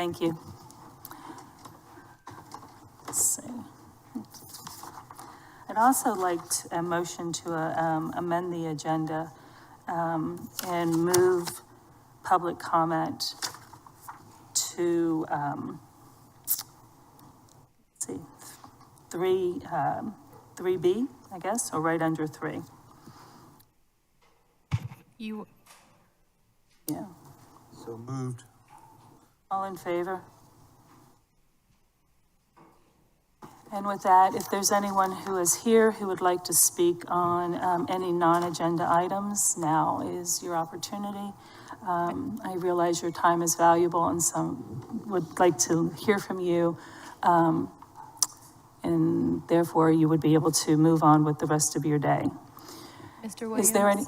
Thank you. Let's see. I'd also like a motion to amend the agenda and move public comment to, let's see, 3B, I guess, or right under 3. You, Yeah. So moved. All in favor? And with that, if there's anyone who is here who would like to speak on any non-agenda items, now is your opportunity. I realize your time is valuable and some would like to hear from you. And therefore you would be able to move on with the rest of your day. Mr. Williams. Is there any,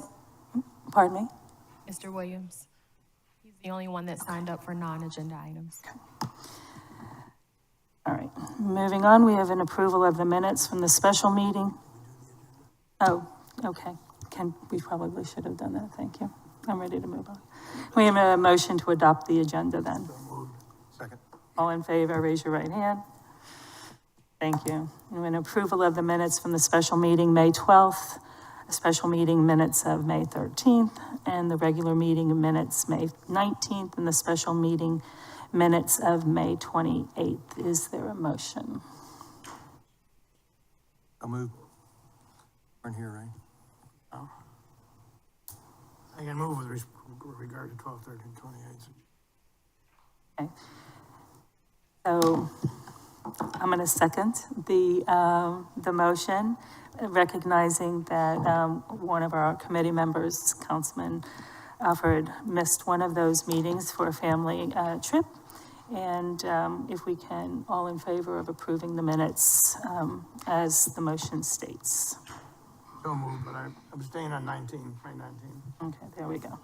pardon me? Mr. Williams. He's the only one that signed up for non-agenda items. All right, moving on, we have an approval of the minutes from the special meeting. Oh, okay. We probably should have done that, thank you. I'm ready to move on. We have a motion to adopt the agenda then. So moved. Second. All in favor, raise your right hand. Thank you. And an approval of the minutes from the special meeting, May 12th, a special meeting minutes of May 13th, and the regular meeting minutes, May 19th, and the special meeting minutes of May 28th. Is there a motion? I'll move. We're in here, right? Oh. I can move with regard to 12, 13, 28. Okay. So I'm going to second the motion, recognizing that one of our committee members, Councilman Alfred, missed one of those meetings for a family trip. And if we can, all in favor of approving the minutes as the motion states. So moved, but I abstain on May 19. Okay, there we go.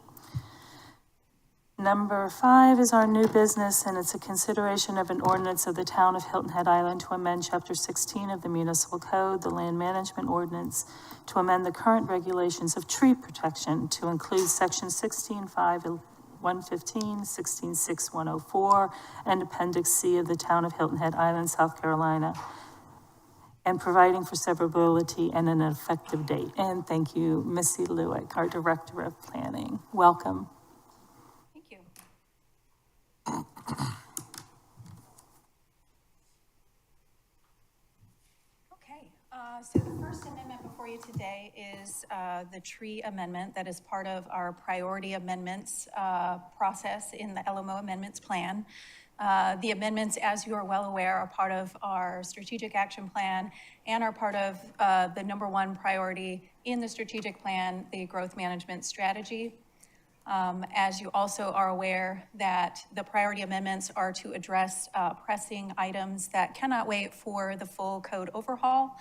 Number 5 is our new business, and it's a consideration of an ordinance of the town of Hilton Head Island to amend Chapter 16 of the Municipal Code, the Land Management Ordinance, to amend the current regulations of tree protection to include Section 16.5, 115, 16.6, 104, and Appendix C of the town of Hilton Head Island, South Carolina, and providing for severability and an effective date. And thank you, Missy Lewick, our Director of Planning. Welcome. Thank you. Okay, so the first amendment before you today is the tree amendment that is part of our priority amendments process in the LMO amendments plan. The amendments, as you are well aware, are part of our strategic action plan and are part of the number 1 priority in the strategic plan, the growth management strategy. As you also are aware that the priority amendments are to address pressing items that cannot wait for the full code overhaul.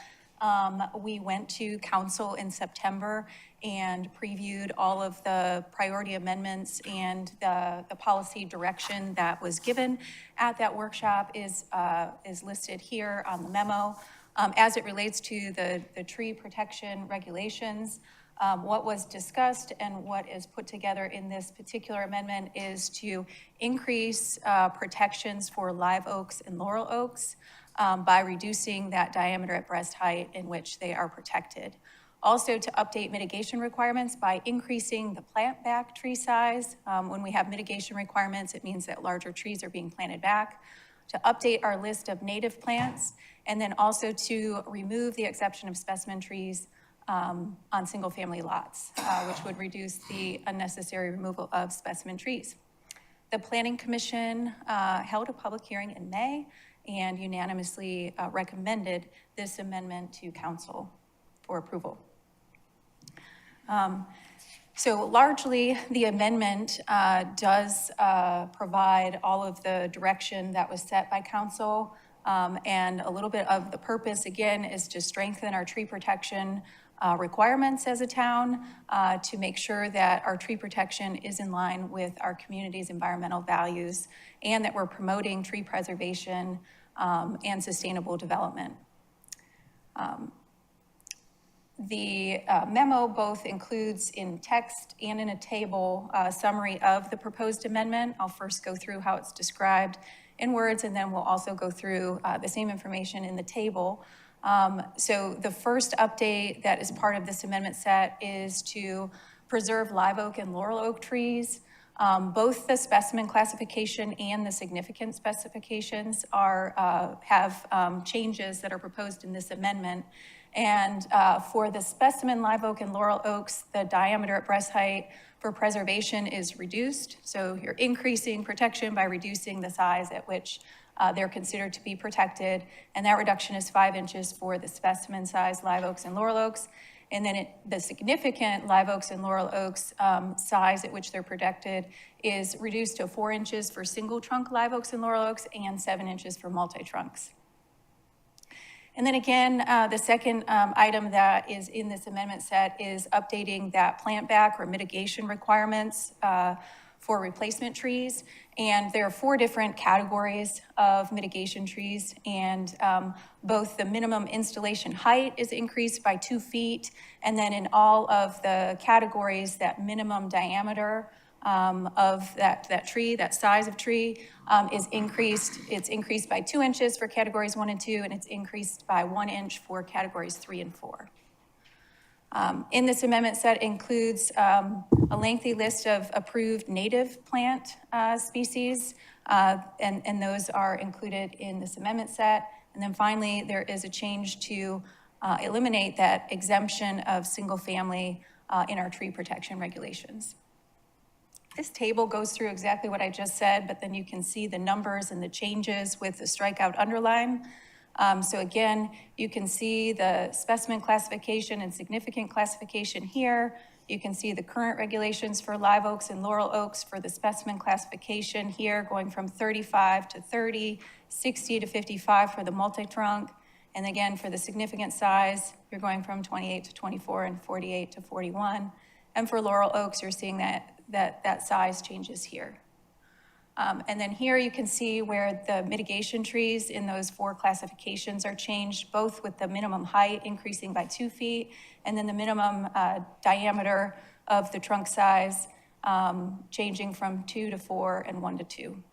We went to council in September and previewed all of the priority amendments, and the policy direction that was given at that workshop is listed here on the memo. As it relates to the tree protection regulations, what was discussed and what is put together in this particular amendment is to increase protections for live oaks and laurel oaks by reducing that diameter at breast height in which they are protected. Also to update mitigation requirements by increasing the plant back tree size. When we have mitigation requirements, it means that larger trees are being planted back. To update our list of native plants, and then also to remove the exception of specimen trees on single family lots, which would reduce the unnecessary removal of specimen trees. The Planning Commission held a public hearing in May and unanimously recommended this amendment to council for approval. So largely, the amendment does provide all of the direction that was set by council, and a little bit of the purpose, again, is to strengthen our tree protection requirements as a town, to make sure that our tree protection is in line with our community's environmental values, and that we're promoting tree preservation and sustainable development. The memo both includes in text and in a table a summary of the proposed amendment. I'll first go through how it's described, in words, and then we'll also go through the same information in the table. So the first update that is part of this amendment set is to preserve live oak and laurel oak trees. Both the specimen classification and the significant specifications have changes that are proposed in this amendment. And for the specimen live oak and laurel oaks, the diameter at breast height for preservation is reduced. So you're increasing protection by reducing the size at which they're considered to be protected. And that reduction is 5 inches for the specimen size live oaks and laurel oaks. And then the significant live oaks and laurel oaks size at which they're protected is reduced to 4 inches for single trunk live oaks and laurel oaks and 7 inches for multi-trunks. And then again, the second item that is in this amendment set is updating that plant back or mitigation requirements for replacement trees. And there are 4 different categories of mitigation trees, and both the minimum installation height is increased by 2 feet, and then in all of the categories, that minimum diameter of that tree, that size of tree, is increased. It's increased by 2 inches for categories 1 and 2, and it's increased by 1 inch for categories 3 and 4. In this amendment set includes a lengthy list of approved native plant species, and those are included in this amendment set. And then finally, there is a change to eliminate that exemption of single family in our tree protection regulations. This table goes through exactly what I just said, but then you can see the numbers and the changes with the strikeout underline. So again, you can see the specimen classification and significant classification here. You can see the current regulations for live oaks and laurel oaks for the specimen classification here, going from 35 to 30, 60 to 55 for the multi-trunk. And again, for the significant size, you're going from 28 to 24 and 48 to 41. And for laurel oaks, you're seeing that size changes here. And then here you can see where the mitigation trees in those 4 classifications are changed, both with the minimum height increasing by 2 feet, and then the minimum diameter of the trunk size changing from 2 to 4 and 1 to 2.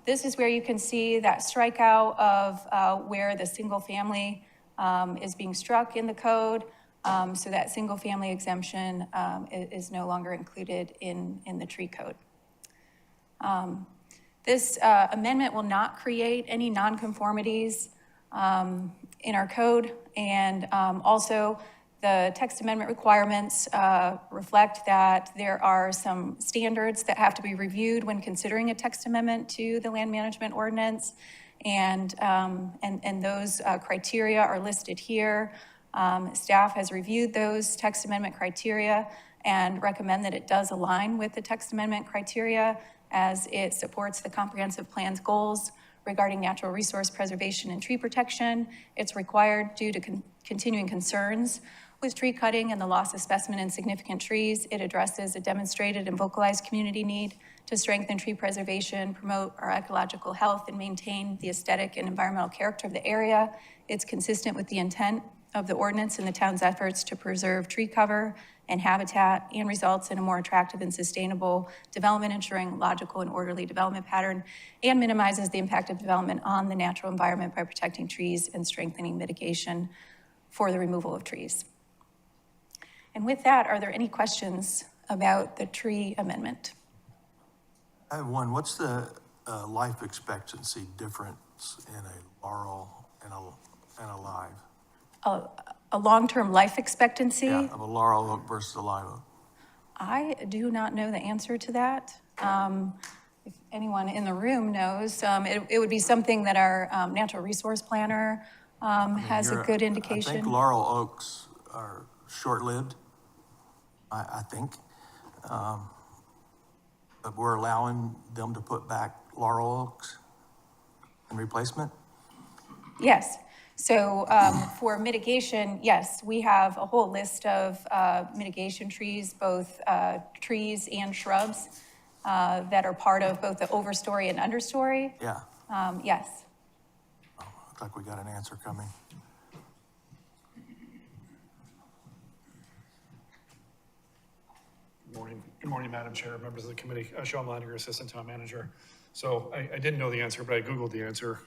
This is where you can see that strikeout of where the single family is being struck in the code. So that single family exemption is no longer included in the tree code. This amendment will not create any nonconformities in our code, and also the text amendment requirements reflect that there are some standards that have to be reviewed when considering a text amendment to the land management ordinance, and those criteria are listed here. Staff has reviewed those text amendment criteria and recommend that it does align with the text amendment criteria as it supports the comprehensive plan's goals regarding natural resource preservation and tree protection. It's required due to continuing concerns with tree cutting and the loss of specimen and significant trees. It addresses a demonstrated and vocalized community need to strengthen tree preservation, promote our ecological health, and maintain the aesthetic and environmental character of the area. It's consistent with the intent of the ordinance and the town's efforts to preserve tree cover and habitat, and results in a more attractive and sustainable development, ensuring logical and orderly development pattern, and minimizes the impact of development on the natural environment by protecting trees and strengthening mitigation for the removal of trees. And with that, are there any questions about the tree amendment? I have one. What's the life expectancy difference in a laurel and a live? A long-term life expectancy? Yeah, of a laurel oak versus a live oak. I do not know the answer to that. If anyone in the room knows, it would be something that our natural resource planner has a good indication. I think laurel oaks are short-lived, I think. But we're allowing them to put back laurel oaks in replacement? Yes. So for mitigation, yes, we have a whole list of mitigation trees, both trees and shrubs that are part of both the overstory and understory. Yeah. Yes. Oh, looks like we got an answer coming. Morning. Good morning, Madam Chair, members of the committee. Sean Leininger, Assistant Town Manager. So I didn't know the answer, but I Googled the answer.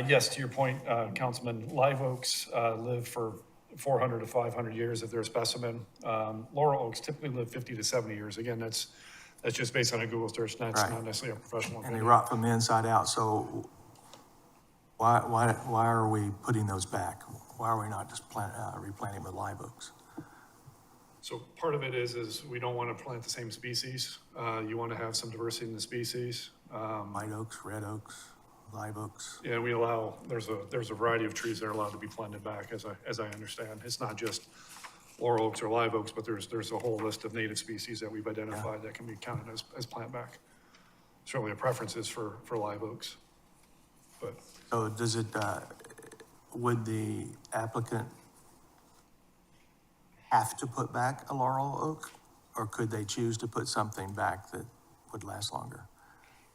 Yes, to your point, Councilman, live oaks live for 400 to 500 years if they're a specimen. Laurel oaks typically live 50 to 70 years. Again, that's just based on a Google search. That's Right. not necessarily a professional And they opinion. rot from the inside out, so why are we putting those back? Why are we not just replanting with live oaks? So part of it is we don't want to plant the same species. You want to have some diversity in the species. White oaks, red oaks, live oaks? Yeah, we allow, there's a variety of trees that are allowed to be planted back, as I understand. It's not just laurel oaks or live oaks, but there's a whole list of native species that we've identified that can be counted as plant back. Certainly a preference is for live oaks, but. So does it, would the applicant have to put back a laurel oak? Or could they choose to put something back that would last longer?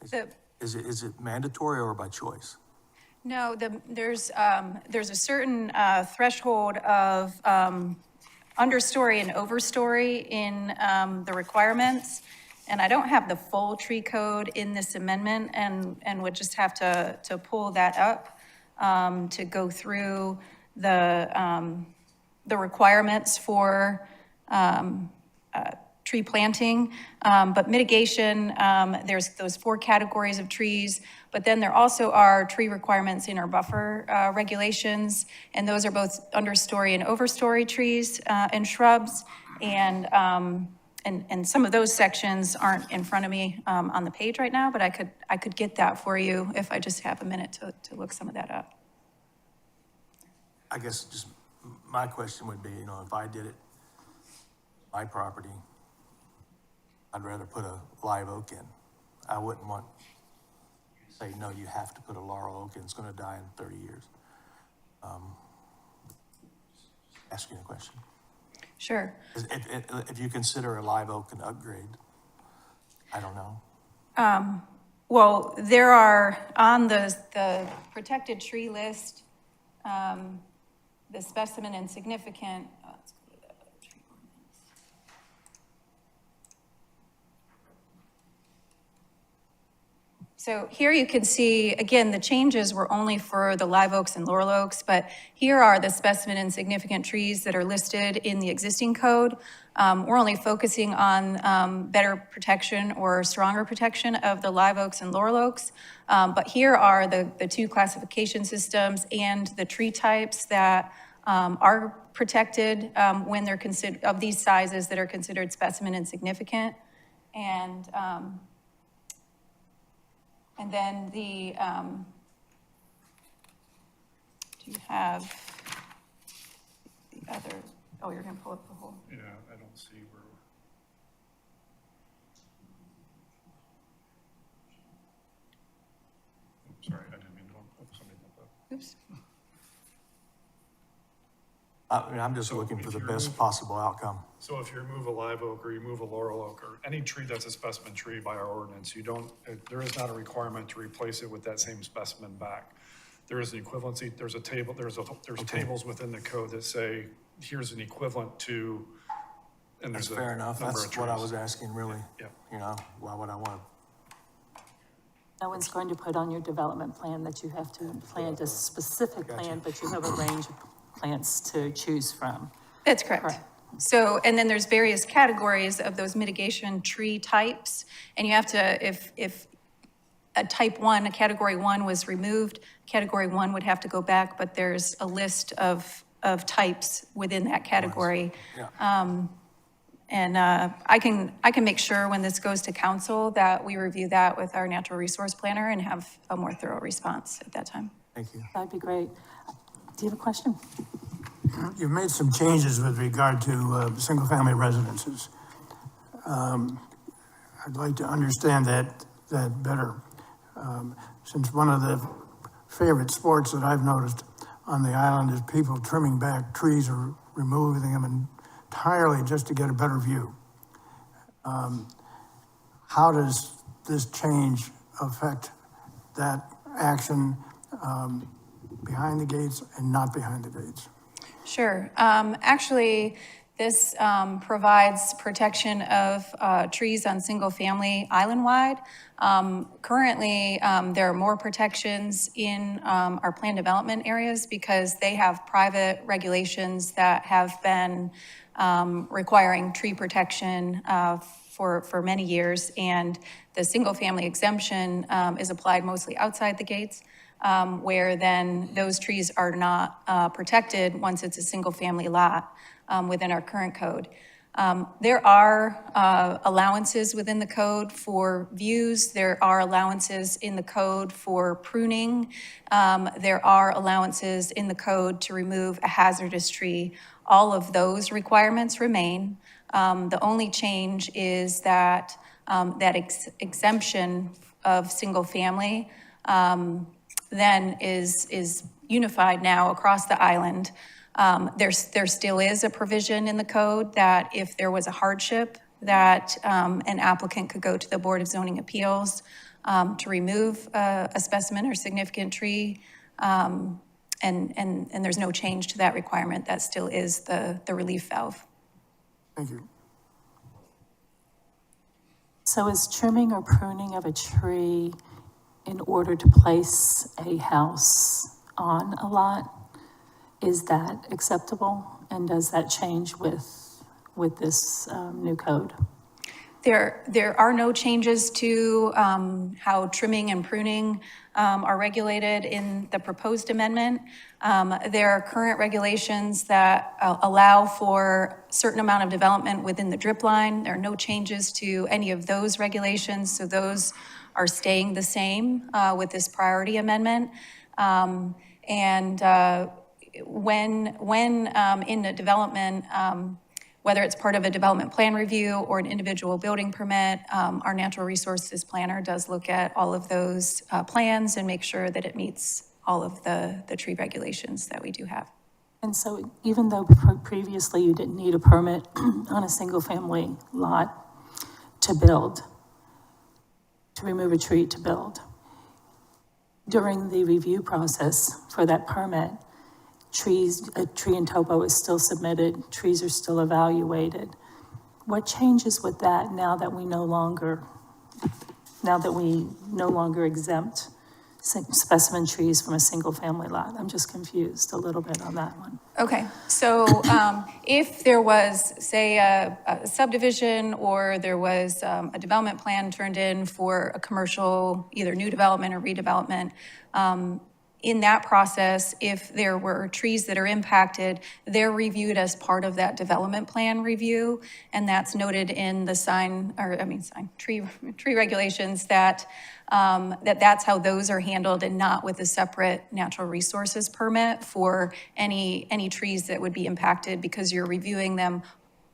Is it mandatory or by choice? No, there's a certain threshold of understory and overstory in the requirements. And I don't have the full tree code in this amendment and would just have to pull that up to go through the requirements for tree planting, but mitigation, there's those 4 categories of trees, but then there also are tree requirements in our buffer regulations, and those are both understory and overstory trees and shrubs, and some of those sections aren't in front of me on the page right now, but I could get that for you if I just have a minute to look some of that up. I guess just my question would be, if I did it, my property, I'd rather put a live oak in. I wouldn't want to say, no, you have to put a laurel oak in, it's gonna die in 30 years. Asking a question. Sure. If you consider a live oak an upgrade, I don't know. Well, there are, on the protected tree list, the specimen and significant, let's go to the tree ordinance. So here you can see, again, the changes were only for the live oaks and laurel oaks, but here are the specimen and significant trees that are listed in the existing code. We're only focusing on better protection or stronger protection of the live oaks and laurel oaks. But here are the 2 classification systems and the tree types that are protected when they're considered, of these sizes that are considered specimen and significant. And then the, do you have the other, oh, you're gonna pull up the whole. Yeah, I don't see where. Sorry, I didn't mean to, somebody pulled up. Oops. I'm just So looking for if the you best remove- possible outcome. So if you remove a live oak or you remove a laurel oak or any tree that's a specimen tree by our ordinance, there is not a requirement to replace it with that same specimen back. There is an equivalency, there's tables within the code that say, here's an equivalent to, and That's there's a fair enough. number of That's what I trees. was asking, really. Yeah. Why would I want No one's going to put on your development plan that you have to plant a specific plan, but you have a range of plants to choose from. That's correct. Correct. So, and then there's various categories of those mitigation tree types. And you have to, if a type 1, a category 1 was removed, category 1 would have to go back, but there's a list of types within that category. Yeah. And I can make sure when this goes to council that we review that with our natural resource planner and have a more thorough response at that time. Thank you. That'd be great. Do you have a question? You've made some changes with regard to single-family residences. I'd like to understand that better. Since one of the favorite sports that I've noticed on the island is people trimming back trees or removing them entirely just to get a better view. How does this change affect that action behind the gates and not behind the gates? Sure. Actually, This provides protection of trees on single-family island-wide. Currently, there are more protections in our planned development areas because they have private regulations that have been requiring tree protection for many years. And the single-family exemption is applied mostly outside the gates, where then those trees are not protected once it's a single-family lot within our current code. There are allowances within the code for views. There are allowances in the code for pruning. There are allowances in the code to remove a hazardous tree. All of those requirements remain. The only change is that exemption of single family then is unified now across the island. There still is a provision in the code that if there was a hardship, that an applicant could go to the Board of Zoning Appeals to remove a specimen or significant tree. And there's no change to that requirement. That still is the relief valve. Thank you. So is trimming or pruning of a tree in order to place a house on a lot, is that acceptable? And does that change with this new code? There are no changes to how trimming and pruning are regulated in the proposed amendment. There are current regulations that allow for a certain amount of development within the drip line. There are no changes to any of those regulations, so those are staying the same with this priority amendment. When in a development, whether it's part of a development plan review or an individual building permit, our natural resources planner does look at all of those plans and make sure that it meets all of the tree regulations that we do have. And so even though previously you didn't need a permit on a single family lot to build, to remove a tree to build, during the review process for that permit, a tree and topo is still submitted, trees are still evaluated. What changes with that now that we no longer exempt specimen trees from a single family lot? I'm just confused a little bit on that one. Okay, so if there was, say, a subdivision or there was a development plan turned in for a commercial, either new development or redevelopment, in that process, if there were trees that are impacted, they're reviewed as part of that development plan review, and that's noted in the tree regulations that that's how those are handled, and not with a separate natural resources permit for any trees that would be impacted, because you're reviewing them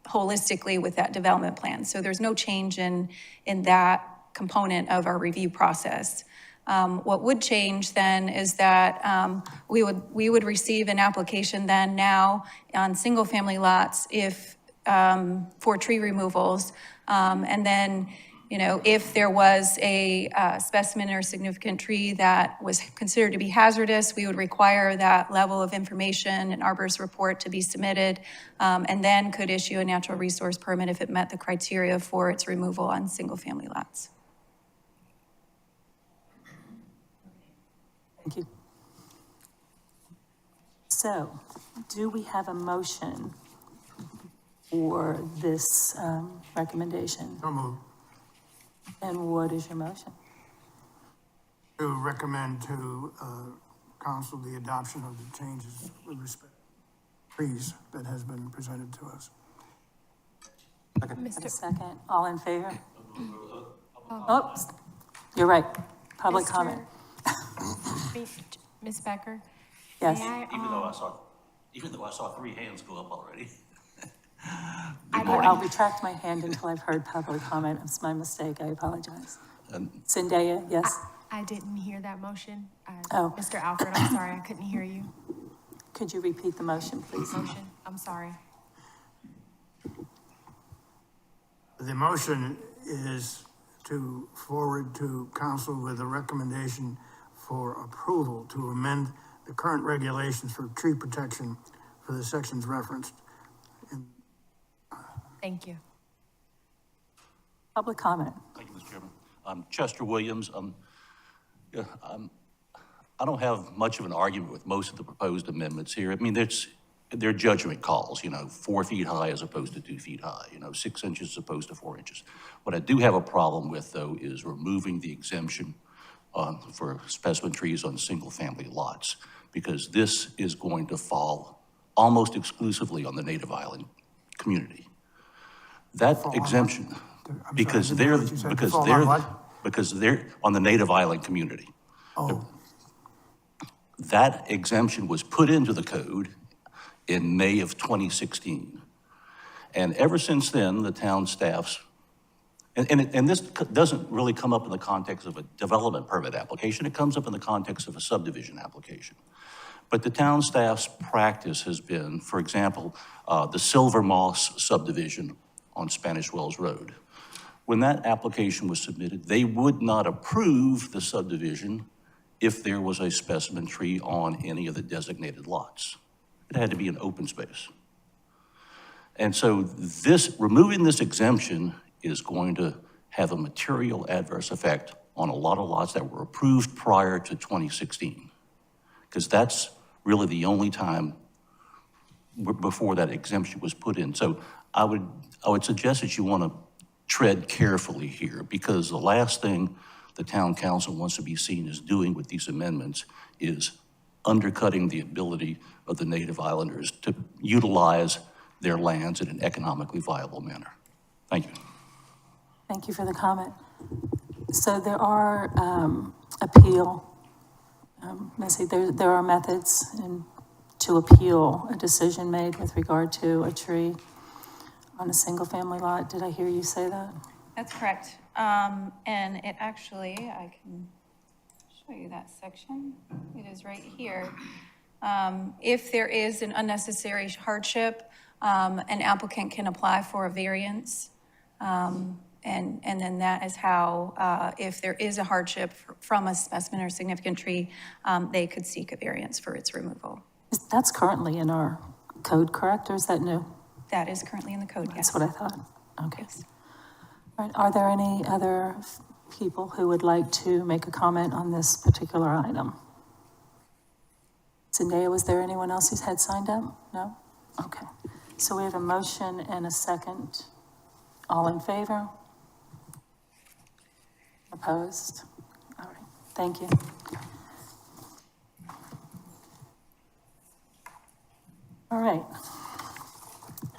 holistically with that development plan. So there's no change in that component of our review process. What would change then is that we would receive an application then now on single family lots if for tree removals, and then, you know, if there was a specimen or significant tree that was considered to be hazardous, we would require that level of information and arborist report to be submitted, and then could issue a natural resource permit if it met the criteria for its removal on single family lots. Thank you. So, do we have a motion for this recommendation? So moved. And what is your motion? To recommend to council the adoption of the changes with respect to trees that has been presented to us. A second, all in favor? Oops, you're right, public Mr. comment. Ms. Becker? Yes. May I, Even though I saw 3 hands go up already. I'll retract my hand until I've heard public comment. It's my mistake, I apologize. Zendaya, yes? I didn't hear that motion. Oh. Mr. Alfred, I'm sorry, I couldn't hear you. Could you repeat the motion, please? Motion, I'm sorry. The motion is to forward to council with a recommendation for approval to amend the current regulations for tree protection for the sections referenced in Thank you. Public comment. Thank you, Mr. Chairman. Chester Williams. Yeah, I don't have much of an argument with most of the proposed amendments here. I mean, they're judgment calls, 4 feet high as opposed to 2 feet high, 6 inches as opposed to 4 inches. What I do have a problem with, though, is removing the exemption for specimen trees on single-family lots, because this is going to fall almost exclusively on the native island community. That exemption, I'm sorry, because I didn't hear what you said. Fall on what? because they're on the native island community. Oh, That exemption was put into the code in May of 2016. And ever since then, the town staffs, and this doesn't really come up in the context of a development permit application, it comes up in the context of a subdivision application. But the town staff's practice has been, for example, the Silver Moss subdivision on Spanish Wells Road. When that application was submitted, they would not approve the subdivision if there was a specimen tree on any of the designated lots. It had to be an open space. And so removing this exemption is going to have a material adverse effect on a lot of lots that were approved prior to 2016. Because that's really the only time before that exemption was put in. So I would suggest that you want to tread carefully here, because the last thing the town council wants to be seen as doing with these amendments is undercutting the ability of the native islanders to utilize their lands in an economically viable manner. Thank you. Thank you for the comment. So there are Missy, there are methods to appeal a decision made with regard to a tree on a single-family lot. Did I hear you say that? That's correct. And it actually, I can show you that section. It is right here. If there is an unnecessary hardship, an applicant can apply for a variance. And then that is how, if there is a hardship from a specimen or significant tree, they could seek a variance for its removal. That's currently in our code, correct, or is that new? That is currently in the code, yes. That's what I thought. Okay. All right, are there any other people who would like to make a comment on this particular item? Zendaya, was there anyone else who's had signed up? No? Okay. So we have a motion and a second. All in favor? Opposed? All right, thank you. All right.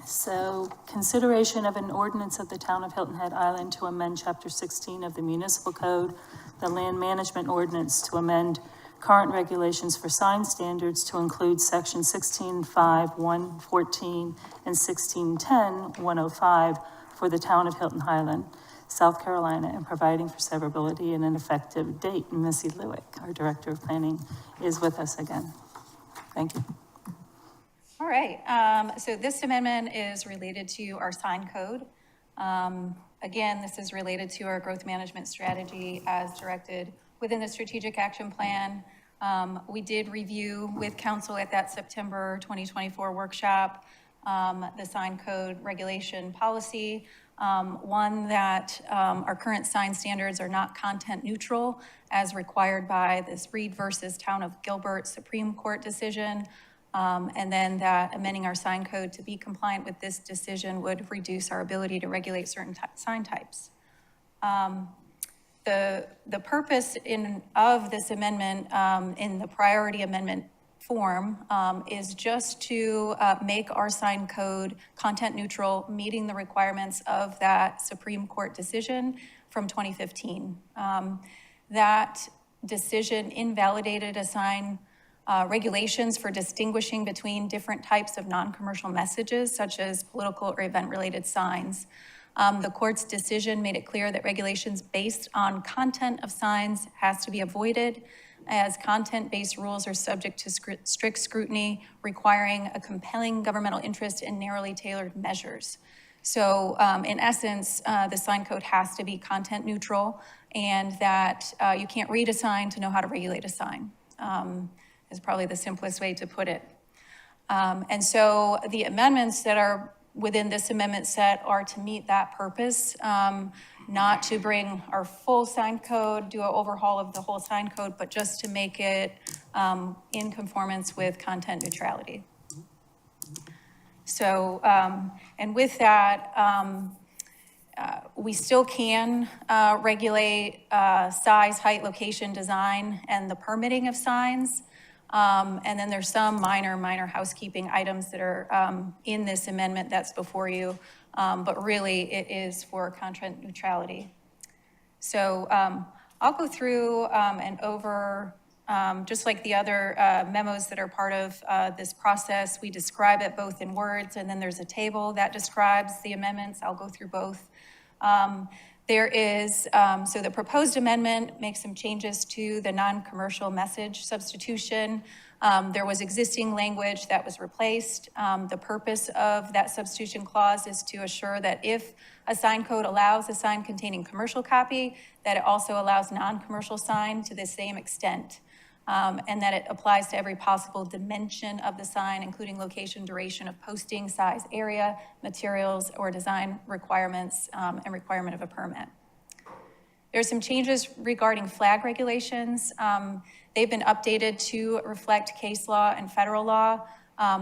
So consideration of an ordinance of the town of Hilton Head Island to amend chapter 16 of the municipal code, the land management ordinance to amend current regulations for sign standards to include section 16.5, 114 and 16.10, 105 for the town of Hilton Highland, South Carolina, and providing for severability and an effective date. Missy Lewick, our Director of Planning, is with us again. Thank you. All right, so this amendment is related to our sign code. Again, this is related to our growth management strategy as directed within the strategic action plan. We did review with council at that September 2024 workshop, the sign code regulation policy. One that our current sign standards are not content neutral as required by this Reed versus Town of Gilbert Supreme Court decision. And then that amending our sign code to be compliant with this decision would reduce our ability to regulate certain sign types. The purpose of this amendment in the priority amendment form is just to make our sign code content neutral, meeting the requirements of that Supreme Court decision from 2015. That decision invalidated a sign regulations for distinguishing between different types of non-commercial messages, such as political or event-related signs. The court's decision made it clear that regulations based on content of signs has to be avoided, as content-based rules are subject to strict scrutiny, requiring a compelling governmental interest in narrowly tailored measures. So in essence, the sign code has to be content neutral, and that you can't read a sign to know how to regulate a sign. Is probably the simplest way to put it. And so the amendments that are within this amendment set are to meet that purpose, not to bring our full sign code, do an overhaul of the whole sign code, but just to make it in conformance with content neutrality. So, and with that, we still can regulate size, height, location, design, and the permitting of signs. And then there's some minor housekeeping items that are in this amendment that's before you, but really it is for content neutrality. So I'll go through and over, just like the other memos that are part of this process, we describe it both in words, and then there's a table that describes the amendments. I'll go through both. There is, so the proposed amendment makes some changes to the non-commercial message substitution. There was existing language that was replaced. The purpose of that substitution clause is to assure that if a sign code allows a sign containing commercial copy, that it also allows non-commercial sign to the same extent. And that it applies to every possible dimension of the sign, including location, duration of posting, size, area, materials, or design requirements, and requirement of a permit. There's some changes regarding flag regulations. They've been updated to reflect case law and federal law.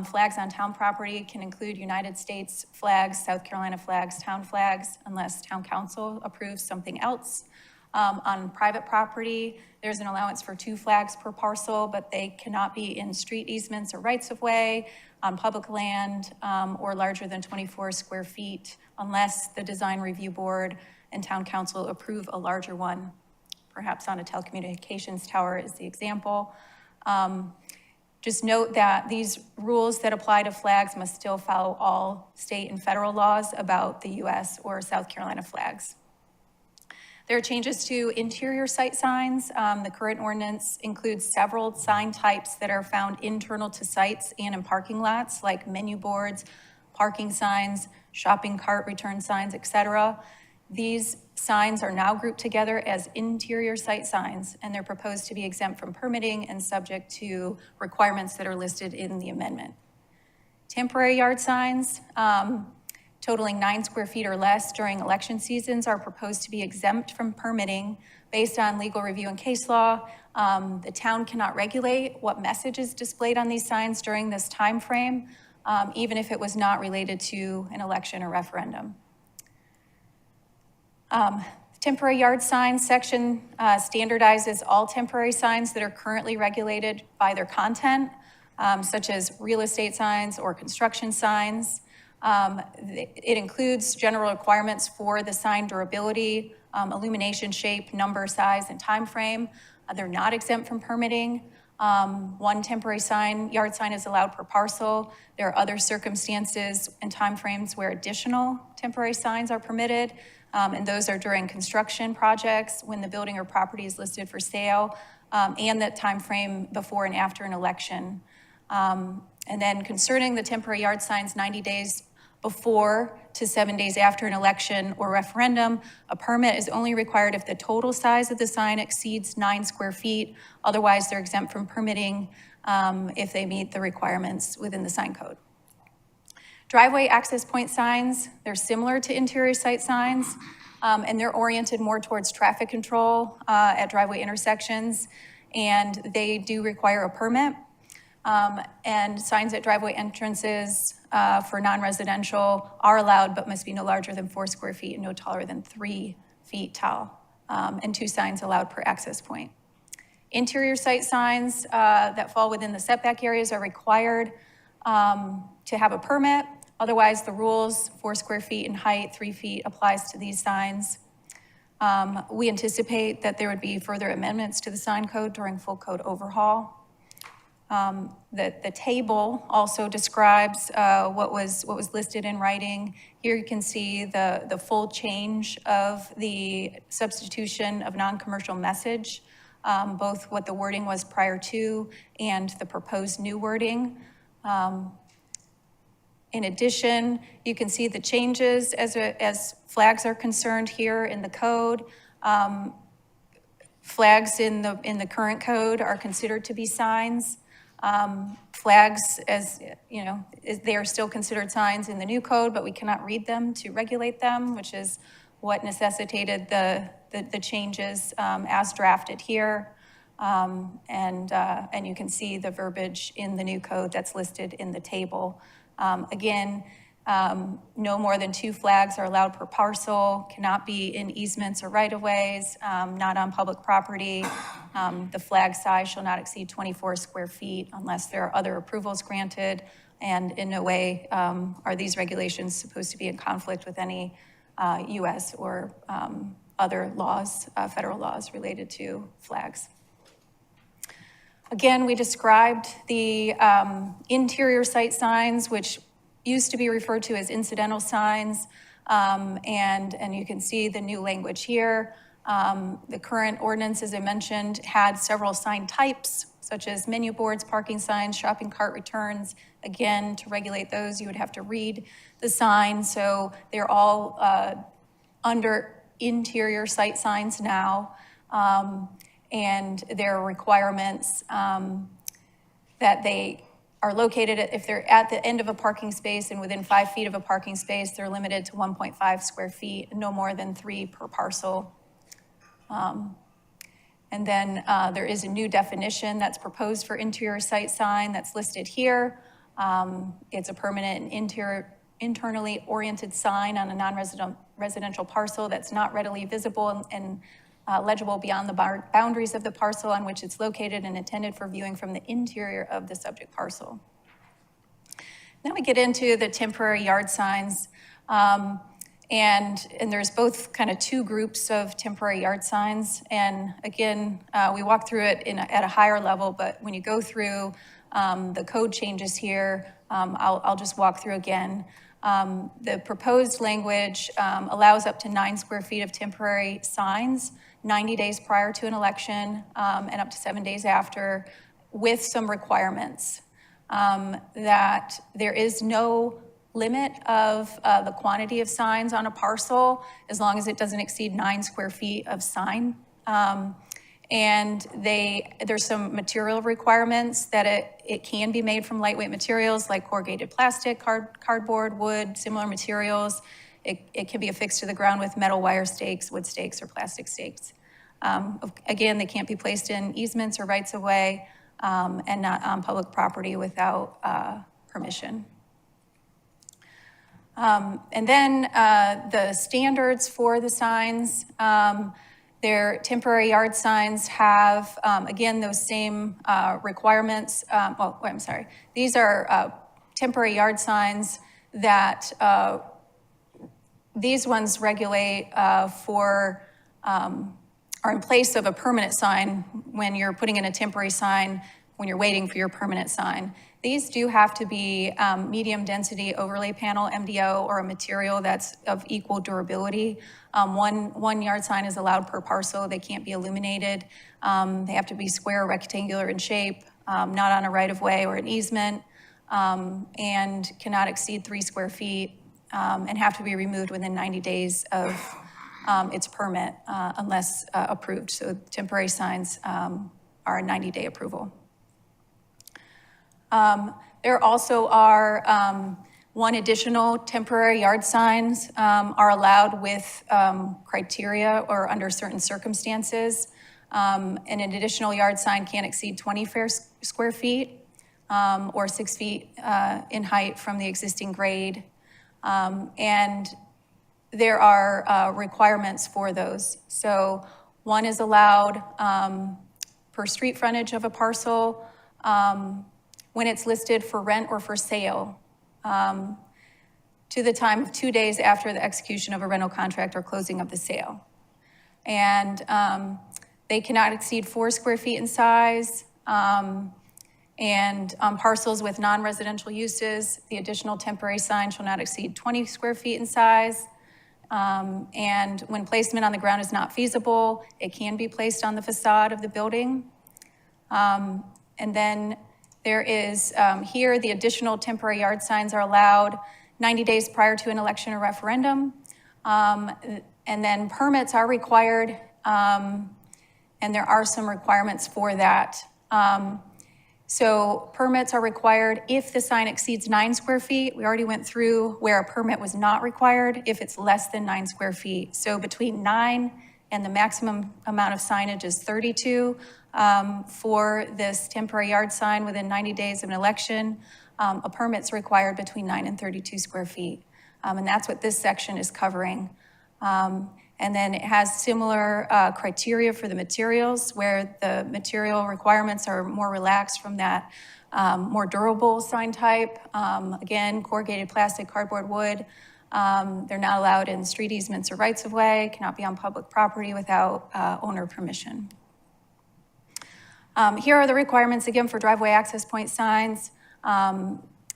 Flags on town property can include United States flags, South Carolina flags, town flags, unless town council approves something else. On private property, there's an allowance for 2 flags per parcel, but they cannot be in street easements or rights of way, on public land, or larger than 24 square feet, unless the design review board and town council approve a larger one. Perhaps on a telecommunications tower is the example. Just note that these rules that apply to flags must still follow all state and federal laws about the US or South Carolina flags. There are changes to interior site signs. The current ordinance includes several sign types that are found internal to sites and in parking lots, like menu boards, parking signs, shopping cart return signs, etc. These signs are now grouped together as interior site signs, and they're proposed to be exempt from permitting and subject to requirements that are listed in the amendment. Temporary yard signs, totaling 9 square feet or less during election seasons are proposed to be exempt from permitting based on legal review and case law. The town cannot regulate what message is displayed on these signs during this time frame, even if it was not related to an election or referendum. Temporary yard signs section standardizes all temporary signs that are currently regulated by their content, such as real estate signs or construction signs. It includes general requirements for the sign durability, illumination, shape, number, size, and time frame. They're not exempt from permitting. 1 temporary sign, yard sign is allowed per parcel. There are other circumstances and timeframes where additional temporary signs are permitted, and those are during construction projects, when the building or property is listed for sale, and that time frame before and after an election. And then concerning the temporary yard signs, 90 days before to 7 days after an election or referendum, a permit is only required if the total size of the sign exceeds 9 square feet. Otherwise, they're exempt from permitting if they meet the requirements within the sign code. Driveway access point signs, they're similar to interior site signs, and they're oriented more towards traffic control at driveway intersections, and they do require a permit. And signs at driveway entrances for non-residential are allowed, but must be no larger than 4 square feet and no taller than 3 feet tall, and 2 signs allowed per access point. Interior site signs that fall within the setback areas are required to have a permit. Otherwise, the rules, 4 square feet in height, 3 feet, applies to these signs. We anticipate that there would be further amendments to the sign code during full code overhaul. The table also describes what was listed in writing. Here you can see the full change of the substitution of non-commercial message, both what the wording was prior to and the proposed new wording. In addition, you can see the changes as flags are concerned here in the code. Flags in the current code are considered to be signs. Flags, as, you know, they are still considered signs in the new code, but we cannot read them to regulate them, which is what necessitated the changes as drafted here. And you can see the verbiage in the new code that's listed in the table. Again, no more than 2 flags are allowed per parcel, cannot be in easements or right-of-ways, not on public property. The flag size shall not exceed 24 square feet unless there are other approvals granted. And in no way are these regulations supposed to be in conflict with any US or other laws, federal laws related to flags. Again, we described the interior site signs, which used to be referred to as incidental signs, and you can see the new language here. The current ordinance, as I mentioned, had several sign types, such as menu boards, parking signs, shopping cart returns. Again, to regulate those, you would have to read the sign, so they're all under interior site signs now, and there are requirements that they are located, if they're at the end of a parking space and within 5 feet of a parking space, they're limited to 1.5 square feet, no more than 3 per parcel. And then there is a new definition that's proposed for interior site sign that's listed here. It's a permanent and internally oriented sign on a non-residential parcel that's not readily visible and legible beyond the boundaries of the parcel on which it's located and intended for viewing from the interior of the subject parcel. Now we get into the temporary yard signs. And there's both kind of 2 groups of temporary yard signs. And again, we walk through it at a higher level, but when you go through the code changes here, I'll just walk through again. The proposed language allows up to 9 square feet of temporary signs 90 days prior to an election and up to 7 days after, with some requirements that there is no limit of the quantity of signs on a parcel as long as it doesn't exceed 9 square feet of sign. And there's some material requirements that it can be made from lightweight materials like corrugated plastic, cardboard, wood, similar materials. It can be affixed to the ground with metal wire stakes, wood stakes, or plastic stakes. Again, they can't be placed in easements or rights of way and not on public property without permission. And then the standards for the signs. Their temporary yard signs have, again, those same requirements. These are temporary yard signs that these ones regulate are in place of a permanent sign when you're putting in a temporary sign, when you're waiting for your permanent sign. These do have to be medium density overlay panel, MDO, or a material that's of equal durability. One yard sign is allowed per parcel. They can't be illuminated. They have to be square or rectangular in shape, not on a right of way or an easement, and cannot exceed 3 square feet, and have to be removed within 90 days of its permit unless approved. So temporary signs are a 90-day approval. There also are 1 additional temporary yard signs are allowed with criteria or under certain circumstances. And an additional yard sign can't exceed 20 square feet or 6 feet in height from the existing grade. And there are requirements for those. So 1 is allowed per street frontage of a parcel when it's listed for rent or for sale to the time of 2 days after the execution of a rental contract or closing of the sale. And they cannot exceed 4 square feet in size. And on parcels with non-residential uses, the additional temporary sign shall not exceed 20 square feet in size. And when placement on the ground is not feasible, it can be placed on the facade of the building. And then there is here, the additional temporary yard signs are allowed 90 days prior to an election or referendum. And then permits are required, and there are some requirements for that. So permits are required if the sign exceeds 9 square feet. We already went through where a permit was not required if it's less than 9 square feet. So between 9 and the maximum amount of signage is 32 for this temporary yard sign within 90 days of an election. A permit's required between 9 and 32 square feet. And that's what this section is covering. And then it has similar criteria for the materials, where the material requirements are more relaxed from that more durable sign type. Again, corrugated plastic, cardboard, wood. They're not allowed in street easements or rights of way, cannot be on public property without owner permission. Here are the requirements again for driveway access point signs.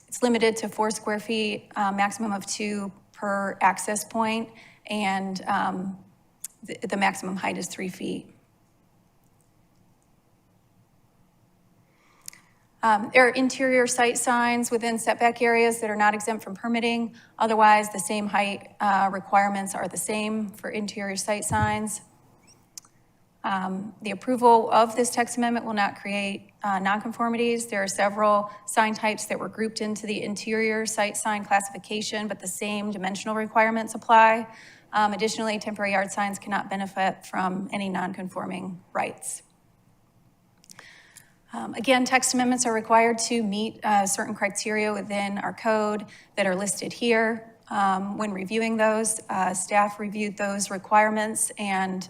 It's limited to 4 square feet, maximum of 2 per access point, and the maximum height is 3 feet. There are interior site signs within setback areas that are not exempt from permitting. Otherwise, the same height requirements are the same for interior site signs. The approval of this text amendment will not create nonconformities. There are several sign types that were grouped into the interior site sign classification, but the same dimensional requirements apply. Additionally, temporary yard signs cannot benefit from any nonconforming rights. Again, text amendments are required to meet certain criteria within our code that are listed here. When reviewing those, staff reviewed those requirements and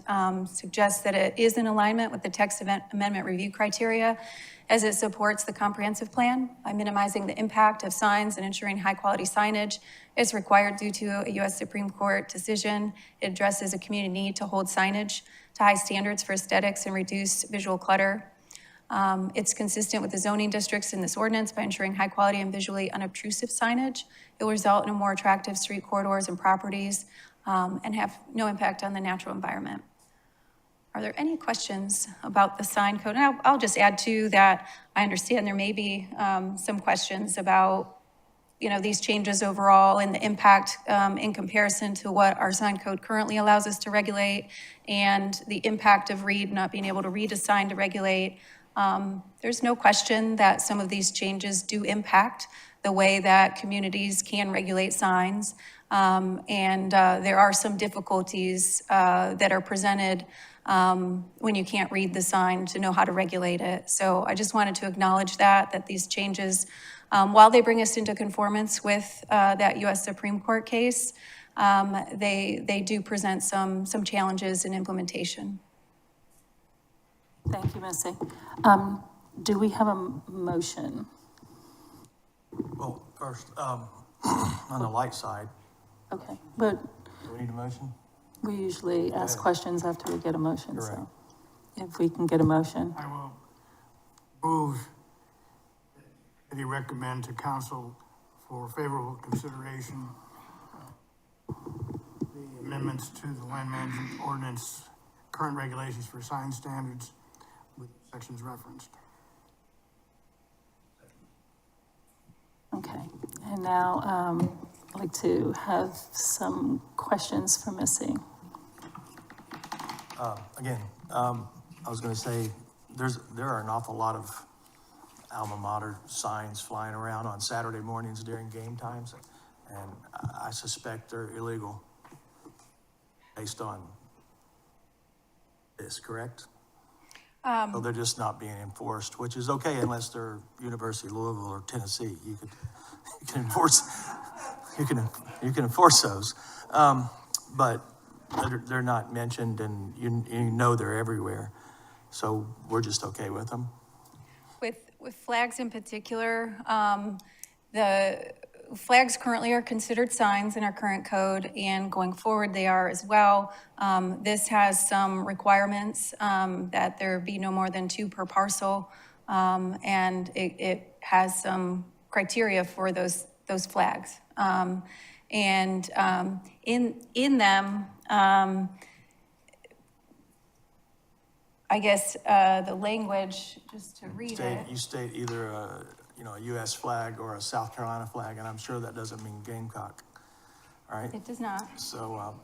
suggests that it is in alignment with the text amendment review criteria, as it supports the comprehensive plan by minimizing the impact of signs and ensuring high-quality signage is required due to a U.S. Supreme Court decision. It addresses a community need to hold signage to high standards for aesthetics and reduce visual clutter. It's consistent with the zoning districts in this ordinance by ensuring high quality and visually unobtrusive signage. It will result in a more attractive street corridors and properties and have no impact on the natural environment. Are there any questions about the sign code? And I'll just add too that I understand there may be some questions about these changes overall and the impact in comparison to what our sign code currently allows us to regulate and the impact of READ not being able to read a sign to regulate. There's no question that some of these changes do impact the way that communities can regulate signs. And there are some difficulties that are presented when you can't read the sign to know how to regulate it. So I just wanted to acknowledge that these changes, while they bring us into conformance with that U.S. Supreme Court case, they do present some challenges in implementation. Thank you, Missy. Do we have a motion? Well, first, on the light side, Okay, but do we need a motion? we usually ask Yeah. questions after we get a motion, Correct. so if we can get a motion. I will move that he recommend to council for favorable consideration the amendments to the land management ordinance, current regulations for sign standards with sections referenced. Okay, and now I'd like to have some questions for Missy. Again, I was gonna say, there are an awful lot of alma mater signs flying around on Saturday mornings during game times, and I suspect they're illegal based on this, correct? So they're just not being enforced, which is okay unless they're University of Louisville or Tennessee. You can enforce, you can enforce those. But they're not mentioned, and you know they're everywhere. So we're just okay with them. With flags in particular, the flags currently are considered signs in our current code, and going forward they are as well. This has some requirements that there be no more than 2 per parcel, and it has some criteria for those flags. In them, I guess the language, just to read it. You state either a U.S. flag or a South Carolina flag, and I'm sure that doesn't mean Gamecock, all right? It does not. So,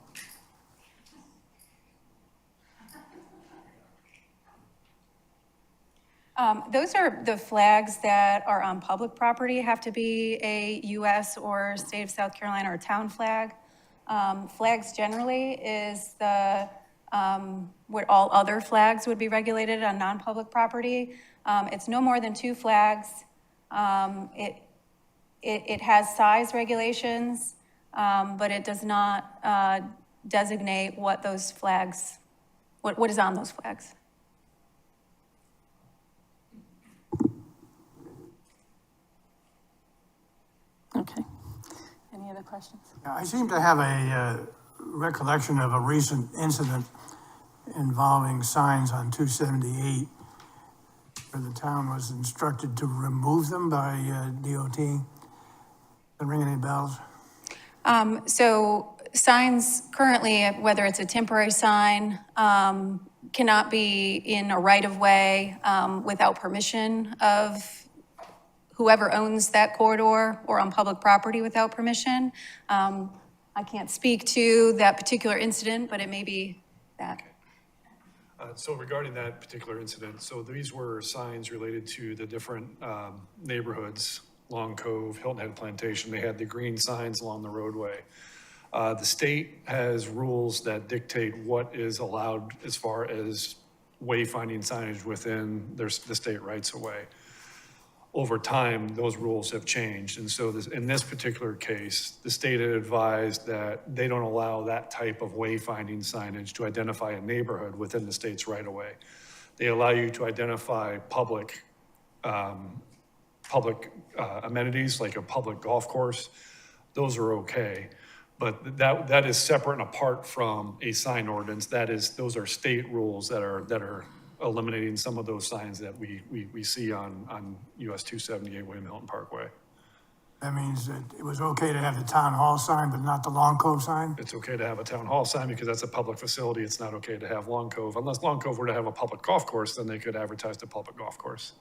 Those are the flags that are on public property, have to be a US or state of South Carolina or town flag. Flags generally is what all other flags would be regulated on non-public property. It's no more than 2 flags. It has size regulations, but it does not designate what those flags, what is on those flags. Okay. Any other questions? I seem to have a recollection of a recent incident involving signs on 278 where the town was instructed to remove them by DOT. Does that ring any bells? So signs currently, whether it's a temporary sign, cannot be in a right-of-way without permission of whoever owns that corridor or on public property without permission. I can't speak to that particular incident, but it may be that. So regarding that particular incident, so these were signs related to the different neighborhoods, Long Cove, Hilton Head Plantation. They had the green signs along the roadway. The state has rules that dictate what is allowed as far as wayfinding signage within the state rights of way. Over time, those rules have changed. And so in this particular case, the state had advised that they don't allow that type of wayfinding signage to identify a neighborhood within the state's right of way. They allow you to identify public amenities like a public golf course. Those are okay. But that is separate and apart from a sign ordinance. Those are state rules that are eliminating some of those signs that we see on US 278 William Hilton Parkway. That means that it was okay to have the town hall sign, but not the Long Cove sign? It's okay to have a town hall sign because that's a public facility. It's not okay to have Long Cove. Unless Long Cove were to have a public golf course, then they could advertise the public golf course.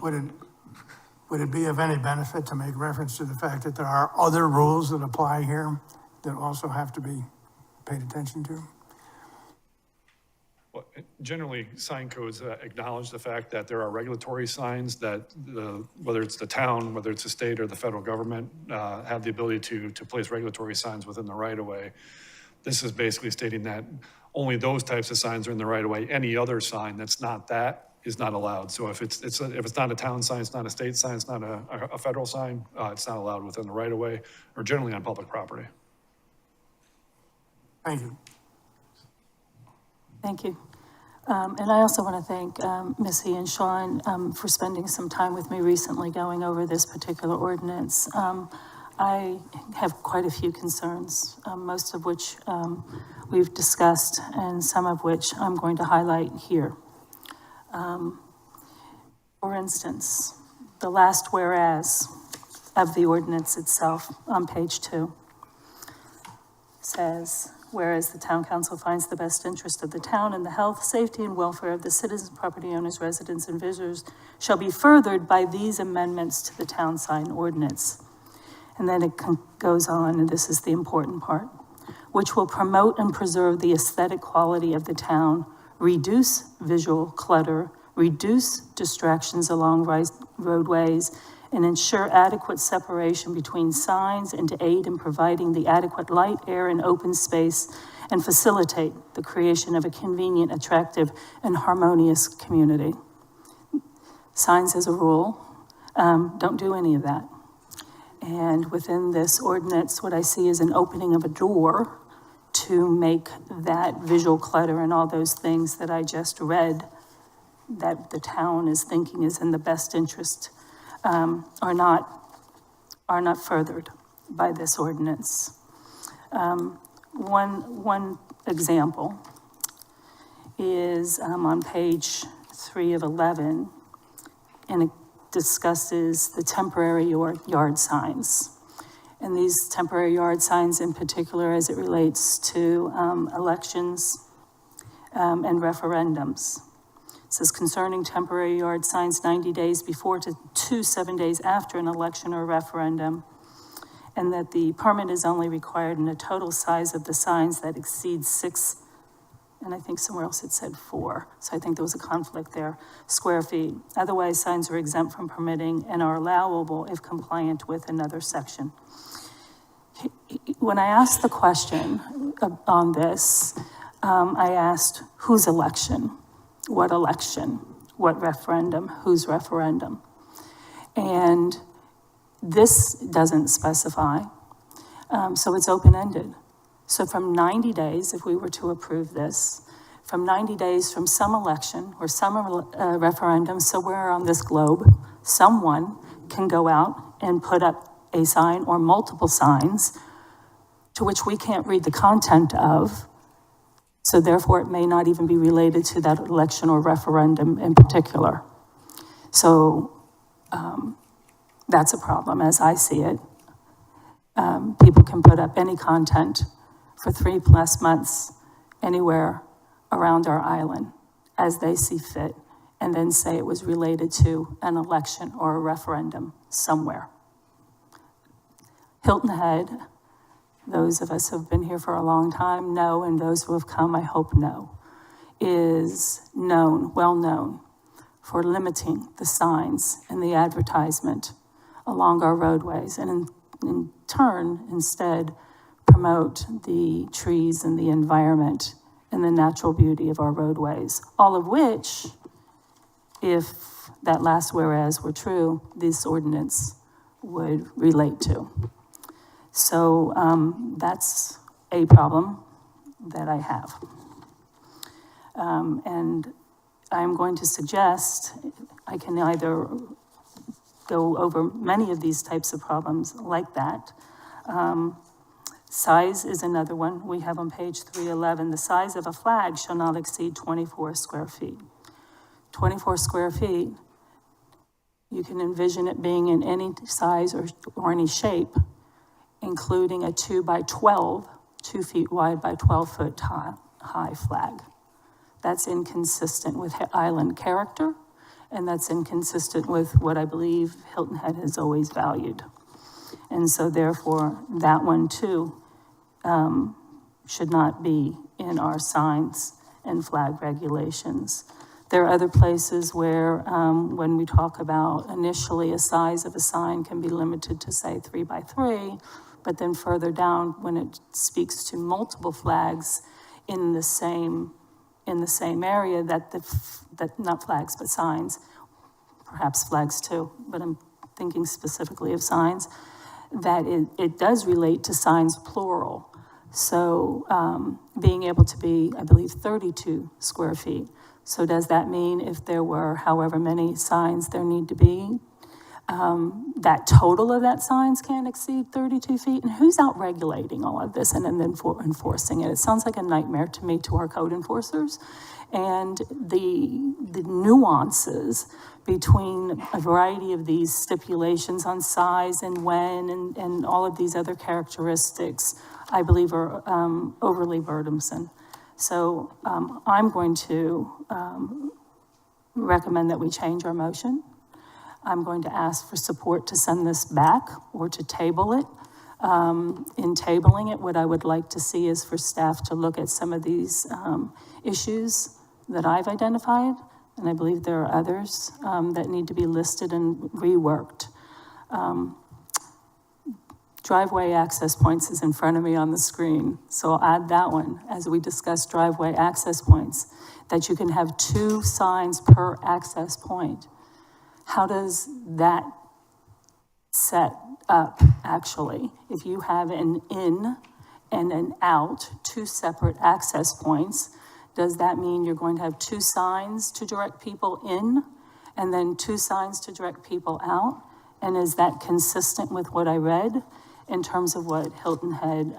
Would it be of any benefit to make reference to the fact that there are other rules that apply here that also have to be paid attention to? Well, generally, sign codes acknowledge the fact that there are regulatory signs that whether it's the town, whether it's the state or the federal government, have the ability to place regulatory signs within the right of way. This is basically stating that only those types of signs are in the right of way. Any other sign that's not that is not allowed. So if it's not a town sign, it's not a state sign, it's not a federal sign, it's not allowed within the right of way or generally on public property. Thank you. Thank you. And I also want to thank Missy and Sean for spending some time with me recently going over this particular ordinance. I have quite a few concerns, most of which we've discussed and some of which I'm going to highlight here. For instance, the last whereas of the ordinance itself on page 2 says, whereas the town council finds the best interest of the town and the health, safety, and welfare of the citizens, property owners, residents, and visitors shall be furthered by these amendments to the town sign ordinance. And then it goes on, and this is the important part, which will promote and preserve the aesthetic quality of the town, reduce visual clutter, reduce distractions along roadways, and ensure adequate separation between signs and to aid in providing the adequate light, air, and open space and facilitate the creation of a convenient, attractive, and harmonious community. Signs, as a rule, don't do any of that. And within this ordinance, what I see is an opening of a door to make that visual clutter and all those things that I just read that the town is thinking is in the best interest are not furthered by this ordinance. One example is on page 3 of 11, and it discusses the temporary yard signs. And these temporary yard signs in particular as it relates to elections and referendums. It says concerning temporary yard signs 90 days before to 7 days after an election or referendum, and that the permit is only required in a total size of the signs that exceeds 6 and I think somewhere else it said 4. So I think there was a conflict there, square feet. Otherwise, signs are exempt from permitting and are allowable if compliant with another section. When I asked the question on this, I asked, whose election? What election? What referendum? Whose referendum? And this doesn't specify, so it's open-ended. So from 90 days, if we were to approve this, from 90 days from some election or some referendum somewhere on this globe, someone can go out and put up a sign or multiple signs to which we can't read the content of, so therefore it may not even be related to that election or referendum in particular. So that's a problem as I see it. People can put up any content for 3+ months anywhere around our island as they see fit, and then say it was related to an election or a referendum somewhere. Hilton Head, those of us who have been here for a long time know, and those who have come, I hope know, is known, well known, for limiting the signs and the advertisement along our roadways, and in turn, instead, promote the trees and the environment and the natural beauty of our roadways, all of which, if that last whereas were true, this ordinance would relate to. So that's a problem that I have. And I'm going to suggest, I can either go over many of these types of problems like that. Size is another one we have on page 311. The size of a flag shall not exceed 24 square feet. 24 square feet, you can envision it being in any size or any shape, including a 2 by 12, 2 feet wide by 12 foot high flag. That's inconsistent with island character, and that's inconsistent with what I believe Hilton Head has always valued. And so therefore, that one too should not be in our signs and flag regulations. There are other places where when we talk about initially a size of a sign can be limited to say 3 by 3, but then further down when it speaks to multiple flags in the same area, that not flags but signs, perhaps flags too, but I'm thinking specifically of signs, that it does relate to signs plural. So being able to be, I believe, 32 square feet. So does that mean if there were however many signs there need to be, that total of that signs can't exceed 32 feet? And who's out regulating all of this and then enforcing it? It sounds like a nightmare to me, to our code enforcers. And the nuances between a variety of these stipulations on size and when and all of these other characteristics, I believe are overly burdensome. So I'm going to recommend that we change our motion. I'm going to ask for support to send this back or to table it. In tabling it, what I would like to see is for staff to look at some of these issues that I've identified, and I believe there are others that need to be listed and reworked. Driveway access points is in front of me on the screen, so I'll add that one as we discuss driveway access points, that you can have 2 signs per access point. How does that set up, actually? If you have an in and an out, 2 separate access points, does that mean you're going to have 2 signs to direct people in and then 2 signs to direct people out? And is that consistent with what I read in terms of what Hilton Head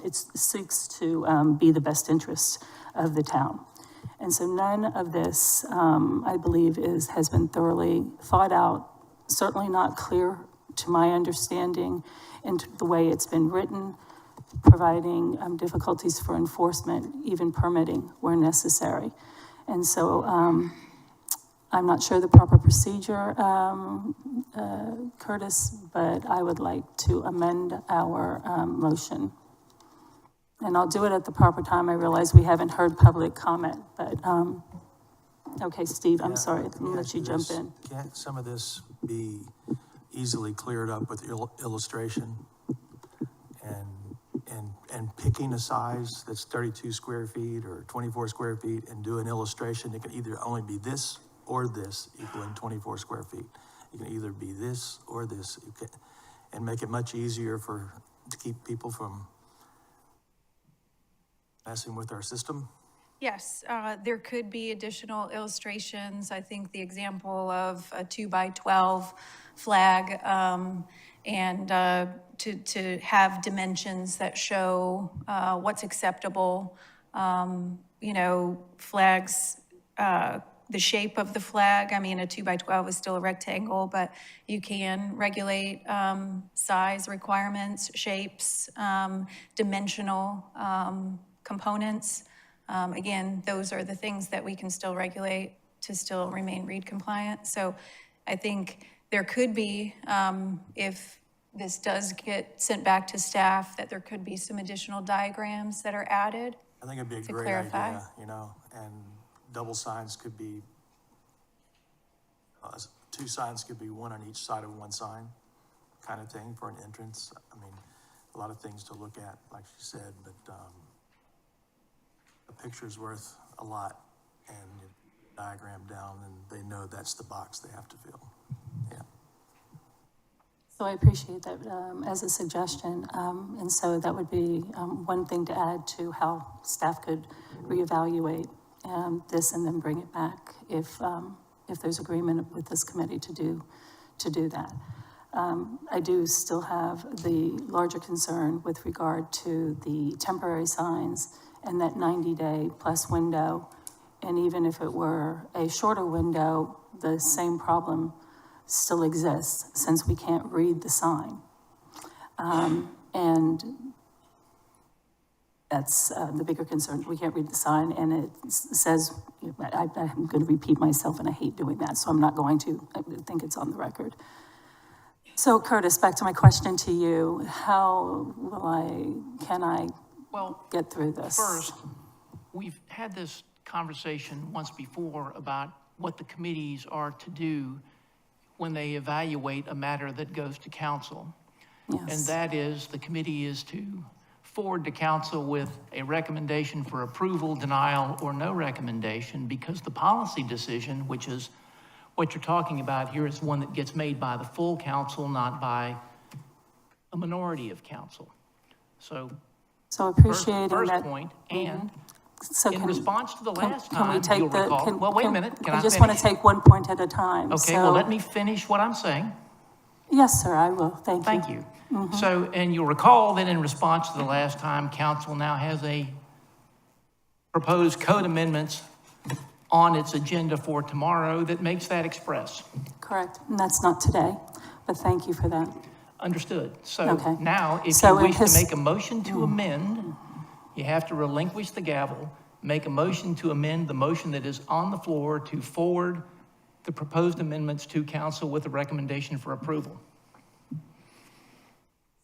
it seeks to be the best interest of the town? And so none of this, I believe, has been thoroughly thought out, certainly not clear to my understanding in the way it's been written, providing difficulties for enforcement, even permitting where necessary. And so I'm not sure the proper procedure, Curtis, but I would like to amend our motion And I'll do it at the proper time. I realize we haven't heard public comment, but, okay, Steve, I'm Yeah, sorry, let I'm me gonna let ask you jump this. in. Can't some of this be easily cleared up with illustration? And picking a size that's 32 square feet or 24 square feet and do an illustration, it can either only be this or this equaling 24 square feet. It can either be this or this, and make it much easier to keep people from messing with our system. Yes, there could be additional illustrations. I think the example of a 2x12 flag, and to have dimensions that show what's acceptable. You know, flags, the shape of the flag, I mean, a 2x12 is still a rectangle, but you can regulate size requirements, shapes, dimensional components. Again, those are the things that we can still regulate to still remain READ compliant. So I think there could be, if this does get sent back to staff, that there could be some additional diagrams that are added. I think it'd be a To great clarify. idea, and double signs could be, 2 signs could be one on each side of one sign, kind of thing for an entrance. I mean, a lot of things to look at, like she said, but, a picture's worth a lot, and you diagram down and they know that's the box they have to fill. Yeah. So I appreciate that as a suggestion. And so that would be one thing to add to how staff could reevaluate this and then bring it back if there's agreement with this committee to do that. I do still have the larger concern with regard to the temporary signs and that 90-day plus window. And even if it were a shorter window, the same problem still exists since we can't read the sign. And that's the bigger concern. We can't read the sign, and it says, I'm going to repeat myself, and I hate doing that, so I'm not going to. I think it's on the record. So Curtis, back to my question to you. How can I get through this? First, we've had this conversation once before about what the committees are to do when they evaluate a matter that goes to council. Yes. And that is, the committee is to forward to council with a recommendation for approval, denial, or no recommendation, because the policy decision, which is what you're talking about here, is one that gets made by the full council, not by a minority of council. So appreciating first that. point, and So in response to the last can we time, take you'll recall, well, wait a minute, can I I just want to finish? take one point at a time. Okay, So- well, let me finish what I'm saying. Yes, sir, I will. Thank you. Thank you. So, and you'll recall that in response to the last time, council now has a proposed code amendments on its agenda for tomorrow that makes that express. Correct, and that's not today, but thank you for that. Understood. So Okay. now, if So you in wish his- to make a motion to amend, you have to relinquish the gavel, make a motion to amend the motion that is on the floor to forward the proposed amendments to council with a recommendation for approval.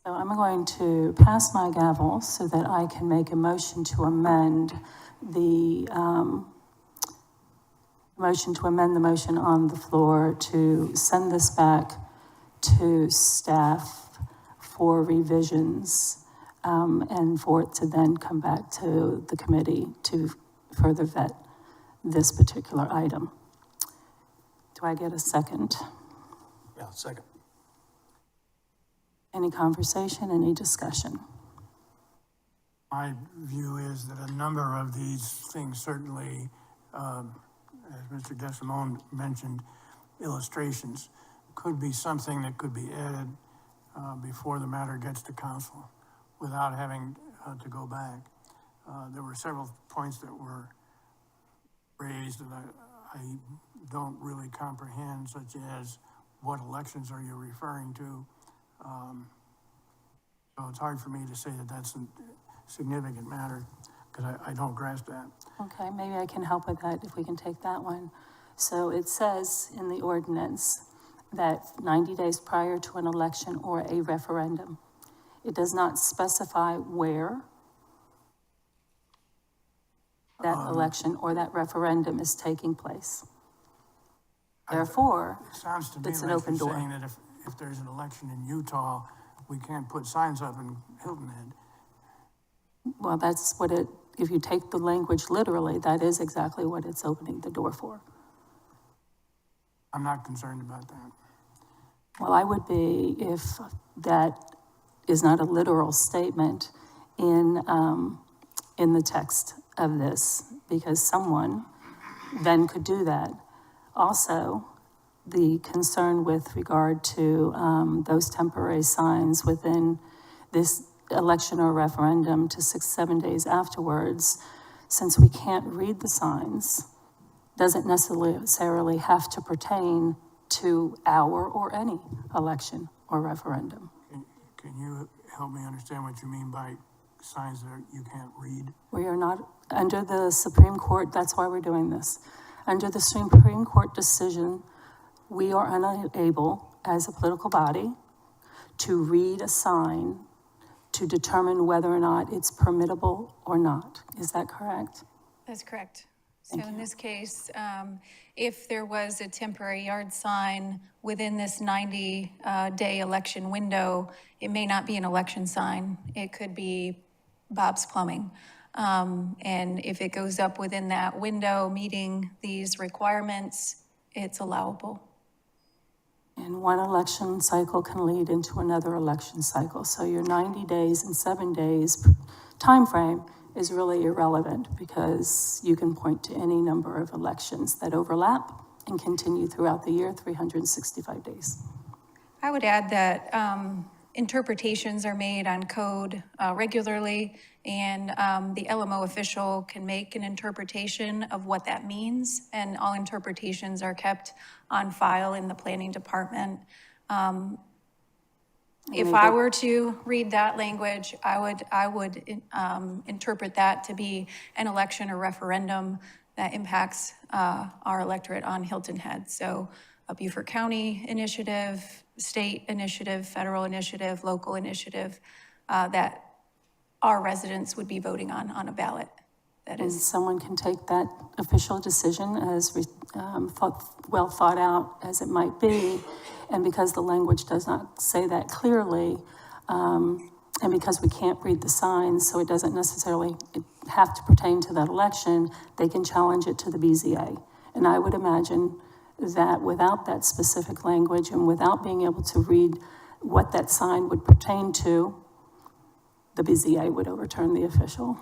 So I'm going to pass my gavel so that I can make a motion to amend the motion on the floor to send this back to staff for revisions, and for it to then come back to the committee to further vet this particular item. Do I get a second? Yeah, second. Any conversation, any discussion? My view is that a number of these things certainly, as Mr. DeSimone mentioned, illustrations, could be something that could be added before the matter gets to council without having to go back. There were several points that were raised that I don't really comprehend, such as what elections are you referring to? So it's hard for me to say that that's a significant matter, because I don't grasp that. Okay, maybe I can help with that if we can take that one. So it says in the ordinance that 90 days prior to an election or a referendum. It does not specify where that election or that referendum is taking place. Therefore, It sounds to me it's an like open you're door. saying that if there's an election in Utah, we can't put signs up in Hilton Head. Well, that's what it, if you take the language literally, that is exactly what it's opening the door for. I'm not concerned about that. Well, I would be if that is not a literal statement in the text of this, because someone then could do that. Also, the concern with regard to those temporary signs within this election or referendum to 6-7 days afterwards, since we can't read the signs, doesn't necessarily have to pertain to our or any election or referendum. Can you help me understand what you mean by signs that you can't read? We are not, under the Supreme Court, that's why we're doing this. Under the Supreme Court decision, we are unable, as a political body, to read a sign to determine whether or not it's permittable or not. Is that correct? That's correct. So in this case, if there was a temporary yard sign within this 90-day election window, it may not be an election sign. It could be Bob's Plumbing. And if it goes up within that window, meeting these requirements, it's allowable. And one election cycle can lead into another election cycle. So your 90 days and 7 days timeframe is really irrelevant because you can point to any number of elections that overlap and continue throughout the year, 365 days. I would add that interpretations are made on code regularly, and the LMO official can make an interpretation of what that means, and all interpretations are kept on file in the planning department. If I were to read that language, I would interpret that to be an election or referendum that impacts our electorate on Hilton Head. So a Beaufort County initiative, state initiative, federal initiative, local initiative, that our residents would be voting on a ballot. That And is, someone can take that official decision as well thought out as it might be. And because the language does not say that clearly, and because we can't read the signs, so it doesn't necessarily have to pertain to that election, they can challenge it to the BZA. And I would imagine that without that specific language and without being able to read what that sign would pertain to, the BZA would overturn the official.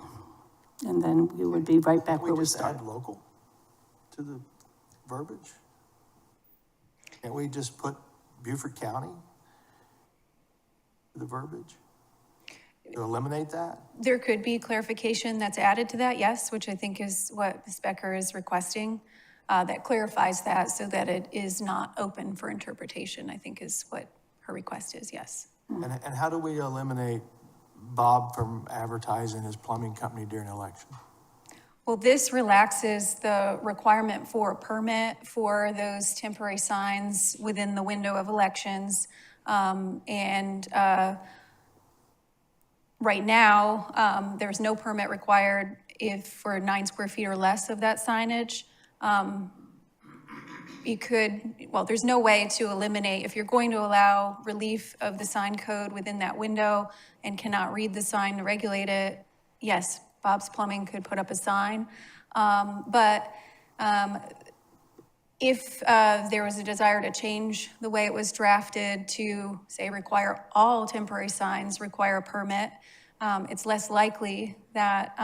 And then we would be right back where Can we we just started. add local to the verbiage? Can't we just put Beaufort County to the verbiage? To eliminate that? there could be clarification that's added to that, yes, which I think is what Ms. Becker is requesting, that clarifies that so that it is not open for interpretation, I think is what her request is, yes. And how do we eliminate Bob from advertising his plumbing company during an election? Well, this relaxes the requirement for a permit for those temporary signs within the window of elections. Right now, there's no permit required if for 9 square feet or less of that signage. You could, well, there's no way to eliminate, if you're going to allow relief of the sign code within that window and cannot read the sign to regulate it, yes, Bob's Plumbing could put up a sign. If there was a desire to change the way it was drafted to, say, require all temporary signs require a permit, it's less likely that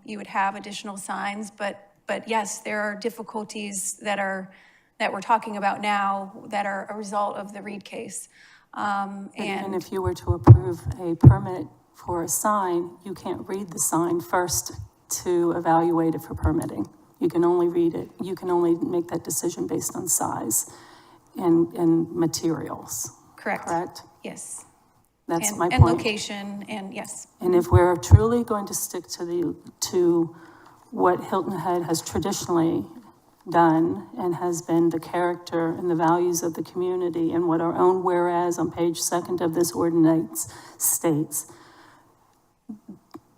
you would have additional signs. But yes, there are difficulties that we're talking about now that are a result of the Reed case. And And if you were to approve a permit for a sign, you can't read the sign first to evaluate it for permitting. You can only read it, you can only make that decision based on size and materials, correct, correct? yes. That's And- my And point. location, and yes, And if we're truly going to stick to what Hilton Head has traditionally done and has been the character and the values of the community and what our own whereas on page 2 of this ordinance states,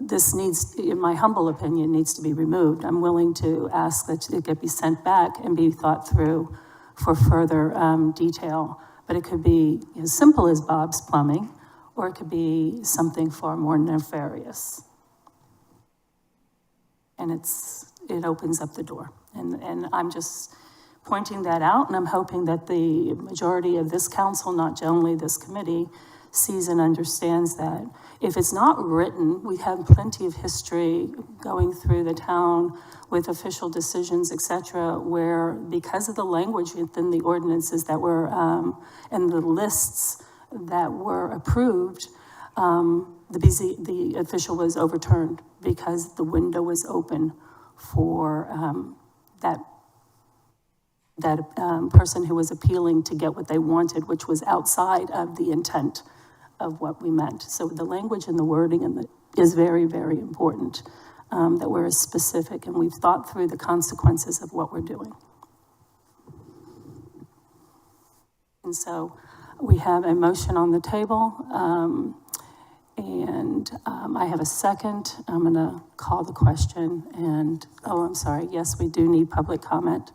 this needs, in my humble opinion, needs to be removed. I'm willing to ask that it be sent back and be thought through for further detail. But it could be as simple as Bob's Plumbing, or it could be something far more nefarious. And it opens up the door. And I'm just pointing that out, and I'm hoping that the majority of this council, not only this committee, sees and understands that. If it's not written, we have plenty of history going through the town with official decisions, et cetera, where because of the language within the ordinances that were, and the lists that were approved, the official was overturned because the window was open for that person who was appealing to get what they wanted, which was outside of the intent of what we meant. So the language and the wording is very, very important, that we're specific and we've thought through the consequences of what we're doing. And so we have a motion on the table, and I have a second. I'm gonna call the question and, oh, I'm sorry. Yes, we do need public comment.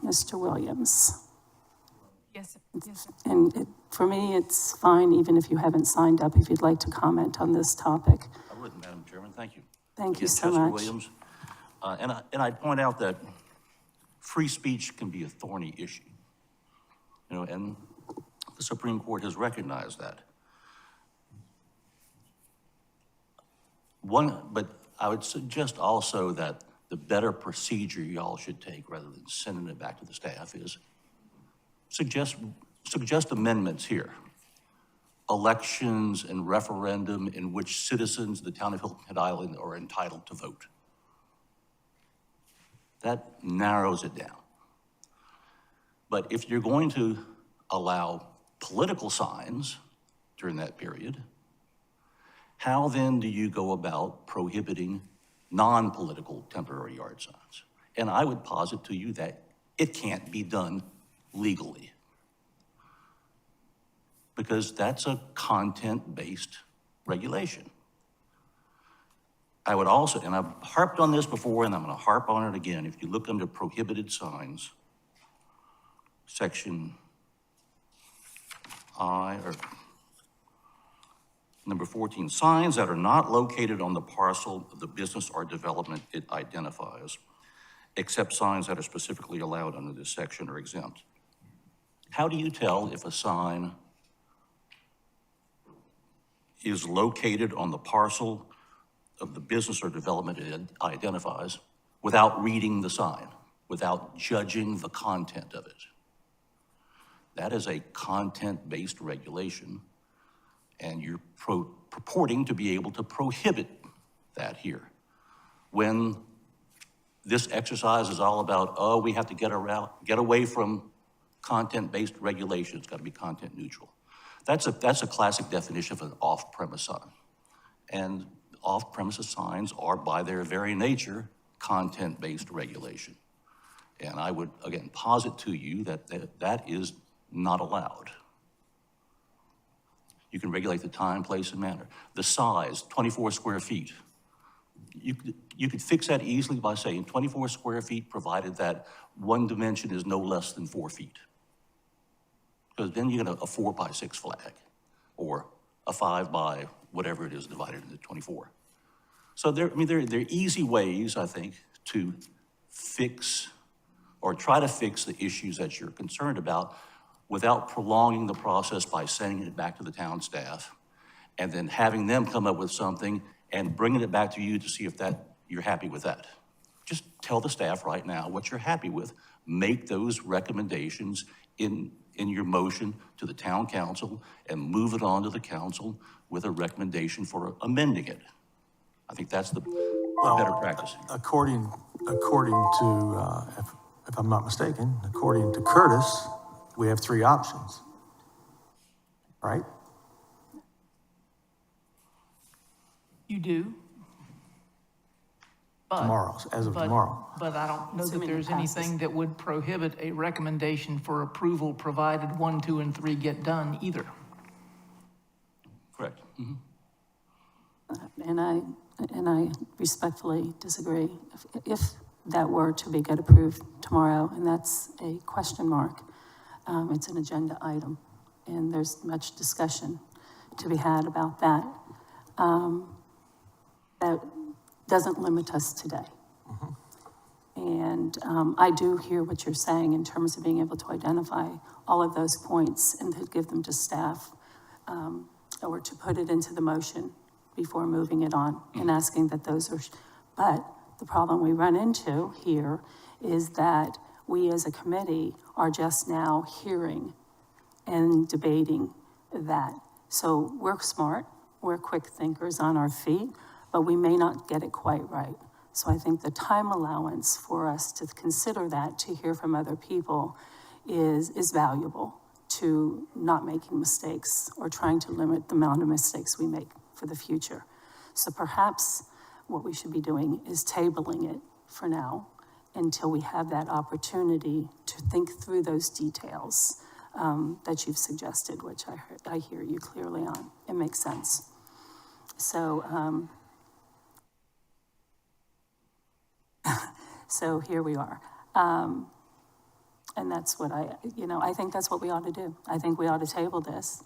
Mr. Williams. Yes, yes, sir. And for me, it's fine, even if you haven't signed up, if you'd like to comment on this topic. I would, Madam Chairman, thank you. Thank you Again, so Chester much. Williams. And I'd point out that free speech can be a thorny issue, and the Supreme Court has recognized that. But I would suggest also that the better procedure y'all should take, rather than sending it back to the staff, is suggest amendments here. Elections and referendum in which citizens of the town of Hilton Head Island are entitled to vote. That narrows it down. But if you're going to allow political signs during that period, how then do you go about prohibiting non-political temporary yard signs? And I would posit to you that it can't be done legally, because that's a content-based regulation. I would also, and I've harped on this before and I'm gonna harp on it again, if you look under prohibited signs, section I, or number 14, signs that are not located on the parcel of the business or development it identifies, except signs that are specifically allowed under this section are exempt. How do you tell if a sign is located on the parcel of the business or development it identifies without reading the sign, without judging the content of it? That is a content-based regulation, and you're purporting to be able to prohibit that here. When this exercise is all about, oh, we have to get away from content-based regulation, it's gotta be content neutral. That's a classic definition of an off-premise sign. And off-premises signs are, by their very nature, content-based regulation. And I would, again, posit to you that that is not allowed. You can regulate the time, place, and manner. The size, 24 square feet. You could fix that easily by saying 24 square feet, provided that one dimension is no less than 4 feet. Because then you get a 4x6 flag, or a 5 by whatever it is divided into 24. So there are easy ways, I think, to fix or try to fix the issues that you're concerned about without prolonging the process by sending it back to the town staff and then having them come up with something and bringing it back to you to see if you're happy with that. Just tell the staff right now what you're happy with. Make those recommendations in your motion to the town council and move it on to the council with a recommendation for amending it. I think that's the better practice. According to, if I'm not mistaken, according to Curtis, we have 3 options, right? You do. Tomorrow, as of tomorrow. But I don't know that Assuming it there's passes. anything that would prohibit a recommendation for approval provided 1, 2, and 3 get done either. Correct. Mm-hmm. And I respectfully disagree. If that were to get approved tomorrow, and that's a question mark, it's an agenda item, and there's much discussion to be had about that. That doesn't limit us today. And I do hear what you're saying in terms of being able to identify all of those points and to give them to staff, or to put it into the motion before moving it on and asking that those are, but the problem we run into here is that we as a committee are just now hearing and debating that. So we're smart, we're quick thinkers on our feet, but we may not get it quite right. So I think the time allowance for us to consider that, to hear from other people, is valuable to not making mistakes or trying to limit the amount of mistakes we make for the future. So perhaps what we should be doing is tabling it for now until we have that opportunity to think through those details that you've suggested, which I hear you clearly on. It makes sense. So, so here we are. And that's what I think that's what we ought to do. I think we ought to table this,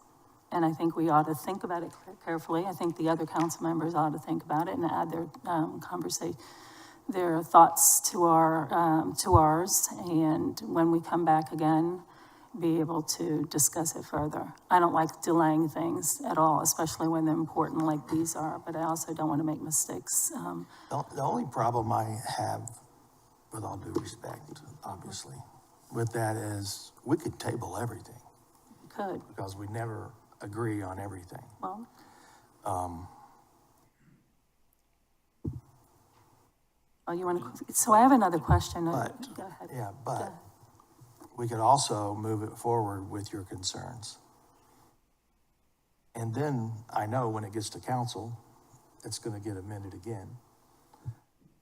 and I think we ought to think about it carefully. I think the other council members ought to think about it and add their their thoughts to ours, and when we come back again, be able to discuss it further. I don't like delaying things at all, especially when they're important like these are, but I also don't want to make mistakes. The only problem I have, with all due respect, obviously, with that is we could table everything Could, because we never agree on everything. well, you want to, so I have another question. But, Go ahead. yeah, Go but ahead. we could also move it forward with your concerns. And then I know when it gets to council, it's going to get amended again.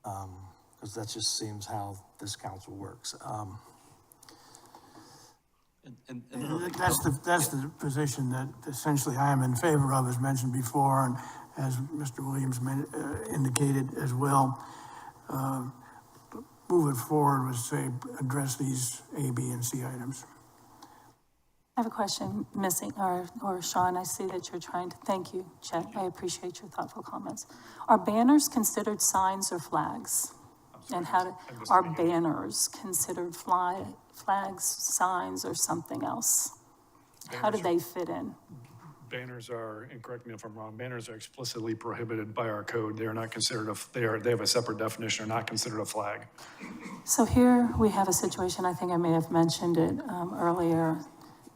Because that just seems how this council works. That's the position that essentially I am in favor of, as mentioned before, and as Mr. Williams indicated as well. Move it forward with, say, address these A, B, and C items. I have a question, or Sean, I see that you're trying to, thank you, Chet, I appreciate your thoughtful comments. Are banners considered signs or flags? And are banners considered flags, signs, or something else? How do they fit in? Banners are, and correct me if I'm wrong, banners are explicitly prohibited by our code. They are not considered they have a separate definition, are not considered a flag. So here we have a situation, I think I may have mentioned it earlier,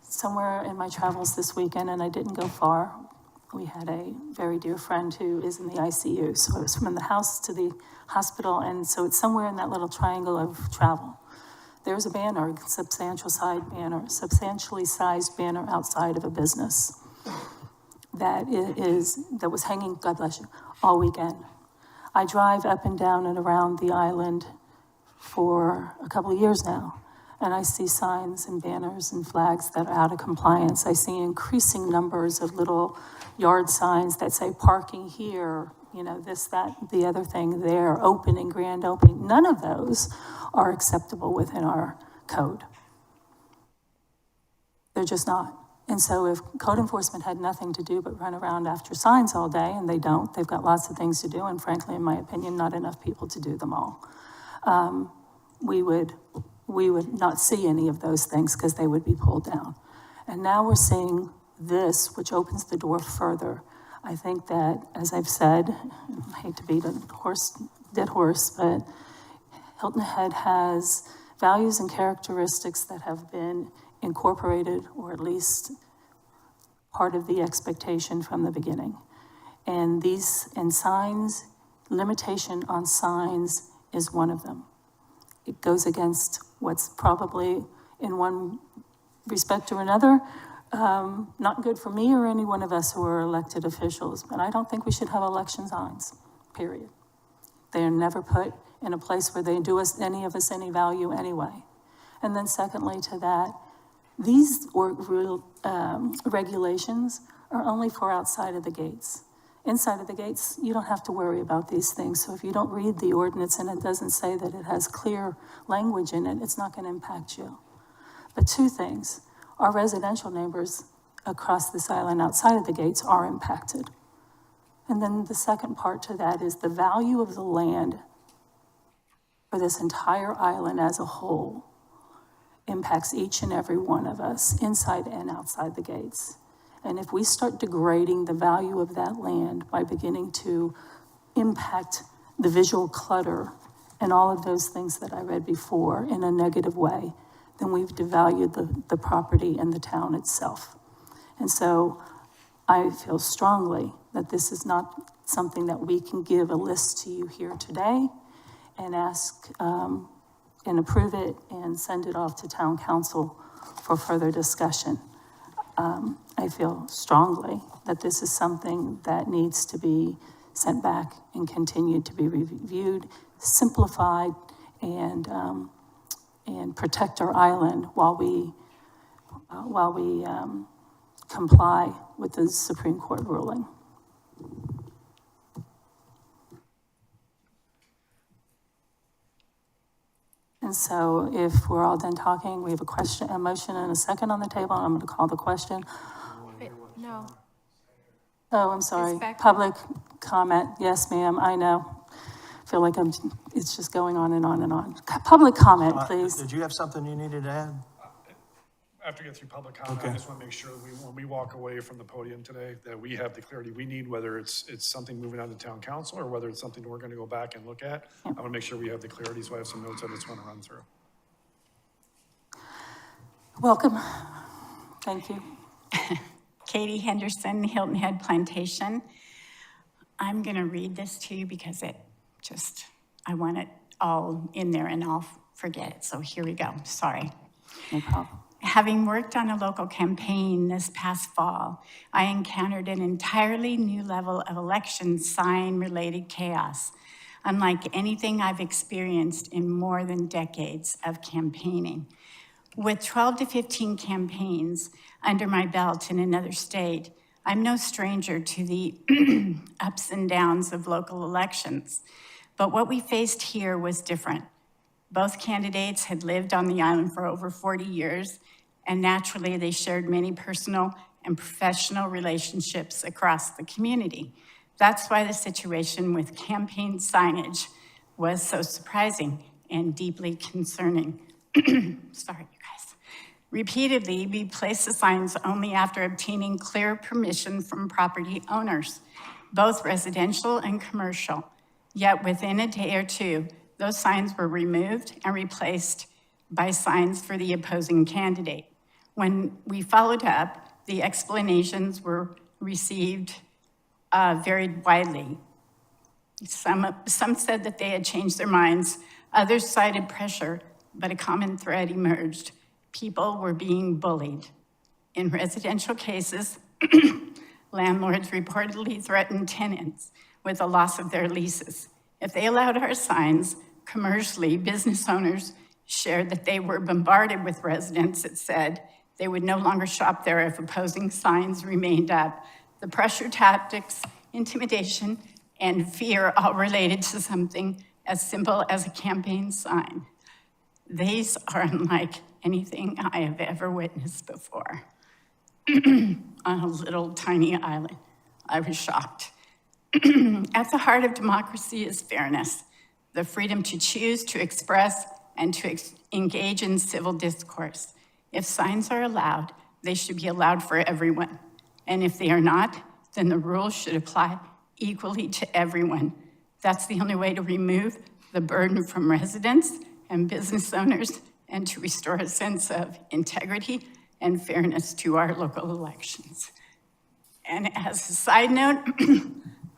somewhere in my travels this weekend, and I didn't go far. We had a very dear friend who is in the ICU, so it was from the house to the hospital, and so it's somewhere in that little triangle of travel. There's a banner, substantially sized banner outside of a business that was hanging, God bless you, all weekend. I drive up and down and around the island for a couple of years now, and I see signs and banners and flags that are out of compliance. I see increasing numbers of little yard signs that say parking here, this, that, the other thing there, opening, grand opening. None of those are acceptable within our code. They're just not. And so if code enforcement had nothing to do but run around after signs all day, and they don't, they've got lots of things to do, and frankly, in my opinion, not enough people to do them all. We would not see any of those things because they would be pulled down. And now we're seeing this, which opens the door further. I think that, as I've said, I hate to beat a dead horse, but Hilton Head has values and characteristics that have been incorporated, or at least part of the expectation from the beginning. And signs, limitation on signs is one of them. It goes against what's probably, in one respect or another, not good for me or any one of us who are elected officials, but I don't think we should have election signs, period. They are never put in a place where they do any of us any value anyway. And then secondly to that, these regulations are only for outside of the gates. inside of the gates, you don't have to worry about these things. So if you don't read the ordinance and it doesn't say that it has clear language in it, it's not going to impact you. But two things, our residential neighbors across this island outside of the gates are impacted. And then the second part to that is the value of the land for this entire island as a whole impacts each and every one of us, inside and outside the gates. And if we start degrading the value of that land by beginning to impact the visual clutter and all of those things that I read before in a negative way, then we've devalued the property and the town itself. And so I feel strongly that this is not something that we can give a list to you here today and ask and approve it and send it off to town council for further discussion. I feel strongly that this is something that needs to be sent back and continued to be reviewed, simplified, and protect our island while we comply with the Supreme Court ruling. And so if we're all done talking, we have a motion and a second on the table, and I'm going to call the question. No. Oh, I'm sorry. It's back. Public comment. Yes, ma'am, I know. I feel like it's just going on and on and on. Public comment, please. Did you have something you needed to add? After we get through public comment, I Okay. just want to make sure that when we walk away from the podium today, that we have the clarity we need, whether it's something moving on to town council or whether it's something we're going to go back and look at. I want to make sure we have the clarity, so I have some notes I just want to run through. Welcome. Thank you. Katie Henderson, Hilton Head Plantation. I'm going to read this to you because I want it all in there and I'll forget it. So here we go. Sorry. No problem. Having worked on a local campaign this past fall, I encountered an entirely new level of election sign-related chaos, unlike anything I've experienced in more than decades of campaigning. With 12 to 15 campaigns under my belt in another state, I'm no stranger to the ups and downs of local elections. But what we faced here was different. Both candidates had lived on the island for over 40 years, and naturally they shared many personal and professional relationships across the community. That's why the situation with campaign signage was so surprising and deeply concerning. Sorry, you guys. Repeatedly, we placed the signs only after obtaining clear permission from property owners, both residential and commercial. Yet within a day or two, those signs were removed and replaced by signs for the opposing candidate. When we followed up, the explanations were received varied widely. Some said that they had changed their minds, others cited pressure, but a common thread emerged. People were being bullied. In residential cases, landlords reportedly threatened tenants with the loss of their leases. If they allowed our signs, commercially, business owners shared that they were bombarded with residents that said they would no longer shop there if opposing signs remained up. The pressure tactics, intimidation, and fear all related to something as simple as a campaign sign. These are unlike anything I have ever witnessed before. On a little tiny island, I was shocked. At the heart of democracy is fairness, the freedom to choose, to express, and to engage in civil discourse. If signs are allowed, they should be allowed for everyone. And if they are not, then the rules should apply equally to everyone. That's the only way to remove the burden from residents and business owners and to restore a sense of integrity and fairness to our local elections. And as a side note,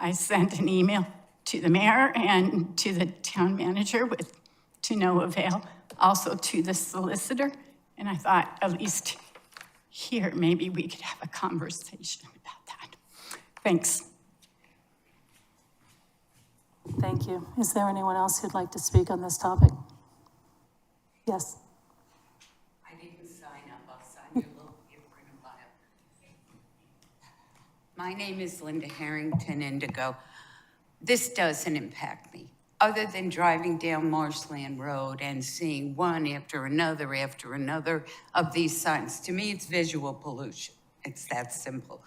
I sent an email to the mayor and to the town manager to no avail, also to the solicitor. And I thought, at least here, maybe we could have a conversation about that. Thanks. Thank you. Is there anyone else who'd like to speak on this topic? Yes. I didn't sign up. I'll sign your little, your print bio. My name is Linda Harrington Indigo. This doesn't impact me, other than driving down Marshland Road and seeing one after another of these signs. To me, it's visual pollution. It's that simple.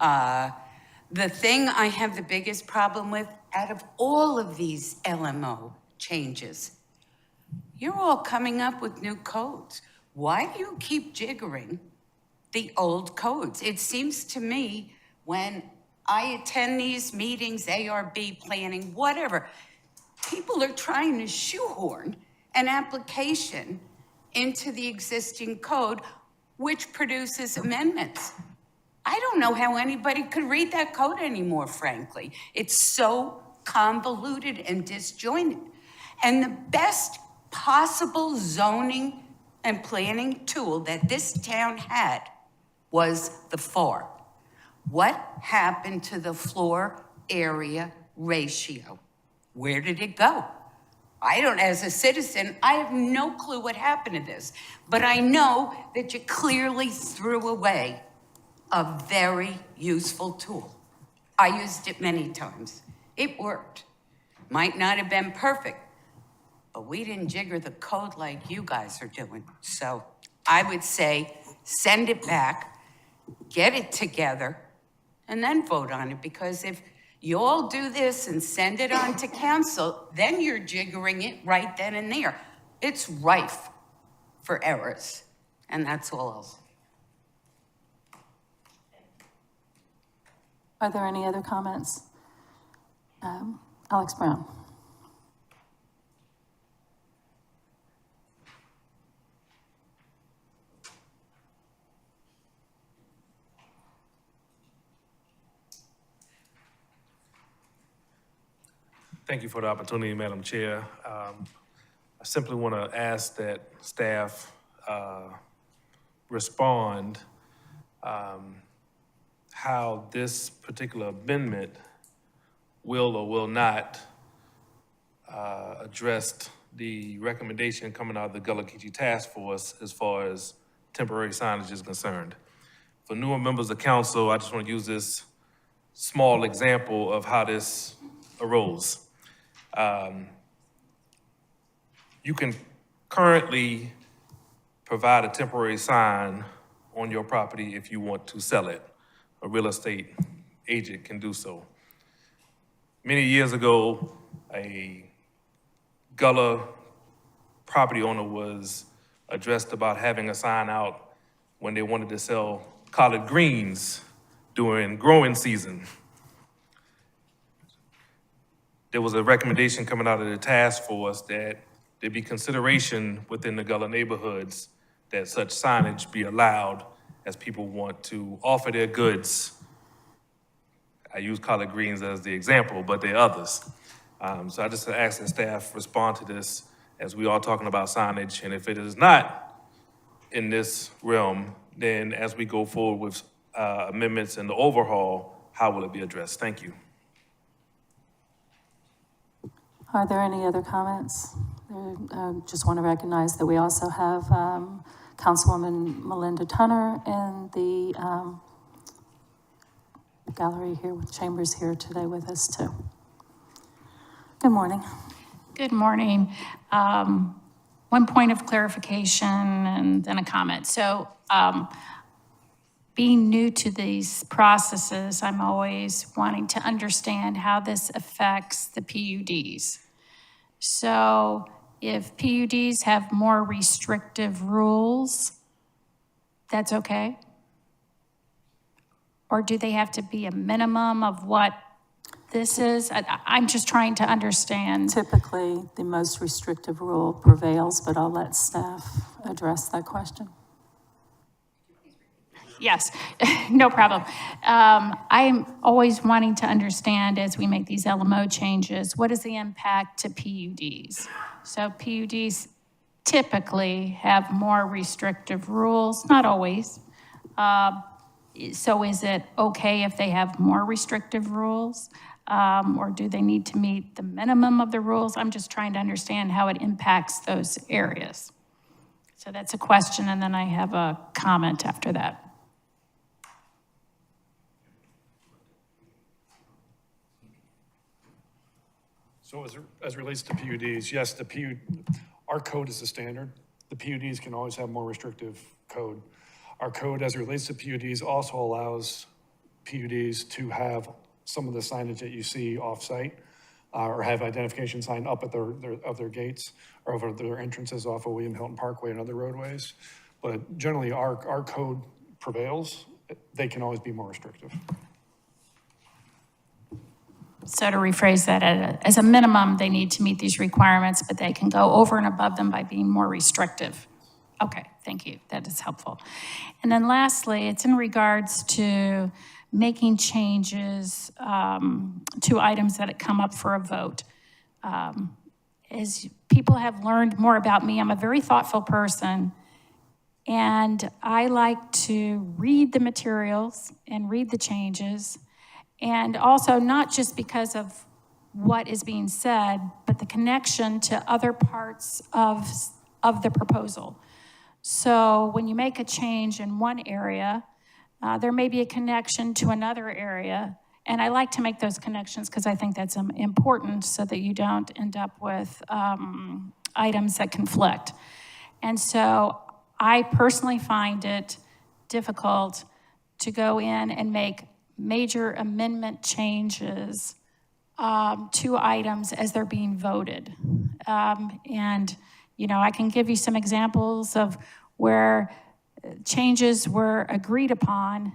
The thing I have the biggest problem with, out of all of these LMO changes, you're all coming up with new codes. Why do you keep jiggering the old codes? It seems to me when I attend these meetings, ARB planning, whatever, people are trying to shoehorn an application into the existing code, which produces amendments. I don't know how anybody could read that code anymore, frankly. It's so convoluted and disjointed. And the best possible zoning and planning tool that this town had was the FAR. What happened to the floor area ratio? Where did it go? I don't, as a citizen, I have no clue what happened to this, but I know that you clearly threw away a very useful tool. I used it many times. It worked. Might not have been perfect, but we didn't jigger the code like you guys are doing. So I would say send it back, get it together, and then vote on it, because if you all do this and send it on to council, then you're jiggering it right then and there. It's rife for errors, and that's all I'll say. Are there any other comments? Alex Brown. Thank you for the opportunity, Madam Chair. I simply want to ask that staff respond how this particular amendment will or will not address the recommendation coming out of the Gullah Geechee Task Force as far as temporary signage is concerned. For newer members of council, I just want to use this small example of how this arose. You can currently provide a temporary sign on your property if you want to sell it. A real estate agent can do so. Many years ago, a Gullah property owner was addressed about having a sign out when they wanted to sell collard greens during growing season. There was a recommendation coming out of the task force that there be consideration within the Gullah neighborhoods that such signage be allowed as people want to offer their goods. I use collard greens as the example, but there are others. So I just ask that staff respond to this as we are talking about signage, and if it is not in this realm, then as we go forward with amendments and the overhaul, how will it be addressed? Thank you. Are there any other comments? Just want to recognize that we also have Councilwoman Melinda Tunner in the gallery here with Chambers here today with us too. Good morning. Good morning. One point of clarification and then a comment. So being new to these processes, I'm always wanting to understand how this affects the PUDs. So if PUDs have more restrictive rules, that's okay? Or do they have to be a minimum of what this is? I'm just trying to understand. Typically, the most restrictive rule prevails, but I'll let staff address that question. Yes, no problem. I'm always wanting to understand as we make these LMO changes, what is the impact to PUDs? So PUDs typically have more restrictive rules, not always. So is it okay if they have more restrictive rules? Or do they need to meet the minimum of the rules? I'm just trying to understand how it impacts those areas. So that's a question, and then I have a comment after that. So as it relates to PUDs, yes, our code is the standard. The PUDs can always have more restrictive code. Our code, as it relates to PUDs, also allows PUDs to have some of the signage that you see off-site, or have identification sign up at their gates, or over their entrances off of William Hilton Parkway and other roadways. But generally, our code prevails. They can always be more restrictive. So to rephrase that, as a minimum, they need to meet these requirements, but they can go over and above them by being more restrictive. Okay, thank you. That is helpful. And then lastly, it's in regards to making changes to items that come up for a vote. As people have learned more about me, I'm a very thoughtful person, and I like to read the materials and read the changes. And also, not just because of what is being said, but the connection to other parts of the proposal. So when you make a change in one area, there may be a connection to another area. And I like to make those connections because I think that's important so that you don't end up with items that conflict. And so I personally find it difficult to go in and make major amendment changes to items as they're being voted. And, you know, I can give you some examples of where changes were agreed upon,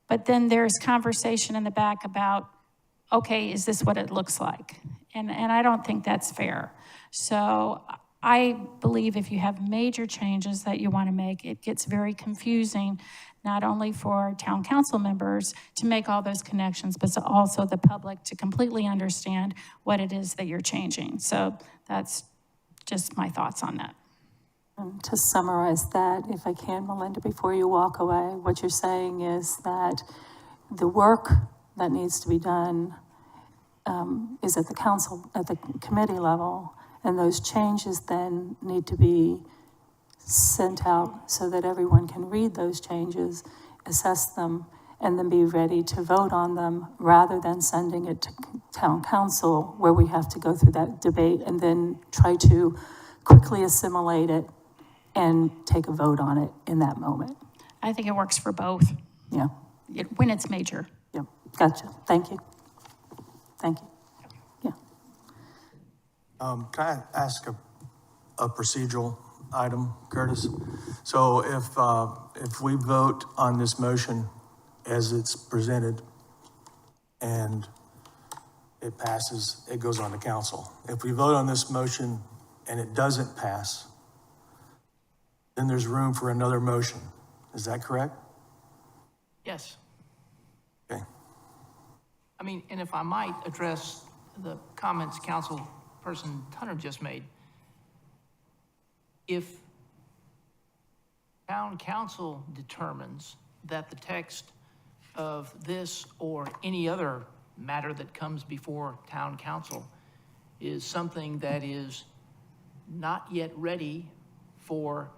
but then there's conversation in the back about, okay, is this what it looks like? And I don't think that's fair. So I believe if you have major changes that you want to make, it gets very confusing, not only for town council members to make all those connections, but also the public to completely understand what it is that you're changing. So that's just my thoughts on that. To summarize that, if I can, Melinda, before you walk away, what you're saying is that the work that needs to be done is at the committee level, and those changes then need to be sent out so that everyone can read those changes, assess them, and then be ready to vote on them, rather than sending it to town council where we have to go through that debate and then try to quickly assimilate it and take a vote on it in that moment. I think it works for both. Yeah. When it's major. Yeah, gotcha. Thank you. Thank you. Yeah. Can I ask a procedural item, Curtis? So if we vote on this motion as it's presented and it passes, it goes on to council. If we vote on this motion and it doesn't pass, then there's room for another motion. Is that correct? Yes. Okay. I mean, and if I might address the comments Councilperson Tunner just made, if town council determines that the text of this or any other matter that comes before town council is something that is not yet ready for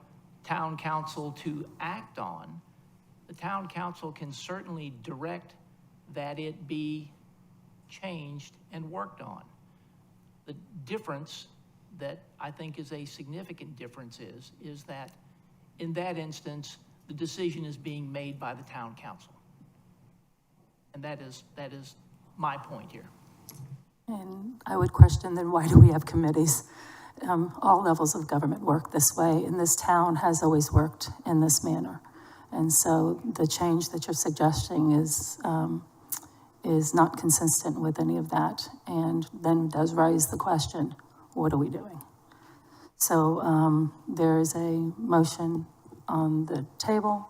town council to act on, the town council can certainly direct that it be changed and worked on. The difference that I think is a significant difference is that in that instance, the decision is being made by the town council. And that is my point here. And I would question then, why do we have committees? All levels of government work this way, and this town has always worked in this manner. And so the change that you're suggesting is not consistent with any of that, and then does raise the question, what are we doing? So there is a motion on the table,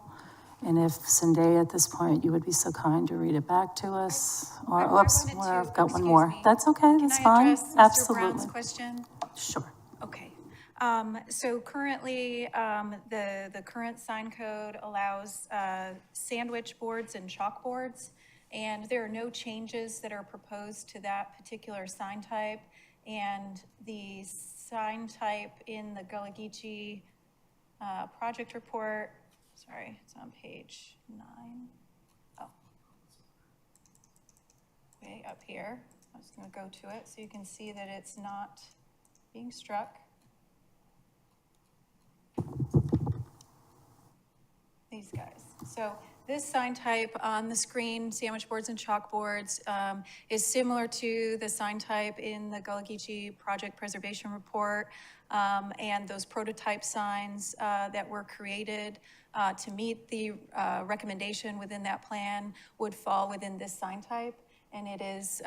and if Sunday at this point, you would be so kind to read it back to us, or oops, I've got one more. That's okay, that's fine, Can I address Mr. absolutely. Brown's question? Sure. Okay. So currently, the current sign code allows sandwich boards and chalkboards, and there are no changes that are proposed to that particular sign type. And the sign type in the Gullah Geechee project report, sorry, it's on page 9. Oh. Way up here. I'm just gonna go to it so you can see that it's not being struck. These guys. So this sign type on the screen, sandwich boards and chalkboards, is similar to the sign type in the Gullah Geechee Project Preservation Report. And those prototype signs that were created to meet the recommendation within that plan would fall within this sign type. And it is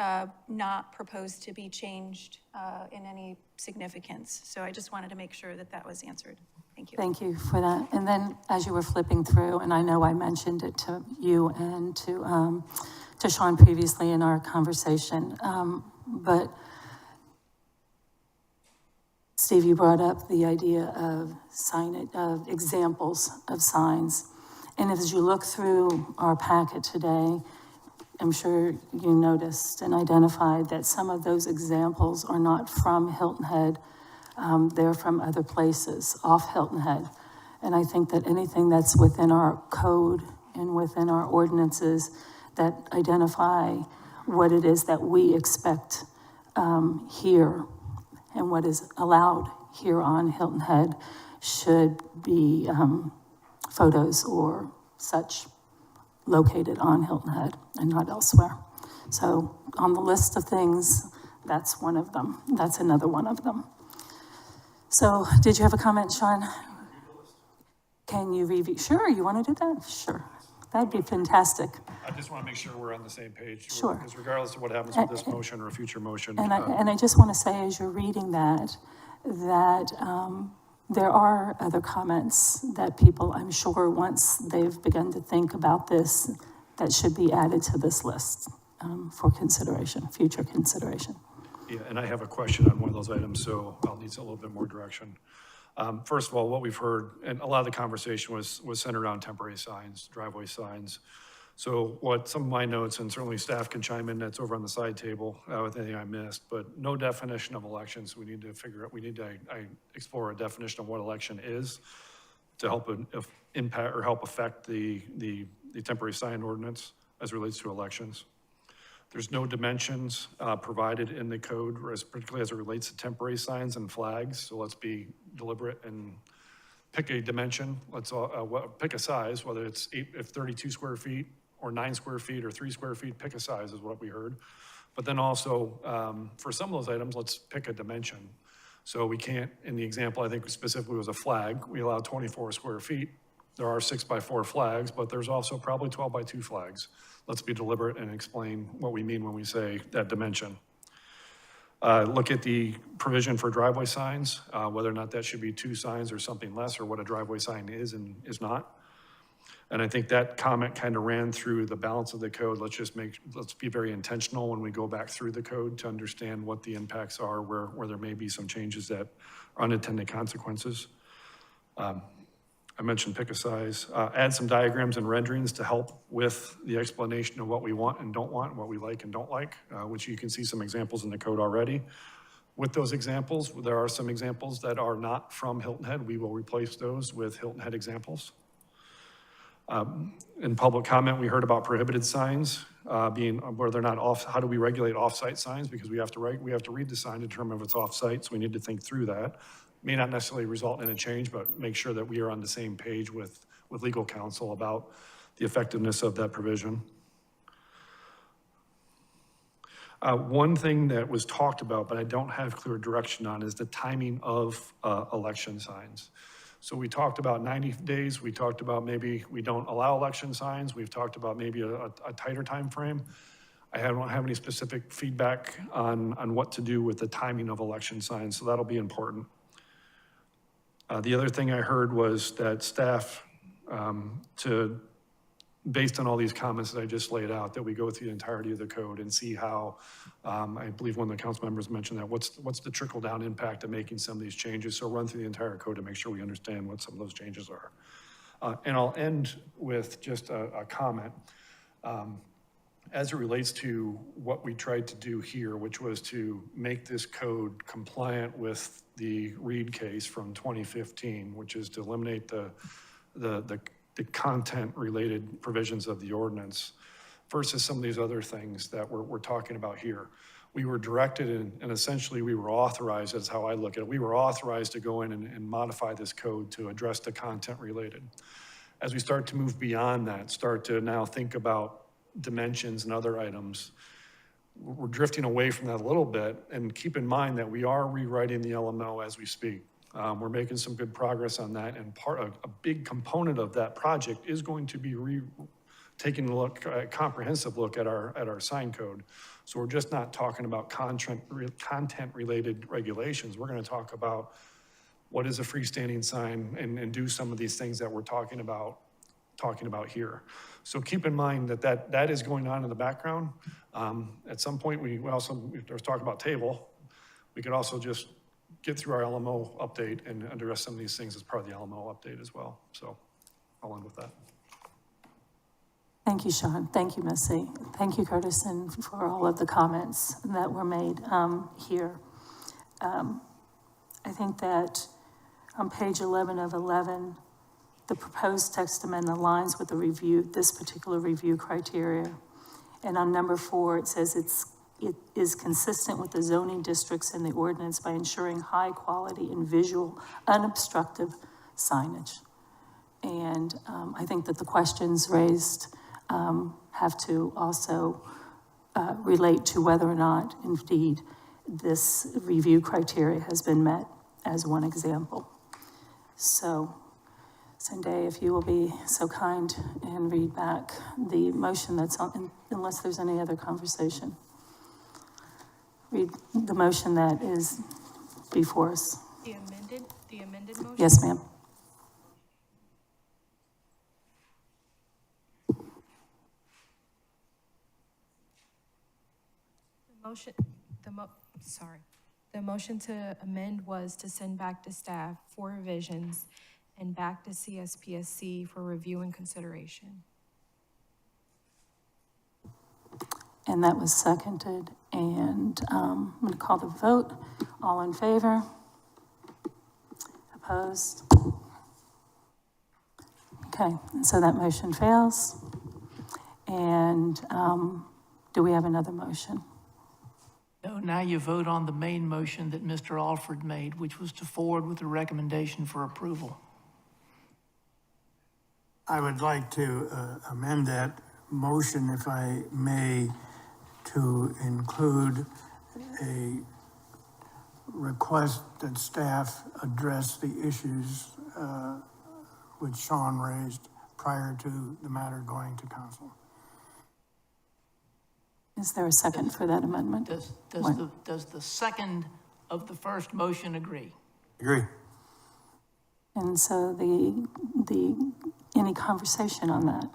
not proposed to be changed in any significance. So I just wanted to make sure that that was answered. Thank you. Thank you for that. And then as you were flipping through, and I know I mentioned it to you and to Sean previously in our conversation, but Steve, you brought up the idea of of examples of signs. And as you look through our packet today, I'm sure you noticed and identified that some of those examples are not from Hilton Head. They're from other places off Hilton Head. And I think that anything that's within our code and within our ordinances that identify what it is that we expect here and what is allowed here on Hilton Head should be photos or such located on Hilton Head and not elsewhere. So on the list of things, that's one of them. That's another one of them. So did you have a comment, Sean? Can you review? Sure, you want to do that? Sure. That'd be fantastic. I just want to make sure we're on the same page. Sure. Because regardless of what happens with this motion or a future motion. And I just want to say, as you're reading that there are other comments that people, I'm sure, once they've begun to think about this, that should be added to this list for consideration, future consideration. Yeah, and I have a question on one of those items, so I'll need a little bit more direction. First of all, what we've heard, and a lot of the conversation was centered around temporary signs, driveway signs. So what some of my notes, and certainly staff can chime in, that's over on the side table with anything I missed, but no definition of elections. We need to figure out, we need to explore a definition of what election is to help impact or help affect the temporary sign ordinance as it relates to elections. There's no dimensions provided in the code, particularly as it relates to temporary signs and flags. So let's be deliberate and pick a dimension. Let's pick a size, whether it's 32 square feet or 9 square feet or 3 square feet, pick a size is what we heard. But then also for some of those items, let's pick a dimension. So we can't, in the example, I think specifically was a flag, we allow 24 square feet. There are 6x4 flags, but there's also probably 12x2 flags. Let's be deliberate and explain what we mean when we say that dimension. Look at the provision for driveway signs, whether or not that should be 2 signs or something less, or what a driveway sign is and is not. And I think that comment kind of ran through the balance of the code. Let's be very intentional when we go back through the code to understand what the impacts are, where there may be some changes that are unintended consequences. I mentioned pick a size, add some diagrams and renderings to help with the explanation of what we want and don't want, what we like and don't like, which you can see some examples in the code already. With those examples, there are some examples that are not from Hilton Head. We will replace those with Hilton Head examples. In public comment, we heard about prohibited signs being where they're not off. How do we regulate off-site signs? Because we have to read the sign to determine if it's off-site, so we need to think through that. May not necessarily result in a change, but make sure that we are on the same page with legal counsel about the effectiveness of that provision. One thing that was talked about, but I don't have clear direction on, is the timing of election signs. So we talked about 90 days. We talked about maybe we don't allow election signs. We've talked about maybe a tighter time frame. I don't have any specific feedback on what to do with the timing of election signs, so that'll be important. The other thing I heard was that staff, based on all these comments that I just laid out, that we go through the entirety of the code and see how, I believe one of the council members mentioned that, what's the trickle down impact of making some of these changes? So run through the entire code to make sure we understand what some of those changes are. And I'll end with just a comment. As it relates to what we tried to do here, which was to make this code compliant with the Reed case from 2015, which is to eliminate the content-related provisions of the ordinance versus some of these other things that we're talking about here. we were directed and essentially we were authorized, that's how I look at it, we were authorized to go in and modify this code to address the content related. As we start to move beyond that, start to now think about dimensions and other items, we're drifting away from that a little bit, and keep in mind that we are rewriting the LMO as we speak. We're making some good progress on that, and a big component of that project is going to be taking a comprehensive look at our sign code. So we're just not talking about content-related regulations. We're going to talk about what is a freestanding sign and do some of these things that we're talking about here. So keep in mind that is going on in the background. At some point, we was talking about table. We could also just get through our LMO update and address some of these things as part of the LMO update as well. So I'll end with that. Thank you, Sean. Thank you, Missy. Thank you, Curtis, and for all of the comments that were made here. I think that on page 11 of 11, the proposed text amendment aligns with this particular review criteria. And on number 4, it says it is consistent with the zoning districts in the ordinance by ensuring high quality and visual, unobstructive signage. And I think that the questions raised have to also relate to whether or not, indeed, this review criteria has been met as one example. So, Sunday, if you will be so kind and read back the motion that's on, unless there's any other conversation. Read the motion that is before us. The amended motion? Yes, ma'am. The motion to amend was to send back to staff for revisions and back to CSPSC for review and consideration. And that was seconded. And I'm going to call the vote. All in favor? Opposed? Okay, and so that motion fails. And do we have another motion? No, now you vote on the main motion that Mr. Alford made, which was to forward with a recommendation for approval. I would like to amend that motion, if I may, to include a request that staff address the issues which Sean raised prior to the matter going to council. Is there a second for that amendment? Does the second of the first motion agree? Agree. And so any conversation on that?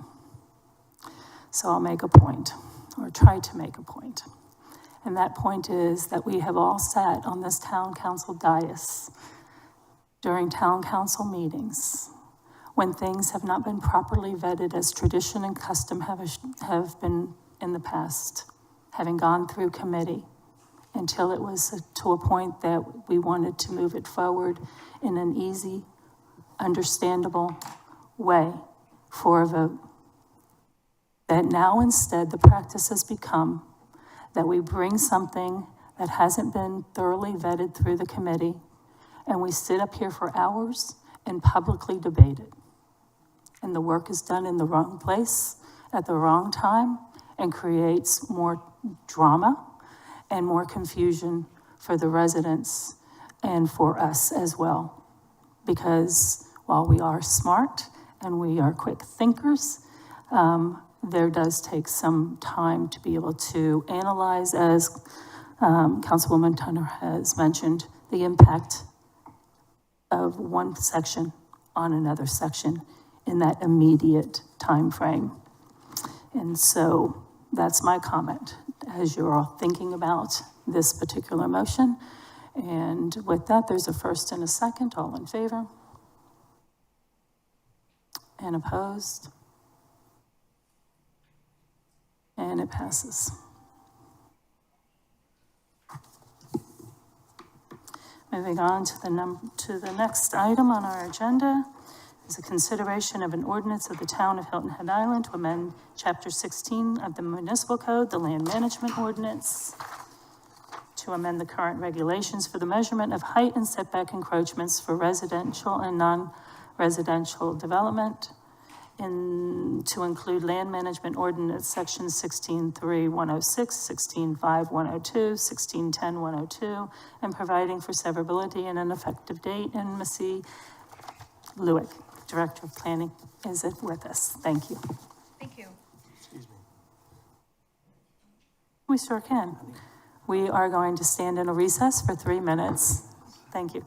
So I'll make a point, or try to make a point. And that point is that we have all sat on this town council dais during town council meetings when things have not been properly vetted as tradition and custom have been in the past, having gone through committee until it was to a point that we wanted to move it forward in an easy, understandable way for a vote. That now instead the practice has become that we bring something that hasn't been thoroughly vetted through the committee and we sit up here for hours and publicly debate it. And the work is done in the wrong place at the wrong time and creates more drama and more confusion for the residents and for us as well. Because while we are smart and we are quick thinkers, there does take some time to be able to analyze, as Councilwoman Tunner has mentioned, the impact of one section on another section in that immediate time frame. And so that's my comment as you're all thinking about this particular motion. And with that, there's a first and a second. All in favor? And opposed? And it passes. Moving on to the next item on our agenda is a consideration of an ordinance of the town of Hilton Head Island to amend chapter 16 of the municipal code, the land management ordinance. to amend the current regulations for the measurement of height and setback encroachments for residential and non-residential development, to include land management ordinance sections 16.3.106, 16.5.102, 16.10.102, and providing for severability and an effective date. And Missy Lewick, Director of Planning, is with us. Thank you. Thank you. Excuse me. We sure can. We are going to stand in a recess for 3 minutes. Thank you.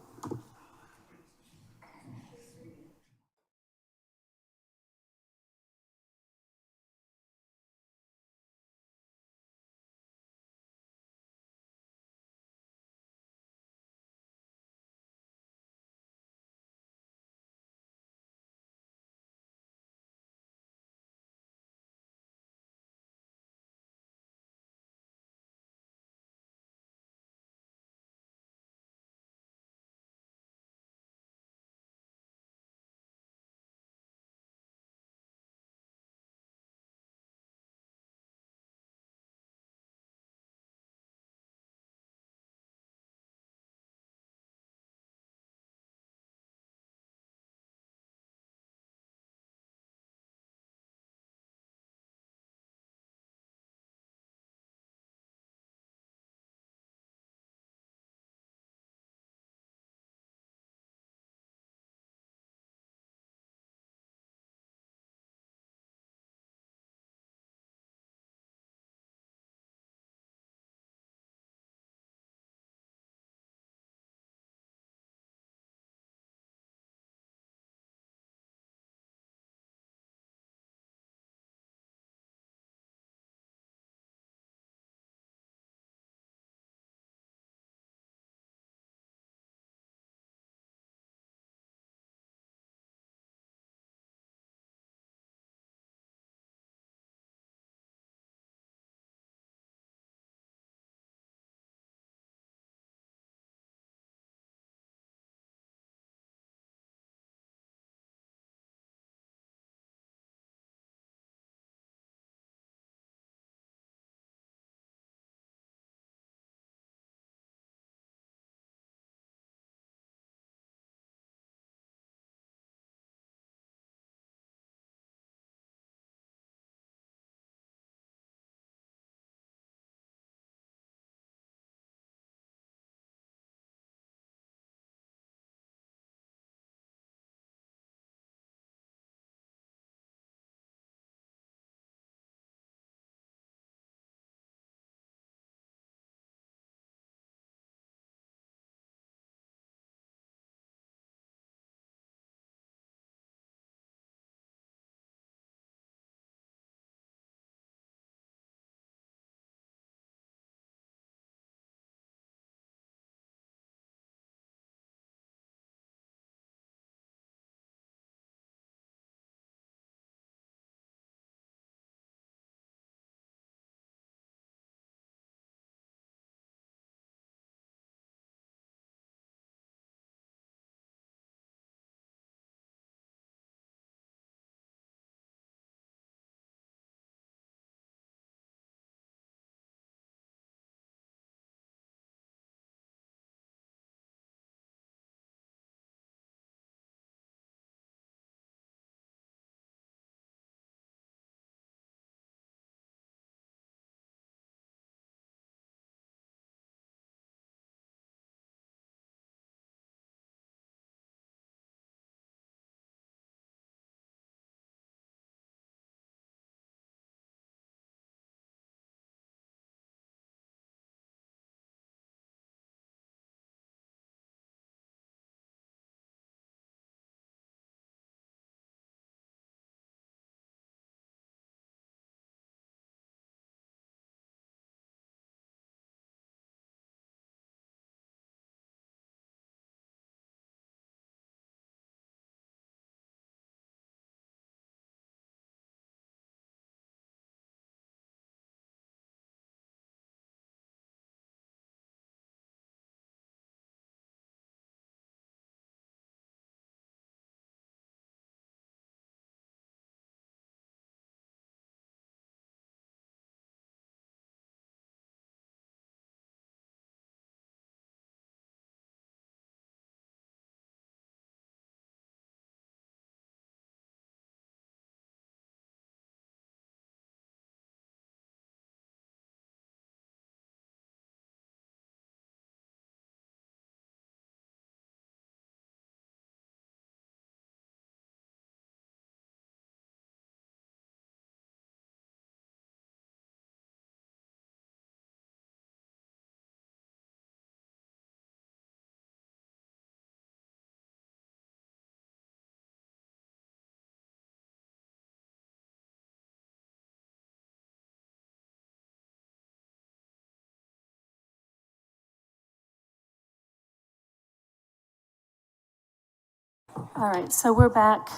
All right, so we're back.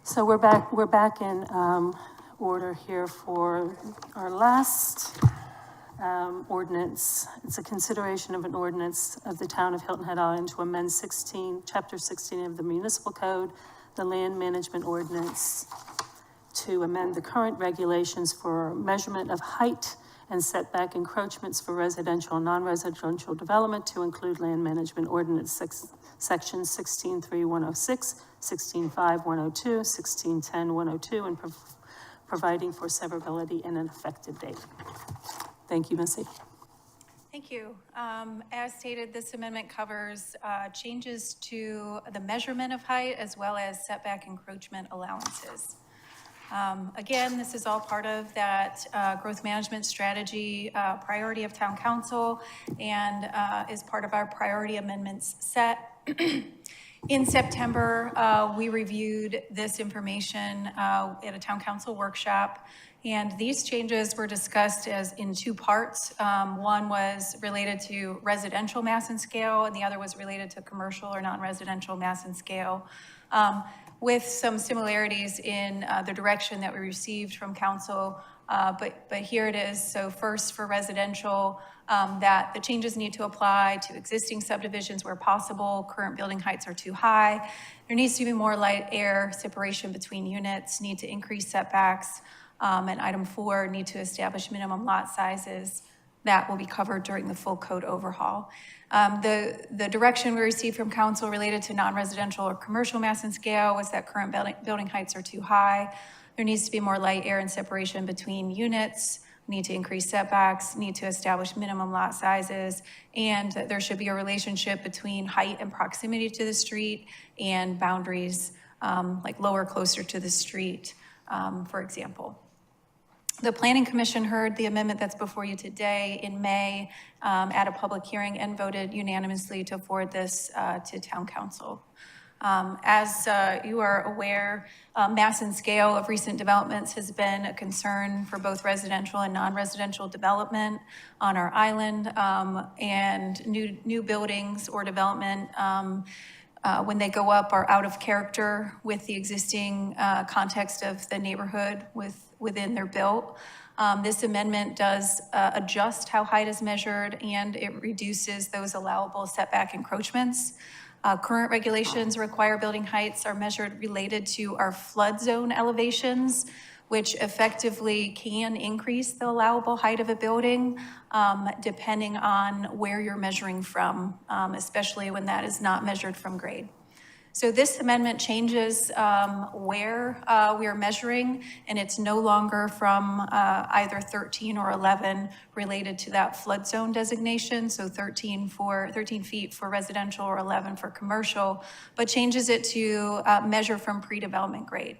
So we're back in order here for our last ordinance. It's a consideration of an ordinance of the town of Hilton Head Island to amend chapter 16 of the municipal code, the land management ordinance, to amend the current regulations for measurement of height and setback encroachments for residential and non-residential development to include land management ordinance sections 16.3.106, 16.5.102, 16.10.102, and providing for severability and an effective date. Thank you, Missy. Thank you. As stated, this amendment covers changes to the measurement of height as well as setback encroachment allowances. Again, this is all part of that growth management strategy priority of town council and is part of our priority amendments set. In September, we reviewed this information at a town council workshop, and these changes were discussed as in two parts. One was related to residential mass and scale, and the other was related to commercial or non-residential mass and scale, with some similarities in the direction that we received from council. But here it is. So first, for residential, that the changes need to apply to existing subdivisions where possible. Current building heights are too high. There needs to be more light air separation between units, need to increase setbacks. And item 4, need to establish minimum lot sizes. That will be covered during the full code overhaul. The direction we received from council related to non-residential or commercial mass and scale was that current building heights are too high. There needs to be more light air and separation between units, need to increase setbacks, need to establish minimum lot sizes, and that there should be a relationship between height and proximity to the street and boundaries, like lower, closer to the street, for example. The Planning Commission heard the amendment that's before you today in May at a public hearing and voted unanimously to forward this to Town Council. As you are aware, mass and scale of recent developments has been a concern for both residential and non-residential development on our island, and new buildings or development when they go up are out of character with the existing context of the neighborhood within their built. This amendment does adjust how height is measured, and it reduces those allowable setback encroachments. Current regulations require building heights are measured related to our flood zone elevations, which effectively can increase the allowable height of a building depending on where you're measuring from, especially when that is not measured from grade. So this amendment changes where we are measuring, and it's no longer from either 13 or 11 related to that flood zone designation, so 13 feet for residential or 11 for commercial, but changes it to measure from pre-development grade.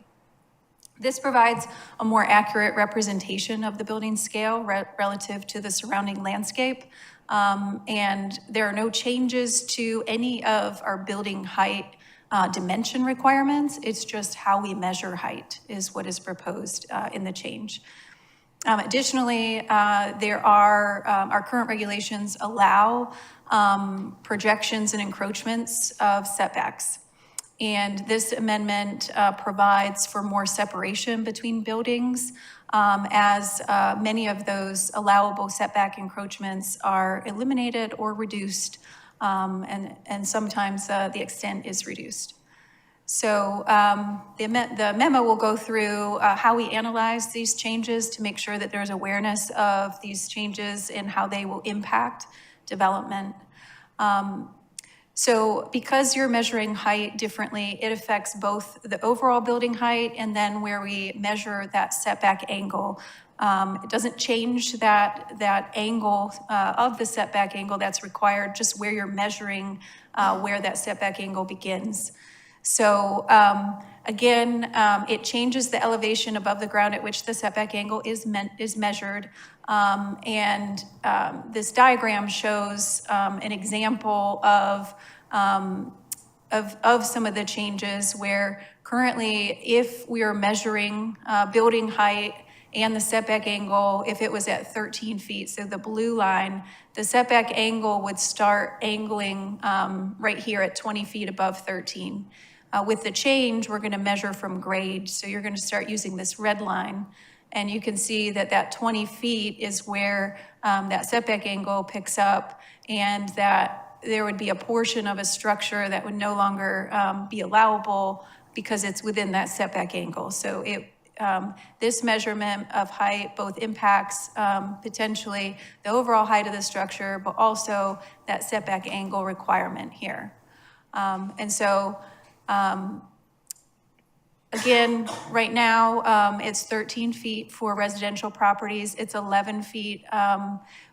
This provides a more accurate representation of the building scale relative to the surrounding landscape, and there are no changes to any of our building height dimension requirements. It's just how we measure height is what is proposed in the change. Additionally, there are, our current regulations allow projections and encroachments of setbacks. And this amendment provides for more separation between buildings as many of those allowable setback encroachments are eliminated or reduced, and sometimes the extent is reduced. So the memo will go through how we analyze these changes to make sure that there's awareness of these changes and how they will impact development. So because you're measuring height differently, it affects both the overall building height and then where we measure that setback angle. It doesn't change that angle of the setback angle that's required, just where you're measuring where that setback angle begins. So again, it changes the elevation above the ground at which the setback angle is measured. And this diagram shows an example of some of the changes where currently if we are measuring building height and the setback angle if it was at 13 feet. So the blue line, the setback angle would start angling right here at 20 feet above 13. With the change, we're gonna measure from grade. So you're gonna start using this red line. And you can see that that 20 feet is where that setback angle picks up, and that there would be a portion of a structure that would no longer be allowable because it's within that setback angle. So this measurement of height both impacts potentially the overall height of the structure, but also that setback angle requirement here. Again, right now, it's 13 feet for residential properties. It's 11 feet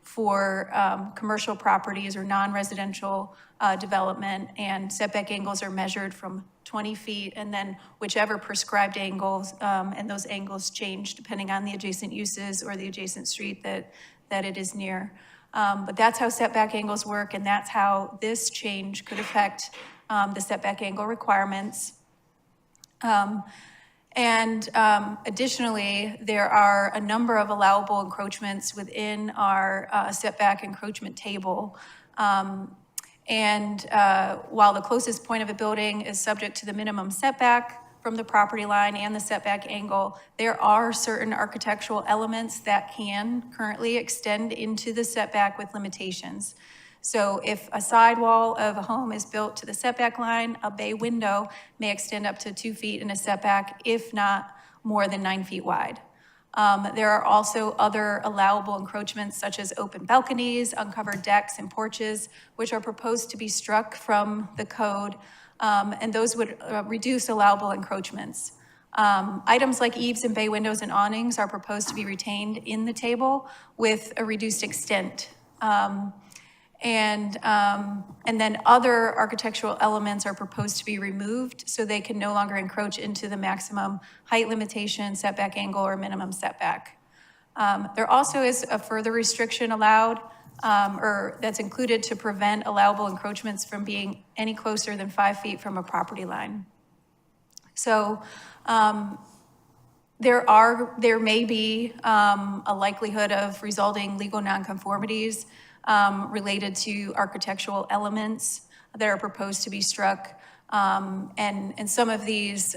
for commercial properties or non-residential development. And setback angles are measured from 20 feet, and then whichever prescribed angles, and those angles change depending on the adjacent uses or the adjacent street that it is near. But that's how setback angles work, and that's how this change could affect the setback angle requirements. Additionally, there are a number of allowable encroachments within our setback encroachment table. While the closest point of a building is subject to the minimum setback from the property line and the setback angle, there are certain architectural elements that can currently extend into the setback with limitations. So if a sidewall of a home is built to the setback line, a bay window may extend up to 2 feet in a setback, if not more than 9 feet wide. There are also other allowable encroachments such as open balconies, uncovered decks, and porches, which are proposed to be struck from the code, and those would reduce allowable encroachments. Items like eaves and bay windows and awnings are proposed to be retained in the table with a reduced extent. And then other architectural elements are proposed to be removed so they can no longer encroach into the maximum height limitation, setback angle, or minimum setback. There also is a further restriction allowed, or that's included to prevent allowable encroachments from being any closer than 5 feet from a property line. So there may be a likelihood of resulting legal nonconformities related to architectural elements that are proposed to be struck. And some of these,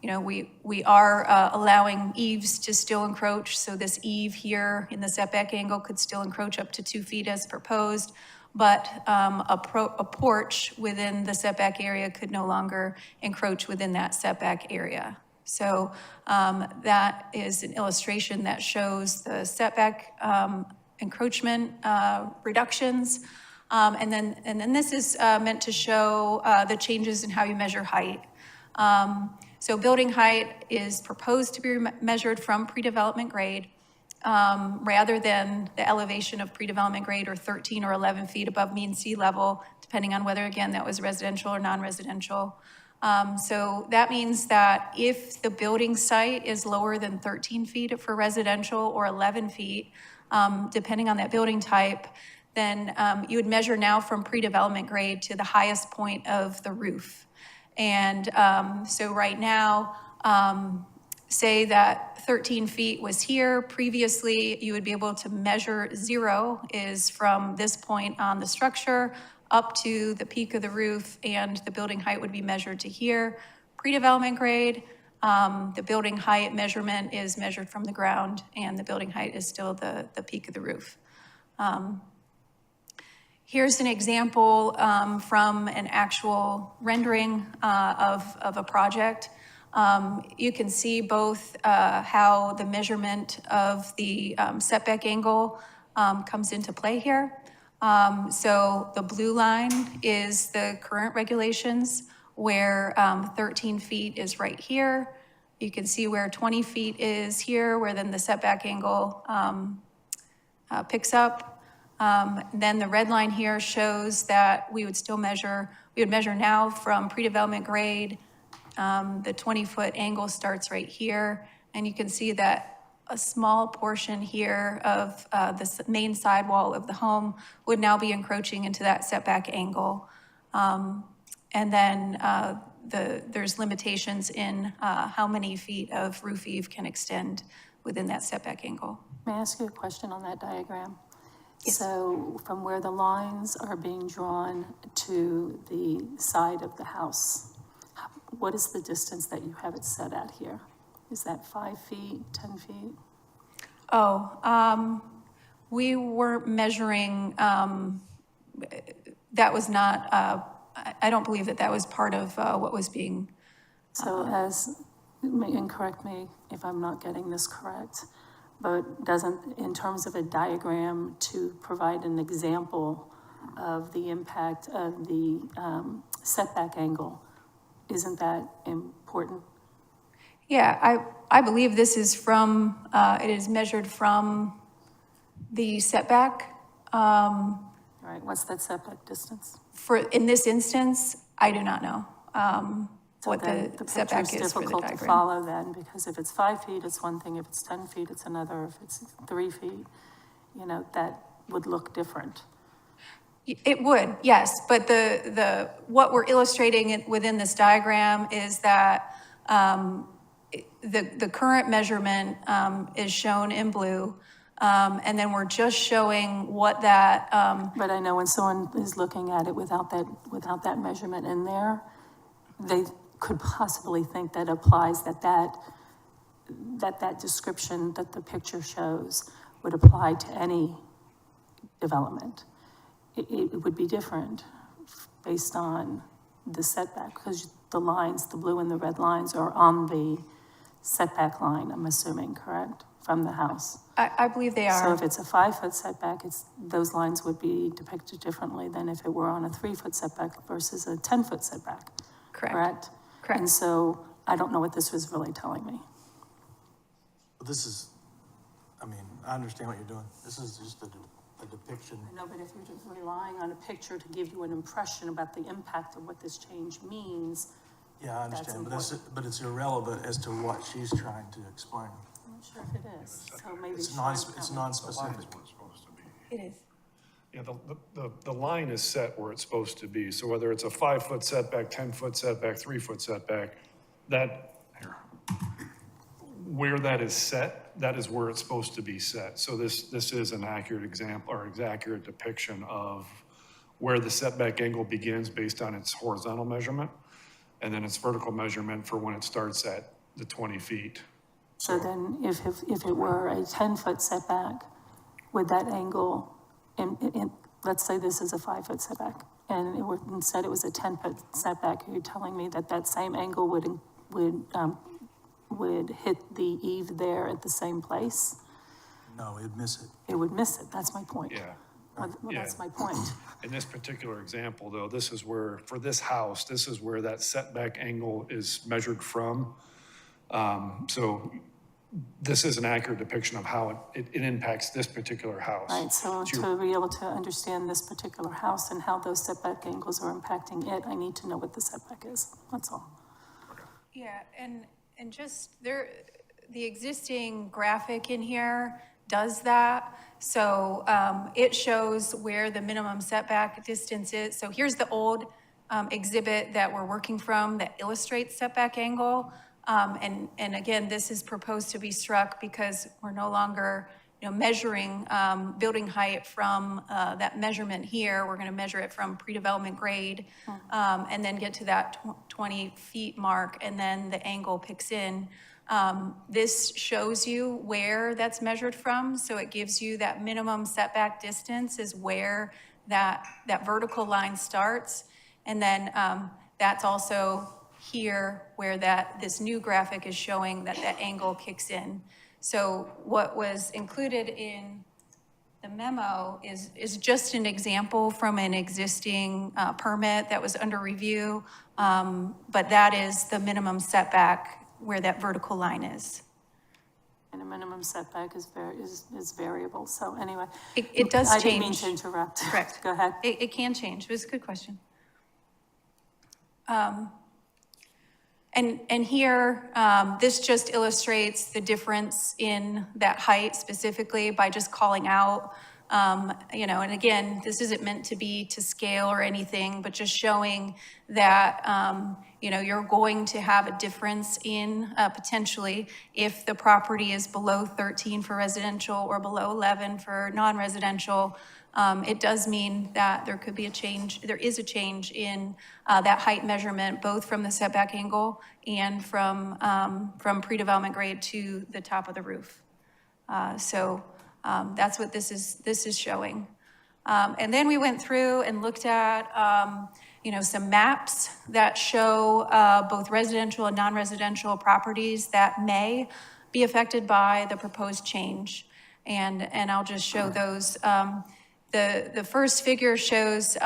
we are allowing eaves to still encroach. So this eave here in the setback angle could still encroach up to 2 feet as proposed, but a porch within the setback area could no longer encroach within that setback area. So that is an illustration that shows the setback encroachment reductions. And then this is meant to show the changes in how you measure height. So building height is proposed to be measured from pre-development grade rather than the elevation of pre-development grade or 13 or 11 feet above mean sea level, depending on whether, again, that was residential or non-residential. So that means that if the building site is lower than 13 feet for residential or 11 feet, depending on that building type, then you would measure now from pre-development grade to the highest point of the roof. And so right now, say that 13 feet was here. Previously, you would be able to measure 0 is from this point on the structure up to the peak of the roof, and the building height would be measured to here. Pre-development grade, the building height measurement is measured from the ground, and the building height is still the peak of the roof. Here's an example from an actual rendering of a project. You can see both how the measurement of the setback angle comes into play here. So the blue line is the current regulations where 13 feet is right here. You can see where 20 feet is here, where then the setback angle picks up. Then the red line here shows that we would measure now from pre-development grade. The 20-foot angle starts right here, and you can see that a small portion here of the main sidewall of the home would now be encroaching into that setback angle. And then there's limitations in how many feet of roof eave can extend within that setback angle. May I ask you a question on that diagram? Yes. So from where the lines are being drawn to the side of the house, what is the distance that you have it set at here? Is that 5 feet, 10 feet? We were measuring, that was not, I don't believe that was part of what was being, So and correct me if I'm not getting this correct, but doesn't, in terms of a diagram to provide an example of the impact of the setback angle, isn't that important? yeah, I believe this is from, it is measured from the setback. All right, what's that setback distance? In this instance, I do not know what Then the setback picture's is for the difficult to diagram. follow then, because if it's 5 feet, it's one thing, if it's 10 feet, it's another, if it's 3 feet, that would look different. It would, yes, but what we're illustrating within this diagram is that the current measurement is shown in blue, and then we're just showing what that, But I know when someone is looking at it without that measurement in there, they could possibly think that applies that description that the picture shows would apply to any development. It would be different based on the setback, because the lines, the blue and the red lines are on the setback line, I'm assuming, correct, from the house? I believe they So are. if it's a 5-foot setback, those lines would be depicted differently than if it were on a 3-foot setback versus a 10-foot setback. Correct. Correct? And so I don't know what this was really telling me. But this is, I understand what you're doing. This is just a depiction. I know, but if you're just relying on a picture to give you an impression about the impact of what this change means, Yeah, I understand, but it's irrelevant as to what she's trying to explain. I'm not sure if it is, so maybe. It's Sean, non-specific. It is. Yeah, the line is set where it's supposed to be. So whether it's a 5-foot setback, 10-foot setback, 3-foot setback, where that is set, that is where it's supposed to be set. So this is an accurate example or accurate depiction of where the setback angle begins based on its horizontal measurement, and then its vertical measurement for when it starts at the 20 feet. So then if it were a 10-foot setback, would that angle, let's say this is a 5-foot setback, and instead it was a 10-foot setback, you're telling me that same angle would hit the eave there at the same place? No, it'd miss it. It would miss it, that's my point. Yeah. Well, that's my point. In this particular example, though, this is where, for this house, this is where that setback angle is measured from. So this is an accurate depiction of how it impacts this particular house. Right, so to be able to understand this particular house and how those setback angles are impacting it, I need to know what the setback is, that's all. Yeah, and just the existing graphic in here does that. So it shows where the minimum setback distance is. So here's the old exhibit that we're working from that illustrates setback angle. And again, this is proposed to be struck because we're no longer, measuring building height from that measurement here. We're going to measure it from pre-development grade and then get to that 20 feet mark, and then the angle picks in. This shows you where that's measured from, so it gives you that minimum setback distance is where that vertical line starts, and then that's also here where this new graphic is showing that angle kicks in. So what was included in the memo is just an example from an existing permit that was under review, but that is the minimum setback where that vertical line is. And a minimum setback is variable, so anyway. It does change. I didn't mean to interrupt. Correct. Go ahead. It can change. It was a good question. And here, this just illustrates the difference in that height specifically by just calling out You know, and again, this isn't meant to be to scale or anything, but just showing that, you know, you're going to have a difference in, potentially, if the property is below 13 for residential or below 11 for non-residential. It does mean that there could be a change, there is a change in that height measurement, both from the setback angle and from pre-development grade to the top of the roof. That's what this is showing. And then we went through and looked at, you know, some maps that show both residential and non-residential properties that may be affected by the proposed change. And I'll just show those. The first figure shows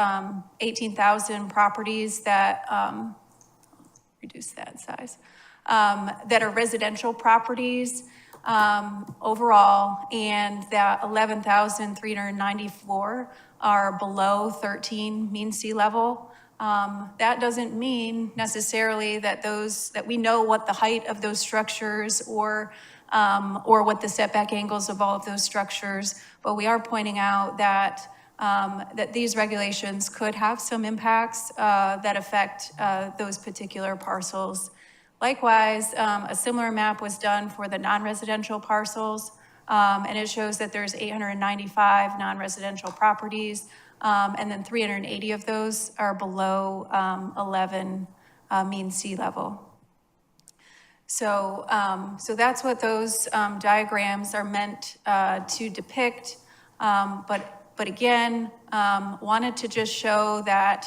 18,000 properties that, reduce that size, that are residential properties overall, and that 11,394 are below 13 mean sea level. That doesn't mean necessarily that that we know what the height of those structures or what the setback angles of all of those structures, but we are pointing out that that these regulations could have some impacts that affect those particular parcels. Likewise, a similar map was done for the non-residential parcels, and it shows that there's 895 non-residential properties, and then 380 of those are below 11 mean sea level. So that's what those diagrams are meant to depict, but again, wanted to just show that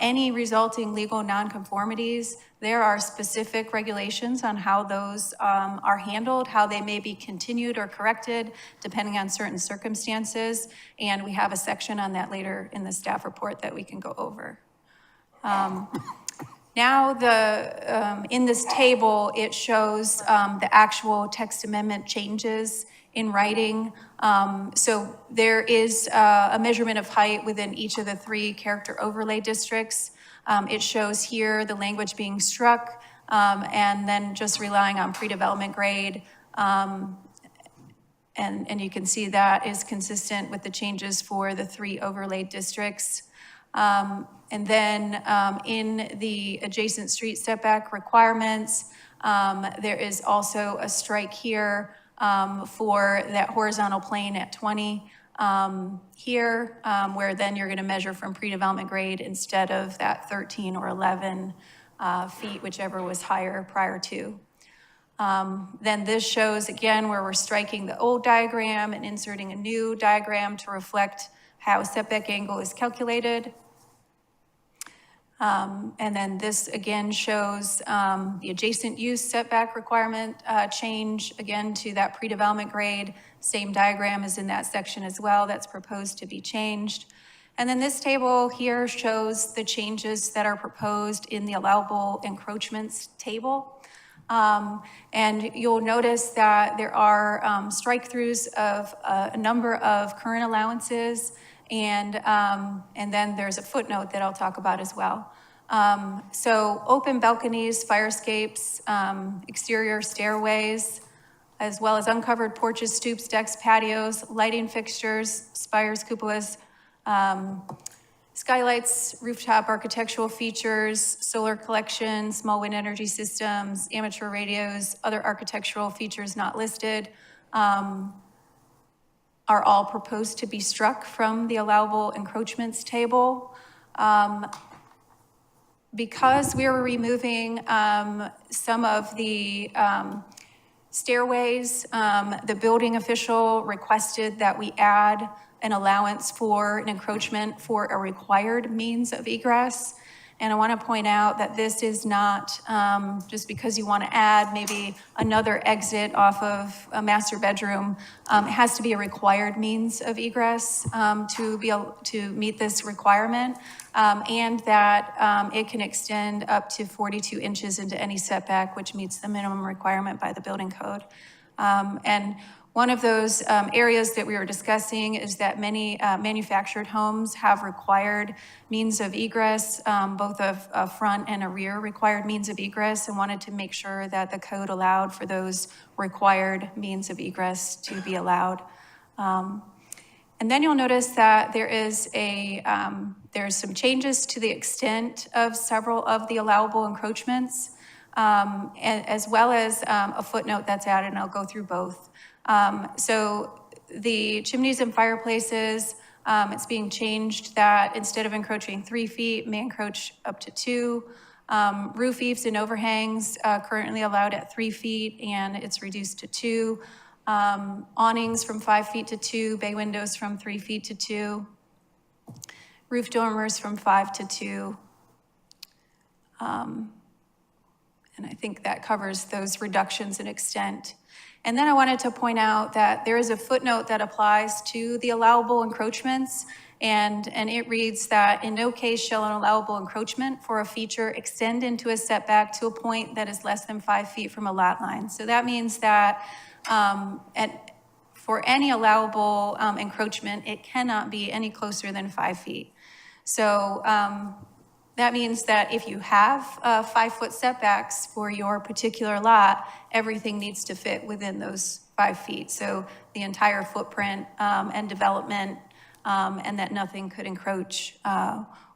any resulting legal nonconformities, there are specific regulations on how those are handled, how they may be continued or corrected, depending on certain circumstances. And we have a section on that later in the staff report that we can go over. Now, in this table, it shows the actual text amendment changes in writing. So there is a measurement of height within each of the 3 character overlay districts. It shows here the language being struck, and then just relying on pre-development grade. And you can see that is consistent with the changes for the 3 overlay districts. And then in the adjacent street setback requirements, there is also a strike here for that horizontal plane at 20 here, where then you're going to measure from pre-development grade instead of that 13 or 11 feet, whichever was higher prior to. Then this shows again where we're striking the old diagram and inserting a new diagram to reflect how setback angle is calculated. And then this again shows the adjacent use setback requirement change again to that pre-development grade. Same diagram is in that section as well that's proposed to be changed. And then this table here shows the changes that are proposed in the allowable encroachments table. And you'll notice that there are strike-throughs of a number of current allowances, and then there's a footnote that I'll talk about as well. So open balconies, fire escapes, exterior stairways, as well as uncovered porches, stoops, decks, patios, lighting fixtures, spires, cupolas, skylights, rooftop architectural features, solar collection, small wind energy systems, amateur radios, other architectural features not listed, are all proposed to be struck from the allowable encroachments table. Because we were removing some of the stairways, the building official requested that we add an allowance for an encroachment for a required means of egress. And I want to point out that this is not just because you want to add maybe another exit off of a master bedroom. It has to be a required means of egress to be able to meet this requirement, and that it can extend up to 42 inches into any setback, which meets the minimum requirement by the building code. And one of those areas that we were discussing is that many manufactured homes have required means of egress, both a front and a rear required means of egress, and wanted to make sure that the code allowed for those required means of egress to be allowed. And then you'll notice that there is there's some changes to the extent of several of the allowable encroachments, as well as a footnote that's added, and I'll go through both. So the chimneys and fireplaces, it's being changed that instead of encroaching 3 feet, may encroach up to 2. Roof eaves and overhangs currently allowed at 3 feet, and it's reduced to 2. Awnings from 5 feet to 2, bay windows from 3 feet to 2, roof dormers from 5 to 2. And I think that covers those reductions in extent. And then I wanted to point out that there is a footnote that applies to the allowable encroachments, and it reads that in no case shall an allowable encroachment for a feature extend into a setback to a point that is less than 5 feet from a lot line. So that means that for any allowable encroachment, it cannot be any closer than 5 feet. So that means that if you have 5-foot setbacks for your particular lot, everything needs to fit within those 5 feet. So the entire footprint and development, and that nothing could encroach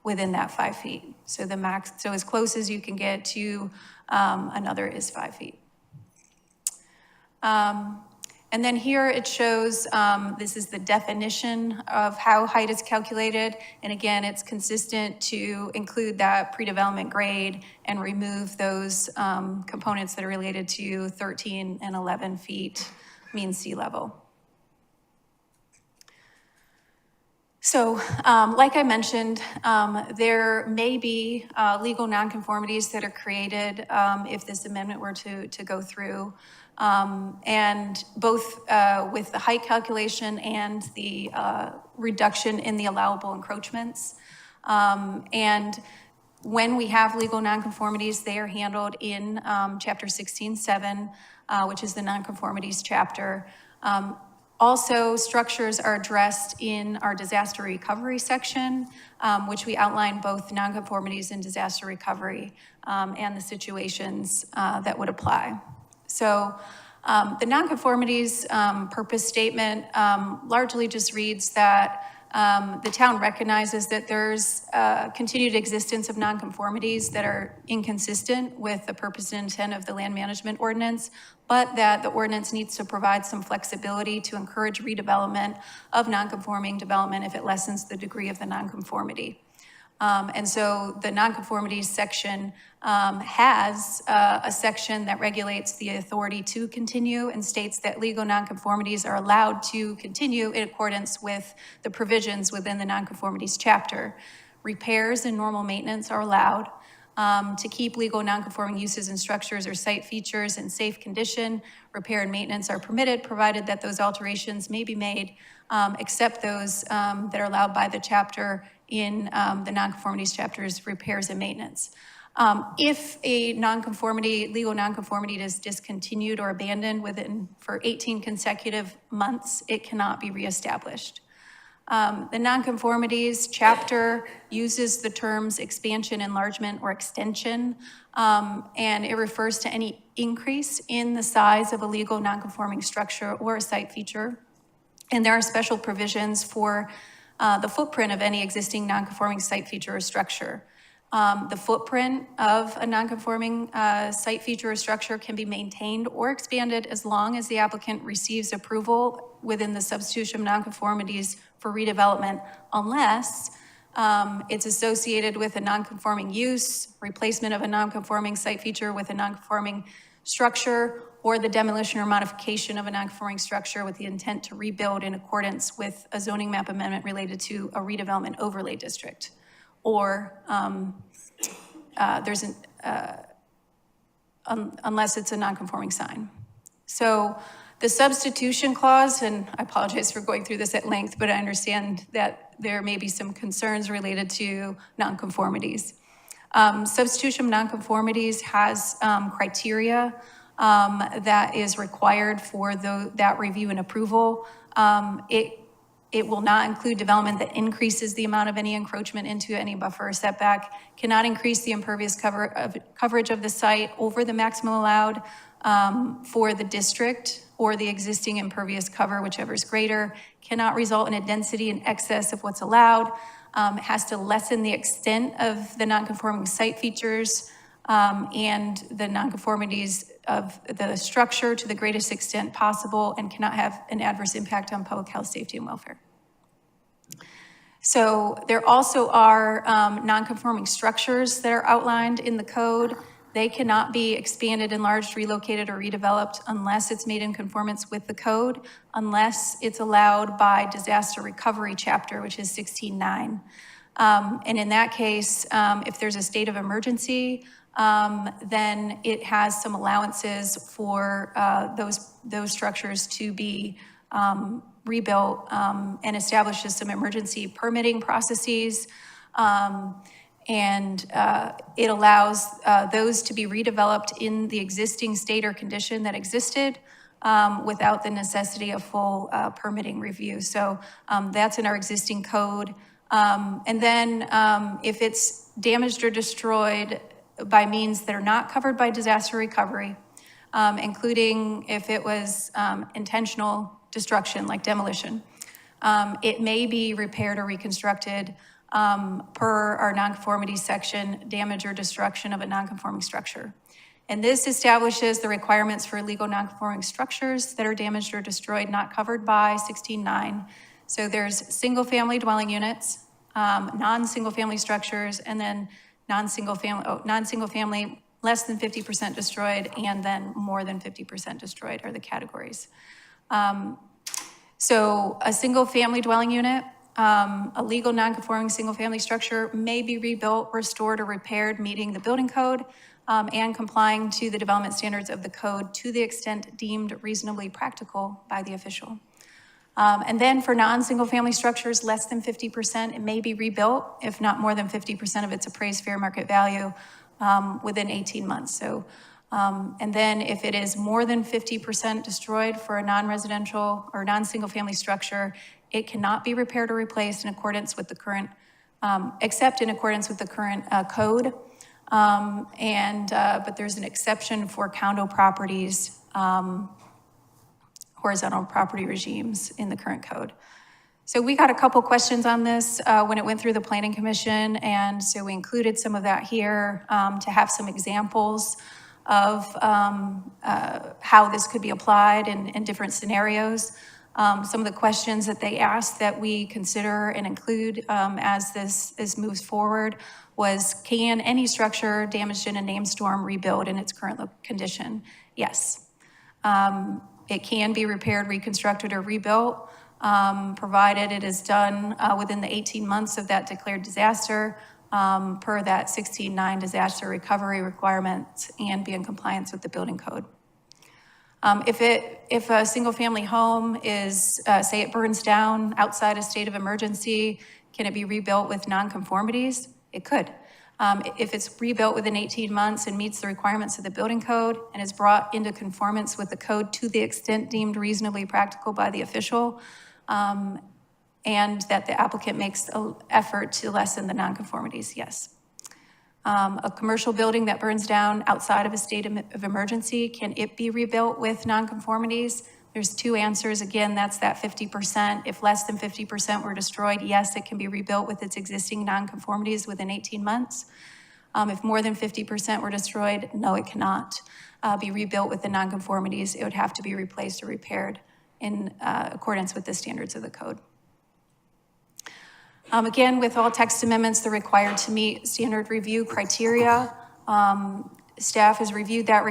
within that 5 feet. So the max, so as close as you can get to another is 5 feet. And then here it shows, this is the definition of how height is calculated. And again, it's consistent to include that pre-development grade and remove those components that are related to 13 and 11 feet mean sea level. So, like I mentioned, there may be legal nonconformities that are created if this amendment were to go through. And both with the height calculation and the reduction in the allowable encroachments. And when we have legal nonconformities, they are handled in Chapter 16.7, which is the nonconformities chapter. Also, structures are addressed in our disaster recovery section, which we outline both nonconformities and disaster recovery and the situations that would apply. So the nonconformities purpose statement largely just reads that the town recognizes that there's continued existence of nonconformities that are inconsistent with the purpose and intent of the land management ordinance, but that the ordinance needs to provide some flexibility to encourage redevelopment of nonconforming development if it lessens the degree of the nonconformity. And so the nonconformities section has a section that regulates the authority to continue and states that legal nonconformities are allowed to continue in accordance with the provisions within the nonconformities chapter. Repairs and normal maintenance are allowed. To keep legal nonconforming uses and structures or site features in safe condition, repair and maintenance are permitted, provided that those alterations may be made, except those that are allowed by the chapter in the nonconformities chapters, repairs and maintenance. If a nonconformity, legal nonconformity is discontinued or abandoned for 18 consecutive months, it cannot be reestablished. The nonconformities chapter uses the terms expansion, enlargement, or extension, and it refers to any increase in the size of a legal nonconforming structure or a site feature. And there are special provisions for the footprint of any existing nonconforming site feature or structure. The footprint of a nonconforming site feature or structure can be maintained or expanded as long as the applicant receives approval within the substitution of nonconformities for redevelopment, unless it's associated with a nonconforming use, replacement of a nonconforming site feature with a nonconforming structure, or the demolition or modification of a nonconforming structure with the intent to rebuild in accordance with a zoning map amendment related to a redevelopment overlay district. Or unless it's a nonconforming sign. So the substitution clause, and I apologize for going through this at length, but I understand that there may be some concerns related to nonconformities. Substitution of nonconformities has criteria that is required for that review and approval. It will not include development that increases the amount of any encroachment into any buffer or setback, cannot increase the impervious coverage of the site over the maximum allowed for the district or the existing impervious cover, whichever is greater, cannot result in a density in excess of what's allowed. It has to lessen the extent of the nonconforming site features and the nonconformities of the structure to the greatest extent possible, and cannot have an adverse impact on public health, safety, and welfare. So there also are nonconforming structures that are outlined in the code. They cannot be expanded, enlarged, relocated, or redeveloped unless it's made in conformance with the code, unless it's allowed by disaster recovery chapter, which is 16.9. And in that case, if there's a state of emergency, then it has some allowances for those structures to be rebuilt, and establishes some emergency permitting processes. And it allows those to be redeveloped in the existing state or condition that existed without the necessity of full permitting review. So that's in our existing code. And then if it's damaged or destroyed by means that are not covered by disaster recovery, including if it was intentional destruction like demolition, it may be repaired or reconstructed per our nonconformity section, damage or destruction of a nonconforming structure. And this establishes the requirements for illegal nonconforming structures that are damaged or destroyed not covered by 16.9. So there's single family dwelling units, non-single family structures, and then non-single family less than 50% destroyed, and then more than 50% destroyed are the categories. So a single family dwelling unit, a legal non-conforming single family structure may be rebuilt, restored, or repaired, meeting the building code and complying to the development standards of the code to the extent deemed reasonably practical by the official. And then for non-single family structures, less than 50%, it may be rebuilt if not more than 50% of its appraised fair market value within 18 months. So, and then if it is more than 50% destroyed for a non-residential or non-single family structure, it cannot be repaired or replaced in accordance with the current, except in accordance with the current code. But there's an exception for condo properties, horizontal property regimes in the current code. So we got a couple questions on this when it went through the Planning Commission, and so we included some of that here to have some examples of how this could be applied in different scenarios. Some of the questions that they asked that we consider and include as this moves forward was, can any structure damaged in a named storm rebuild in its current condition? Yes. It can be repaired, reconstructed, or rebuilt, provided it is done within the 18 months of that declared disaster per that 16.9 disaster recovery requirements and be in compliance with the building code. If a single family home is, say it burns down outside a state of emergency, can it be rebuilt with nonconformities? It could. If it's rebuilt within 18 months and meets the requirements of the building code and is brought into conformance with the code to the extent deemed reasonably practical by the official, and that the applicant makes an effort to lessen the nonconformities, yes. A commercial building that burns down outside of a state of emergency, can it be rebuilt with nonconformities? There's two answers. Again, that's that 50%. If less than 50% were destroyed, yes, it can be rebuilt with its existing nonconformities within 18 months. If more than 50% were destroyed, no, it cannot be rebuilt with the nonconformities. It would have to be replaced or repaired in accordance with the standards of the code. Again, with all text amendments, they're required to meet standard review criteria. Staff has reviewed that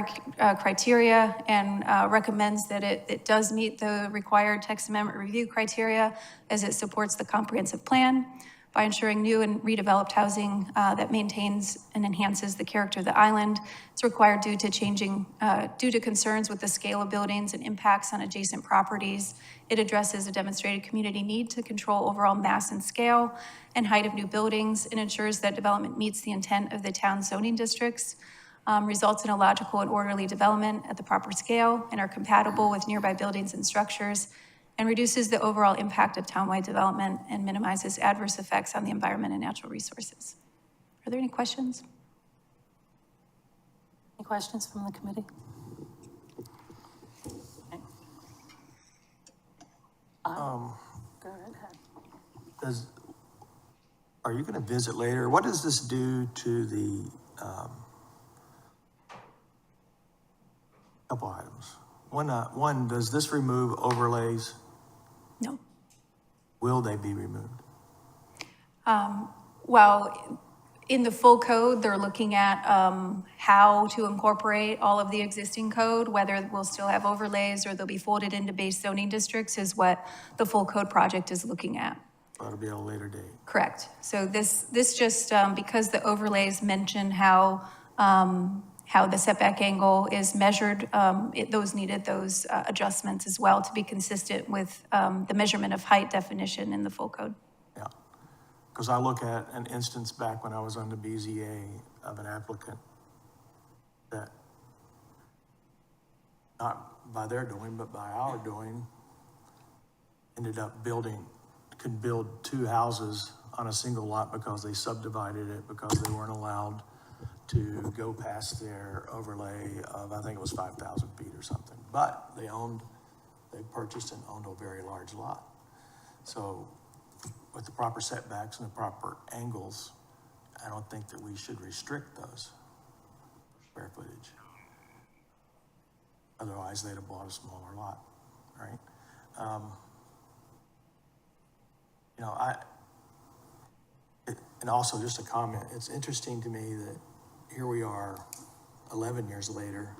criteria and recommends that it does meet the required text amendment review criteria as it supports the comprehensive plan by ensuring new and redeveloped housing that maintains and enhances the character of the island. It's required due to concerns with the scale of buildings and impacts on adjacent properties. It addresses a demonstrated community need to control overall mass and scale and height of new buildings, and ensures that development meets the intent of the town zoning districts, results in a logical and orderly development at the proper scale, and are compatible with nearby buildings and structures, and reduces the overall impact of townwide development and minimizes adverse effects on the environment and natural resources. Are there any questions? Any questions from the committee? Okay. Go right ahead. Are you gonna visit later? What does this do to the, couple items? One, does this remove overlays? No. Will they be removed? Well, in the full code, they're looking at how to incorporate all of the existing code, whether we'll still have overlays or they'll be folded into base zoning districts is what the full code project is looking at. That'll be at a later date. Correct. So this just, because the overlays mention how the setback angle is measured, those needed those adjustments as well to be consistent with the measurement of height definition in the full code. Yeah, because I look at an instance back when I was on the BZA of an applicant that, not by their doing, but by our doing, ended up could build 2 houses on a single lot because they subdivided it because they weren't allowed to go past their overlay of, I think it was 5,000 feet or something. But they purchased and owned a very large lot. So with the proper setbacks and the proper angles, I don't think that we should restrict those square footage. Otherwise, they'd have bought a smaller lot, right? You know, and also just a comment, it's interesting to me that here we are 11 years later,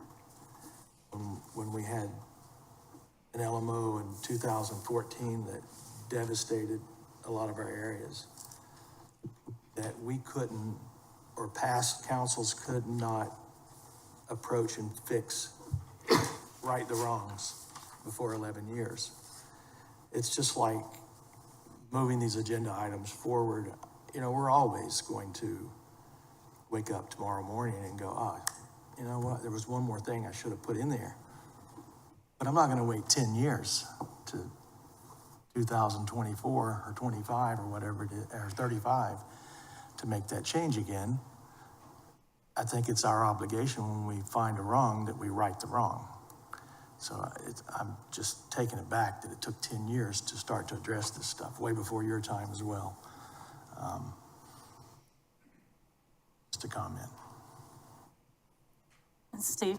when we had an LMO in 2014 that devastated a lot of our areas, that we couldn't, or past councils could not approach and right the wrongs before 11 years. It's just like moving these agenda items forward. You know, we're always going to wake up tomorrow morning and go, you know what, there was one more thing I should have put in there. But I'm not gonna wait 10 years to 2024 or 25 or whatever it is, or 35 to make that change again. I think it's our obligation when we find a wrong that we right the wrong. So I'm just taken aback that it took 10 years to start to address this stuff, way before your time as well. Just a comment. And Steve?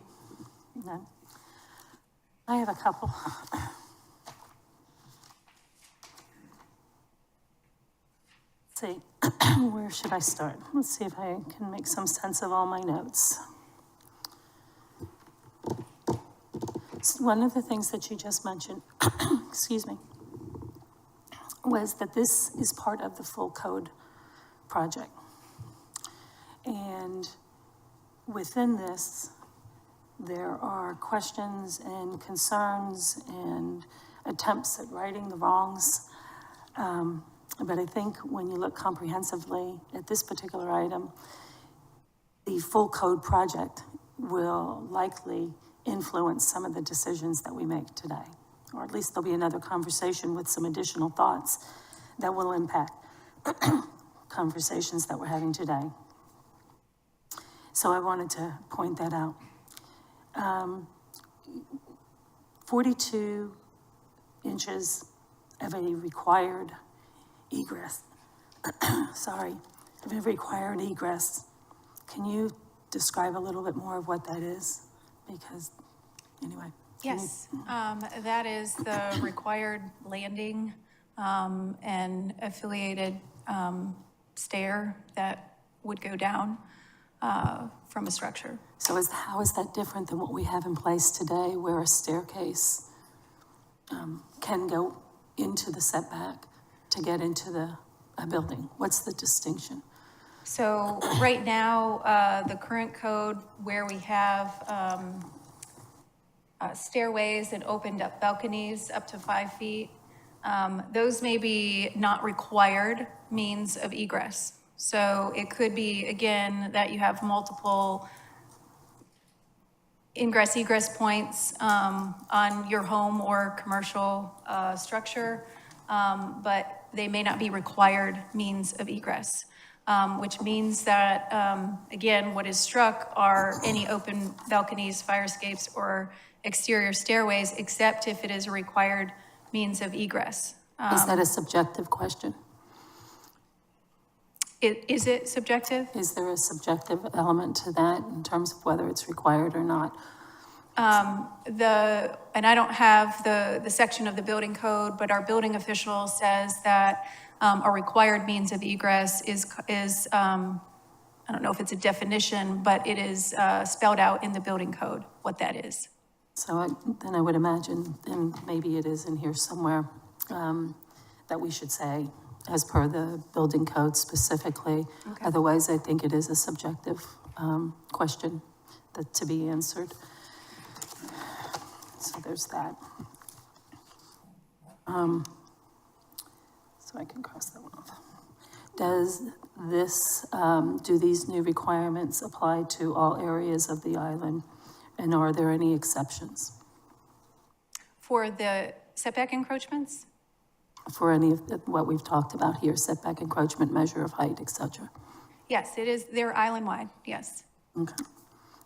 No. I have a couple. Let's see, where should I start? Let's see if I can make some sense of all my notes. One of the things that you just mentioned, excuse me, was that this is part of the full code project. And within this, there are questions and concerns and attempts at righting the wrongs. But I think when you look comprehensively at this particular item, the full code project will likely influence some of the decisions that we make today. Or at least there'll be another conversation with some additional thoughts that will impact conversations that we're having today. So I wanted to point that out. 42 inches of a required egress. Sorry, of a required egress. Can you describe a little bit more of what that is? Because, anyway. Yes, that is the required landing and affiliated stair that would go down from a structure. So how is that different than what we have in place today, where a staircase can go into the setback to get into a building? What's the distinction? So right now, the current code where we have stairways and opened up balconies up to 5 feet, those may be not required means of egress. So it could be, again, that you have multiple ingress egress points on your home or commercial structure, but they may not be required means of egress. Which means that, again, what is struck are any open balconies, fire escapes, or exterior stairways, except if it is a required means of egress. Is that a subjective question? Is it subjective? Is there a subjective element to that in terms of whether it's required or not? And I don't have the section of the building code, but our building official says that a required means of egress is I don't know if it's a definition, but it is spelled out in the building code what that is. So then I would imagine, and maybe it is in here somewhere, that we should say, as per the building code specifically. Okay. Otherwise, I think it is a subjective question that to be answered. So there's that. So I can cross that one off. Does this, do these new requirements apply to all areas of the island? And are there any exceptions For the setback encroachments? for any of what we've talked about here, setback encroachment, measure of height, et cetera? Yes, it is, they're island-wide, yes. Okay,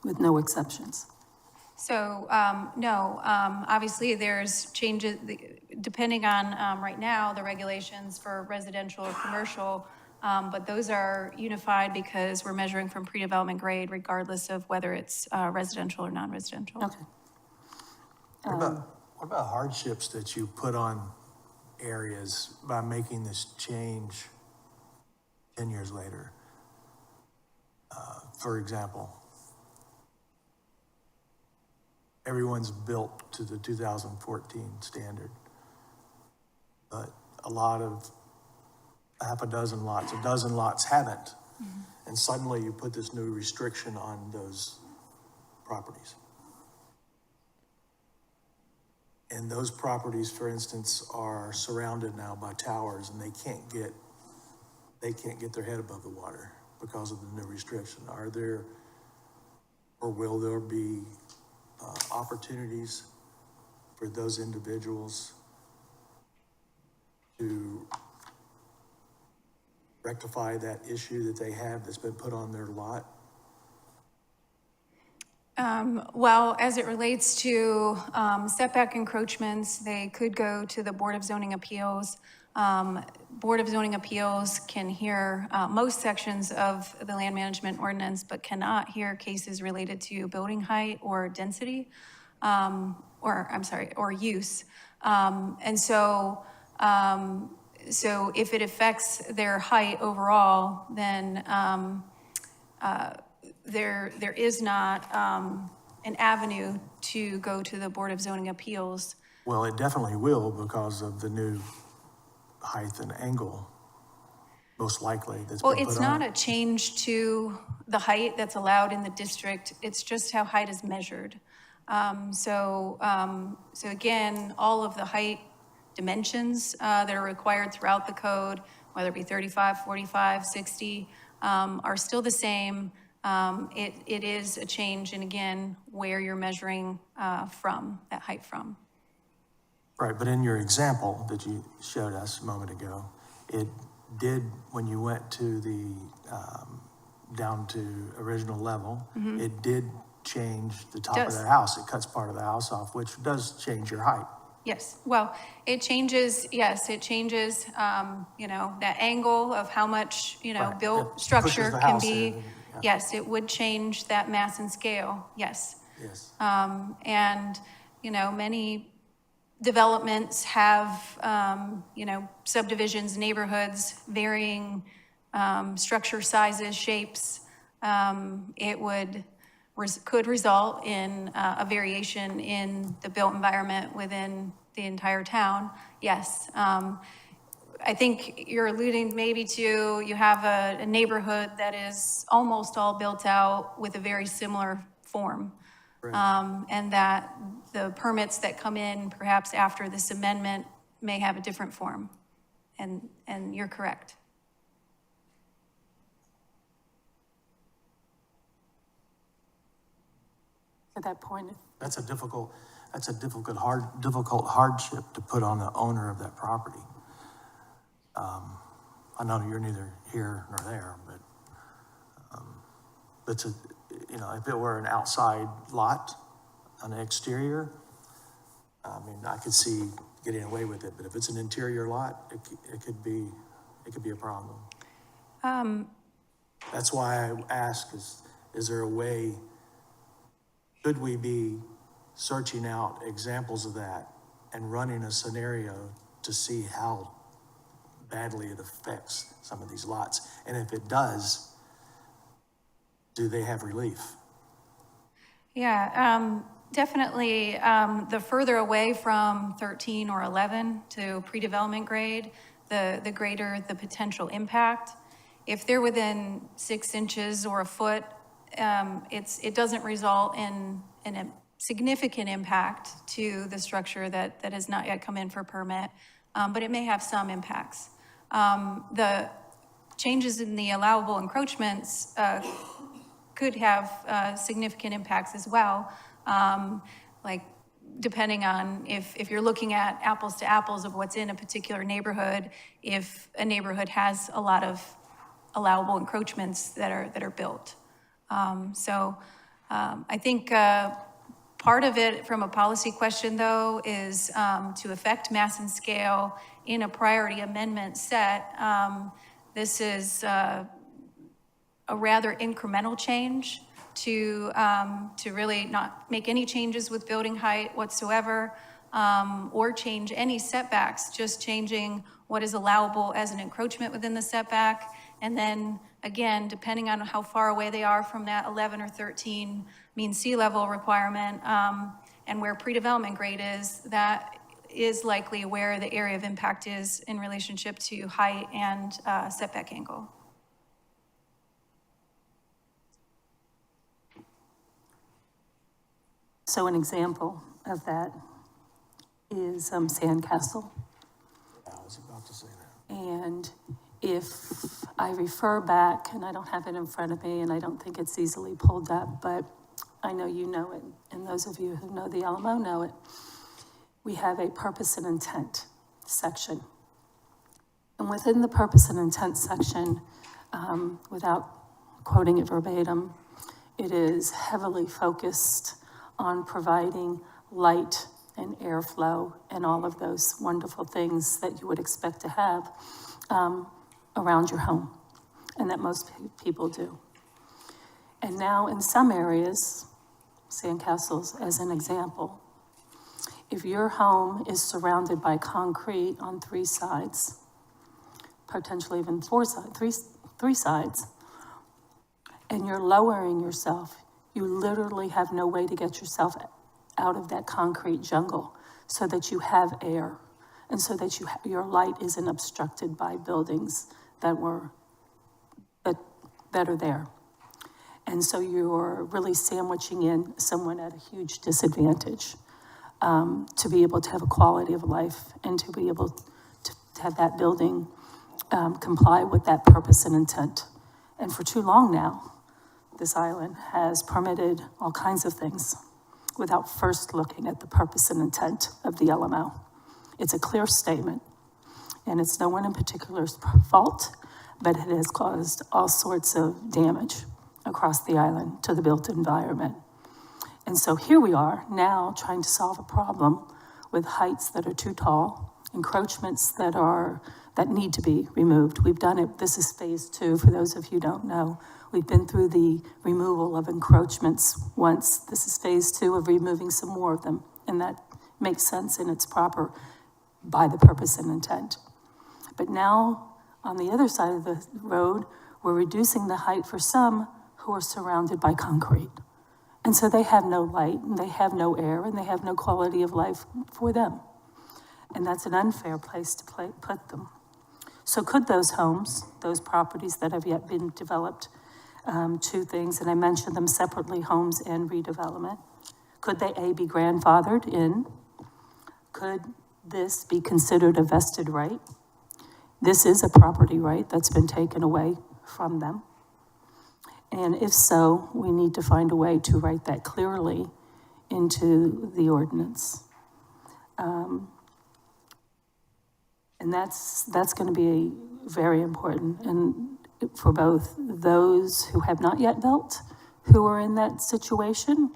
with no exceptions. So, no, obviously there's changes, depending on, right now, the regulations for residential or commercial, but those are unified because we're measuring from pre-development grade regardless of whether it's residential or non-residential. Okay. What about hardships that you put on areas by making this change 10 years later? For example, everyone's built to the 2014 standard, but a dozen lots haven't. Mm-hmm. And suddenly you put this new restriction on those properties. And those properties, for instance, are surrounded now by towers and they can't get their head above the water because of the new restriction. Are there, or will there be opportunities for those individuals to rectify that issue that they have that's been put on their lot? Well, as it relates to setback encroachments, they could go to the Board of Zoning Appeals. Board of Zoning Appeals can hear most sections of the land management ordinance, but cannot hear cases related to building height or density, or use. And so if it affects their height overall, then there is not an avenue to go to the Board of Zoning Appeals. Well, it definitely will because of the new height and angle, most likely, that's Well, been put it's on. not a change to the height that's allowed in the district. It's just how height is measured. So again, all of the height dimensions that are required throughout the code, whether it be 35, 45, 60, are still the same. It is a change, and again, where you're measuring from, that height from. Right, but in your example that you showed us a moment ago, it did, when you went to the, down to original level, it did change the top of Does. that house. It cuts part of the house off, which does change your height. Yes, well, it changes, yes, it changes, that angle of how much, Right. built It structure pushes the can house be. in, yeah. Yes, it would change that mass and scale, yes. Yes. And, many developments have, subdivisions, neighborhoods, varying structure sizes, shapes. It could result in a variation in the built environment within the entire town, yes. I think you're alluding maybe to, you have a neighborhood that is almost all built out with a very similar form. And that the permits that come in perhaps after this amendment may have a different form. And you're correct. At that point, That's a difficult hardship to put on the owner of that property. I know you're neither here nor there, but if it were an outside lot, an exterior, I could see getting away with it, but if it's an interior lot, it could be a problem. That's why I ask, is there a way, could we be searching out examples of that and running a scenario to see how badly it affects some of these lots? And if it does, do they have relief? Yeah, definitely, the further away from 13 or 11 to pre-development grade, the greater the potential impact. If they're within 6 inches or a foot, it doesn't result in a significant impact to the structure that has not yet come in for permit, but it may have some impacts. The changes in the allowable encroachments could have significant impacts as well, like depending on if you're looking at apples to apples of what's in a particular neighborhood, if a neighborhood has a lot of allowable encroachments that are built. I think part of it from a policy question though is to affect mass and scale in a priority amendment set. This is a rather incremental change to really not make any changes with building height whatsoever, or change any setbacks, just changing what is allowable as an encroachment within the setback. And then again, depending on how far away they are from that 11 or 13 mean sea level requirement, and where pre-development grade is, that is likely where the area of impact is in relationship to height and setback angle. So an example of that is Sandcastle. I was about to say that. And if I refer back, and I don't have it in front of me, and I don't think it's easily pulled up, but I know you know it, and those of you who know the Alamo know it. We have a purpose and intent section. And within the purpose and intent section, without quoting it verbatim, it is heavily focused on providing light and airflow and all of those wonderful things that you would expect to have around your home, and that most people do. And now in some areas, Sandcastles as an example, if your home is surrounded by concrete on 3 sides, potentially even 4 sides, three sides, and you're lowering yourself, you literally have no way to get yourself out of that concrete jungle so that you have air and so that your light isn't obstructed by buildings that are there. And so you're really sandwiching in someone at a huge disadvantage to be able to have a quality of life and to be able to have that building comply with that purpose and intent. And for too long now, this island has permitted all kinds of things without first looking at the purpose and intent of the LMO. It's a clear statement, and it's no one in particular's fault, but it has caused all sorts of damage across the island to the built environment. And so here we are now trying to solve a problem with heights that are too tall, encroachments that need to be removed. We've done it. This is phase 2, for those of you who don't know. We've been through the removal of encroachments once. This is phase 2 of removing some more of them, and that makes sense and it's proper by the purpose and intent. But now, on the other side of the road, we're reducing the height for some who are surrounded by concrete. And so they have no light, and they have no air, and they have no quality of life for them. And that's an unfair place to put them. So could those homes, those properties that have yet been developed, 2 things, and I mentioned them separately, homes and redevelopment, could they A, be grandfathered in? Could this be considered a vested right? This is a property right that's been taken away from them. And if so, we need to find a way to write that clearly into the ordinance. And that's going to be very important, and for both those who have not yet built, who are in that situation,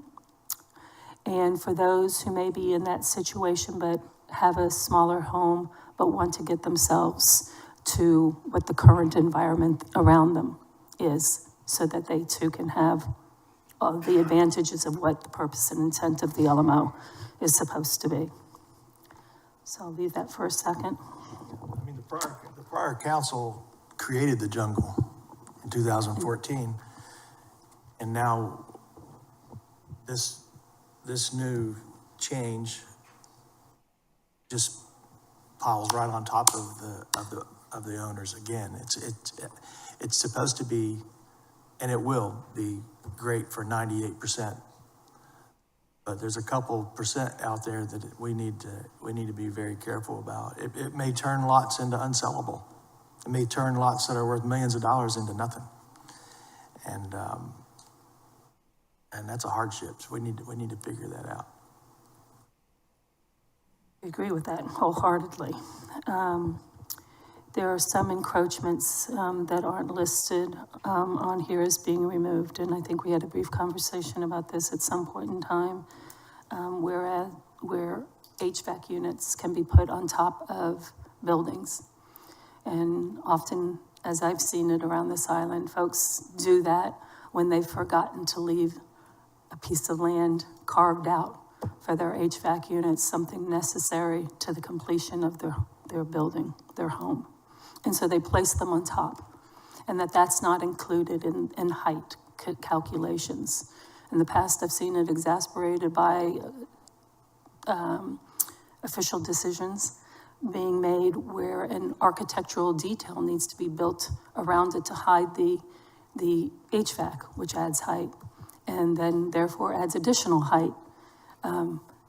and for those who may be in that situation but have a smaller home, but want to get themselves to what the current environment around them is, so that they too can have all the advantages of what the purpose and intent of the LMO is supposed to be. So I'll leave that for a second. I mean, the prior council created the jungle in 2014. And now this new change just piles right on top of the owners again. It's supposed to be, and it will be great for 98%. But there's a couple percent out there that we need to be very careful about. It may turn lots into unsellable. It may turn lots that are worth millions of dollars into nothing. And that's a hardship. So we need to figure that out. I agree with that wholeheartedly. There are some encroachments that aren't listed on here as being removed, and I think we had a brief conversation about this at some point in time, where HVAC units can be put on top of buildings. And often, as I've seen it around this island, folks do that when they've forgotten to leave a piece of land carved out for their HVAC units, something necessary to the completion of their building, their home. And so they place them on top, and that's not included in height calculations. In the past, I've seen it exasperated by official decisions being made where an architectural detail needs to be built around it to hide the HVAC, which adds height, and then therefore adds additional height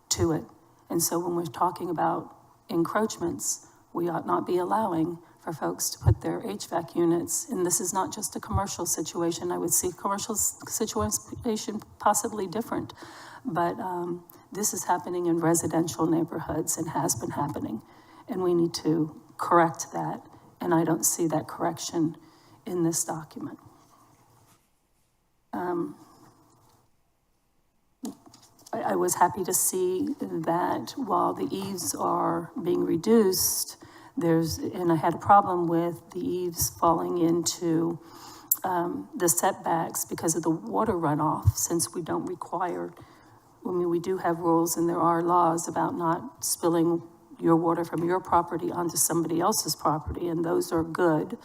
to it. And so when we're talking about encroachments, we ought not be allowing for folks to put their HVAC units, and this is not just a commercial situation. I would see a commercial situation possibly different, but this is happening in residential neighborhoods and has been happening, and we need to correct that, and I don't see that correction in this document. I was happy to see that while the eaves are being reduced, and I had a problem with the eaves falling into the setbacks because of the water runoff, since we don't require, we do have rules and there are laws about not spilling your water from your property onto somebody else's property, and those are good.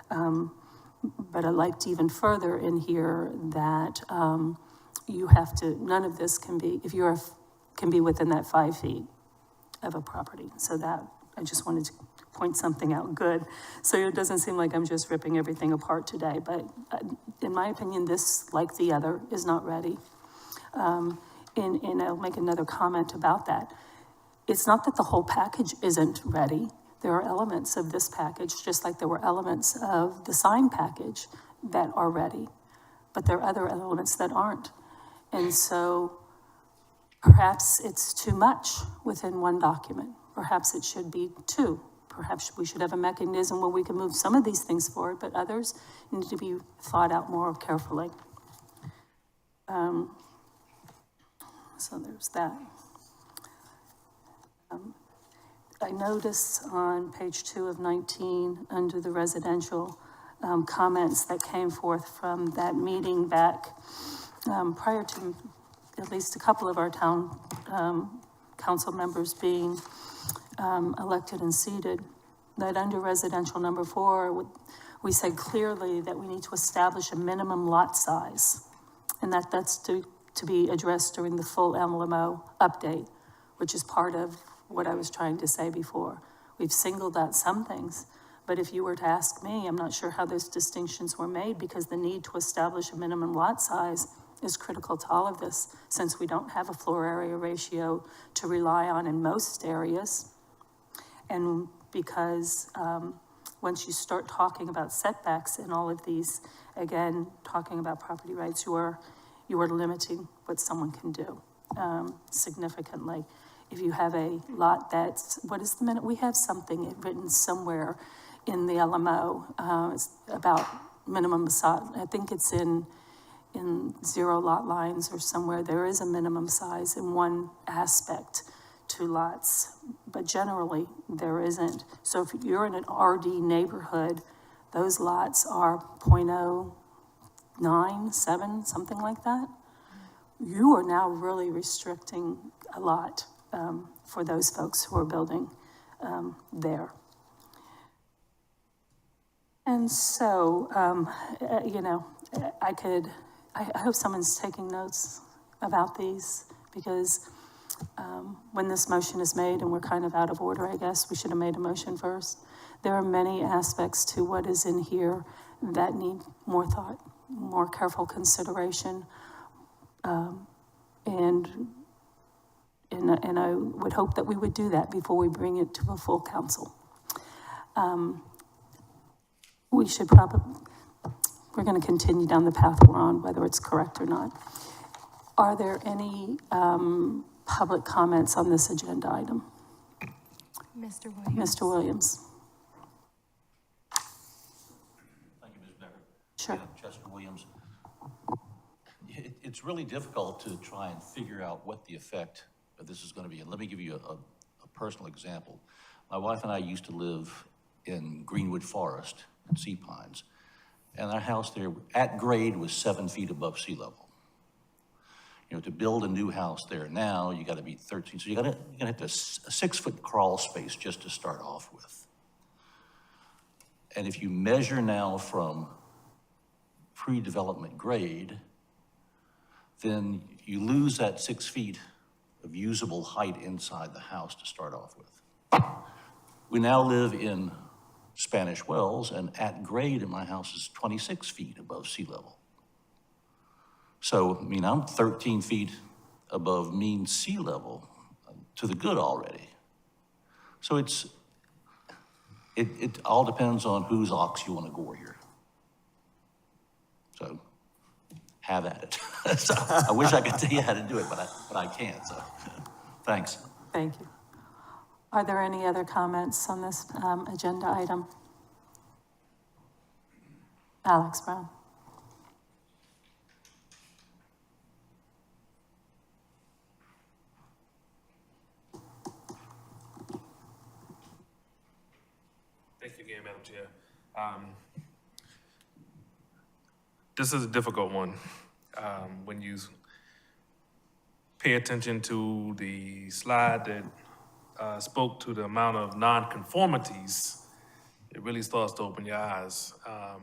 But I liked even further in here that you have to, none of this can be, can be within that 5 feet of a property. So that, I just wanted to point something out good. So it doesn't seem like I'm just ripping everything apart today, but in my opinion, this, like the other, is not ready. And I'll make another comment about that. It's not that the whole package isn't ready. There are elements of this package, just like there were elements of the sign package that are ready, but there are other elements that aren't. And so perhaps it's too much within one document. Perhaps it should be two. Perhaps we should have a mechanism where we can move some of these things forward, but others need to be thought out more carefully. So there's that. I notice on page 2 of 19, under the residential comments that came forth from that meeting back prior to at least a couple of our town council members being elected and seated, that under residential number 4, we said clearly that we need to establish a minimum lot size, and that's to be addressed during the full LMO update, which is part of what I was trying to say before. We've singled out some things, but if you were to ask me, I'm not sure how those distinctions were made, because the need to establish a minimum lot size is critical to all of this, since we don't have a floor area ratio to rely on in most areas. And because once you start talking about setbacks and all of these, again, talking about property rights, you are limiting what someone can do significantly. If you have a lot that's, what is the minute? We have something written somewhere in the LMO it's about minimum size. I think it's in 0 lot lines or somewhere. There is a minimum size in one aspect two lots, but generally, there isn't. So if you're in an RD neighborhood, those lots are .097, something like that. You are now really restricting a lot for those folks who are building there. And so, you know, I hope someone's taking notes about these, because when this motion is made, and we're kind of out of order, I guess, we should have made a motion first. There are many aspects to what is in here that need more thought, more careful consideration. And I would hope that we would do that before we bring it to a full council. We should we're going to continue down the path we're on, whether it's correct or not. Are there any public comments on this agenda item? Mr. Williams. Mr. Williams? Thank you, Ms. Becker. Sure. Yeah, Chester Williams. It's really difficult to try and figure out what the effect of this is going to be. And let me give you a personal example. My wife and I used to live in Greenwood Forest in Sea Pines, and our house there at grade was 7 feet above sea level. You know, to build a new house there now, you got to be 13, so you're gonna have a 6 foot crawl space just to start off with. And if you measure now from pre-development grade, then you lose that 6 feet of usable height inside the house to start off with. We now live in Spanish Wells, and at grade in my house is 26 feet above sea level. So, I mean, I'm 13 feet above mean sea level to the good already. So it all depends on whose ox you want to gore here. So, have at it. So, I wish I could tell you how to do it, but I can't, so, thanks. Thank you. Are there any other comments on this agenda item? Alex Brown. Thank you again, Madam Chair. This is a difficult one. When you pay attention to the slide that spoke to the amount of nonconformities, it really starts to open your eyes. I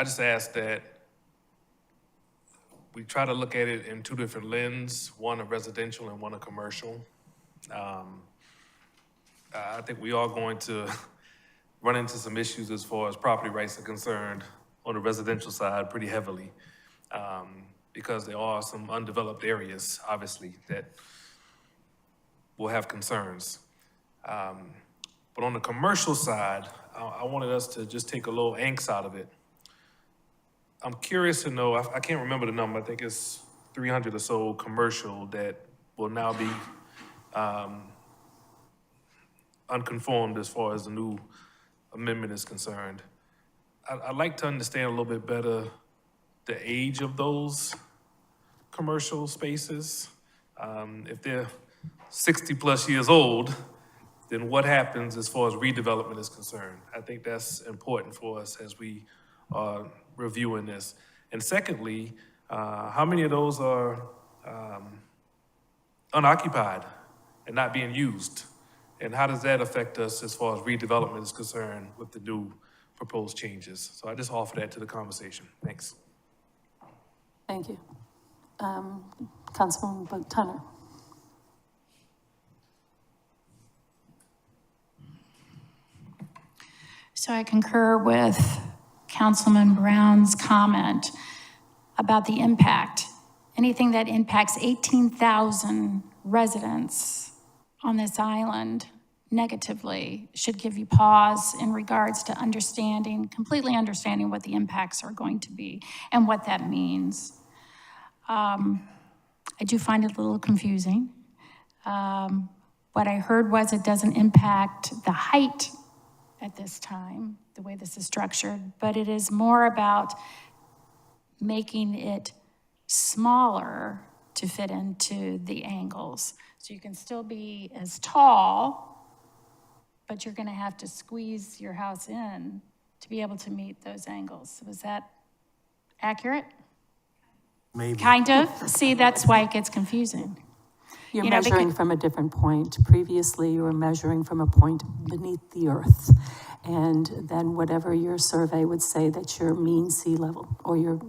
just ask that we try to look at it in two different lenses, one a residential and one a commercial. I think we are going to run into some issues as far as property rights are concerned on the residential side pretty heavily, because there are some undeveloped areas, obviously, that will have concerns. But on the commercial side, I wanted us to just take a little angst out of it. I'm curious to know, I can't remember the number, I think it's 300 or so commercial that will now be unconformed as far as the new amendment is concerned. I'd like to understand a little bit better the age of those commercial spaces. If they're 60 plus years old, then what happens as far as redevelopment is concerned? I think that's important for us as we are reviewing this. And secondly, how many of those are unoccupied and not being used? And how does that affect us as far as redevelopment is concerned with the new proposed changes? So I just offer that to the conversation. Thanks. Thank you. Councilwoman Tunner. So I concur with Councilman Brown's comment about the impact. Anything that impacts 18,000 residents on this island negatively should give you pause in regards to completely understanding what the impacts are going to be and what that means. I do find it a little confusing. What I heard was it doesn't impact the height at this time, the way this is structured, but it is more about making it smaller to fit into the angles. So you can still be as tall, but you're gonna have to squeeze your house in to be able to meet those angles. Was that accurate? Maybe. Kind of. See, that's why it gets confusing. You're You know, measuring because- from a different point. Previously, you were measuring from a point beneath the earth. And then whatever your survey would say that your mean sea level or your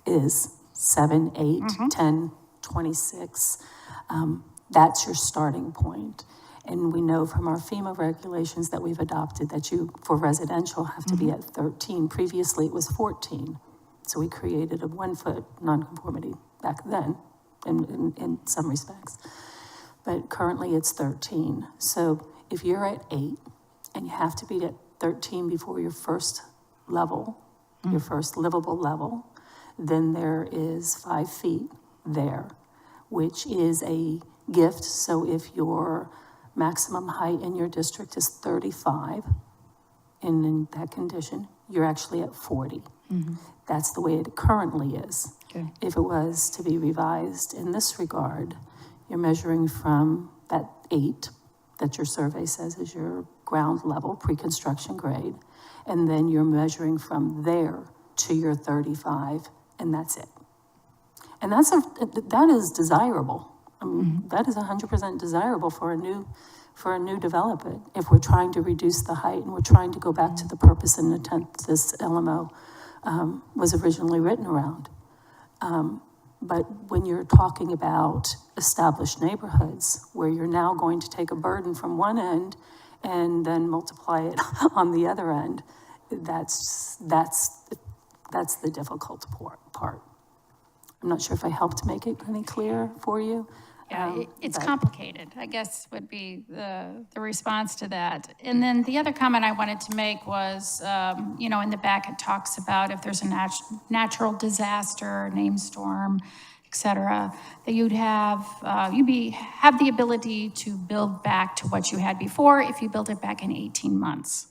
is 7, 8, 10, 26, that's your starting point. And we know from our FEMA regulations that we've adopted that you, for residential, have to be at 13. Previously, it was 14. So we created a 1-foot nonconformity back then in some respects. But currently it's 13. So if you're at 8 and you have to be at 13 before your first level, your first livable level, then there is 5 feet there, which is a gift. So if your maximum height in your district is 35, and in that condition, you're actually at 40. That's the way it currently is. Okay. If it was to be revised in this regard, you're measuring from that 8 that your survey says is your ground level, pre-construction grade, and then you're measuring from there to your 35, and that's it. And that is desirable. I mean, that is 100% desirable for a new development. If we're trying to reduce the height and we're trying to go back to the purpose and intent this LMO was originally written around. But when you're talking about established neighborhoods where you're now going to take a burden from one end and then multiply it on the other end, that's the difficult part. I'm not sure if I helped make it any clearer for you. Yeah, it's but- complicated, I guess would be the response to that. And then the other comment I wanted to make was, in the back it talks about if there's a natural disaster, named storm, et cetera, that you'd have, have the ability to build back to what you had before if you built it back in 18 months.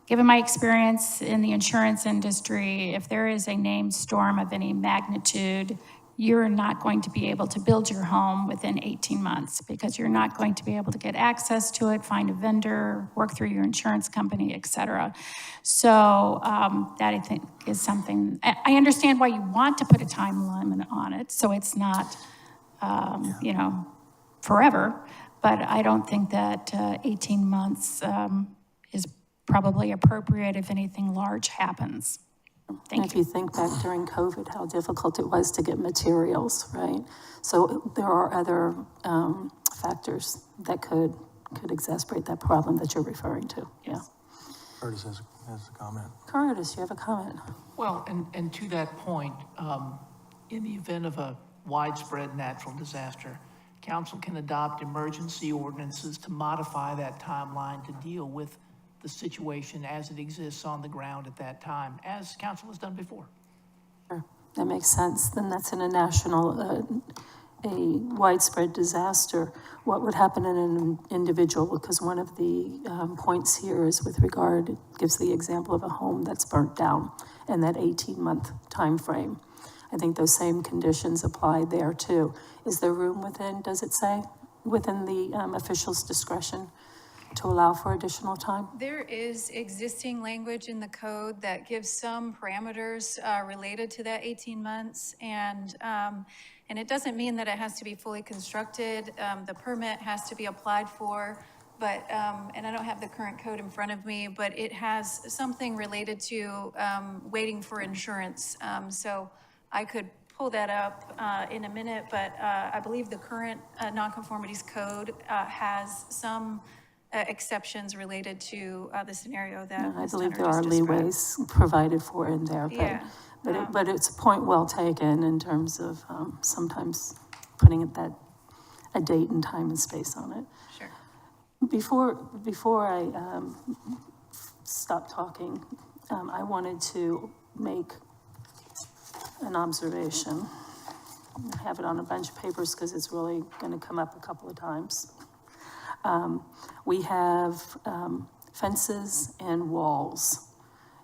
Given my experience in the insurance industry, if there is a named storm of any magnitude, you're not going to be able to build your home within 18 months because you're not going to be able to get access to it, find a vendor, work through your insurance company, et cetera. So that I think is something, I understand why you want to put a time limit on it, so it's not, forever, but I don't think that 18 months is probably appropriate if anything large happens. And Thank if you. you think back during COVID, how difficult it was to get materials, right? So there are other factors that could exacerbate that problem that you're referring to, yeah. Curtis has a comment. Curtis, you have a comment? Well, and to that point, in the event of a widespread natural disaster, council can adopt emergency ordinances to modify that timeline to deal with the situation as it exists on the ground at that time, as council has done before. Sure, that makes sense. Then that's in a national, a widespread disaster. What would happen in an individual? Because one of the points here is with regard, it gives the example of a home that's burnt down in that 18-month time frame. I think those same conditions apply there too. Is there room within, does it say, within the official's discretion to allow for additional time? There is existing language in the code that gives some parameters related to that 18 months. And it doesn't mean that it has to be fully constructed. The permit has to be applied for. But, and I don't have the current code in front of me, but it has something related to waiting for insurance. So I could pull that up in a minute, but I believe the current nonconformities code has some exceptions related to the scenario that I Ms. believe Turner there are just described. leeways provided for in there, Yeah, but it's a point well taken in terms of sometimes putting a date and time and space on it. Sure. Before I stop talking, I wanted to make an observation. I have it on a bunch of papers because it's really going to come up a couple of times. We have fences and walls,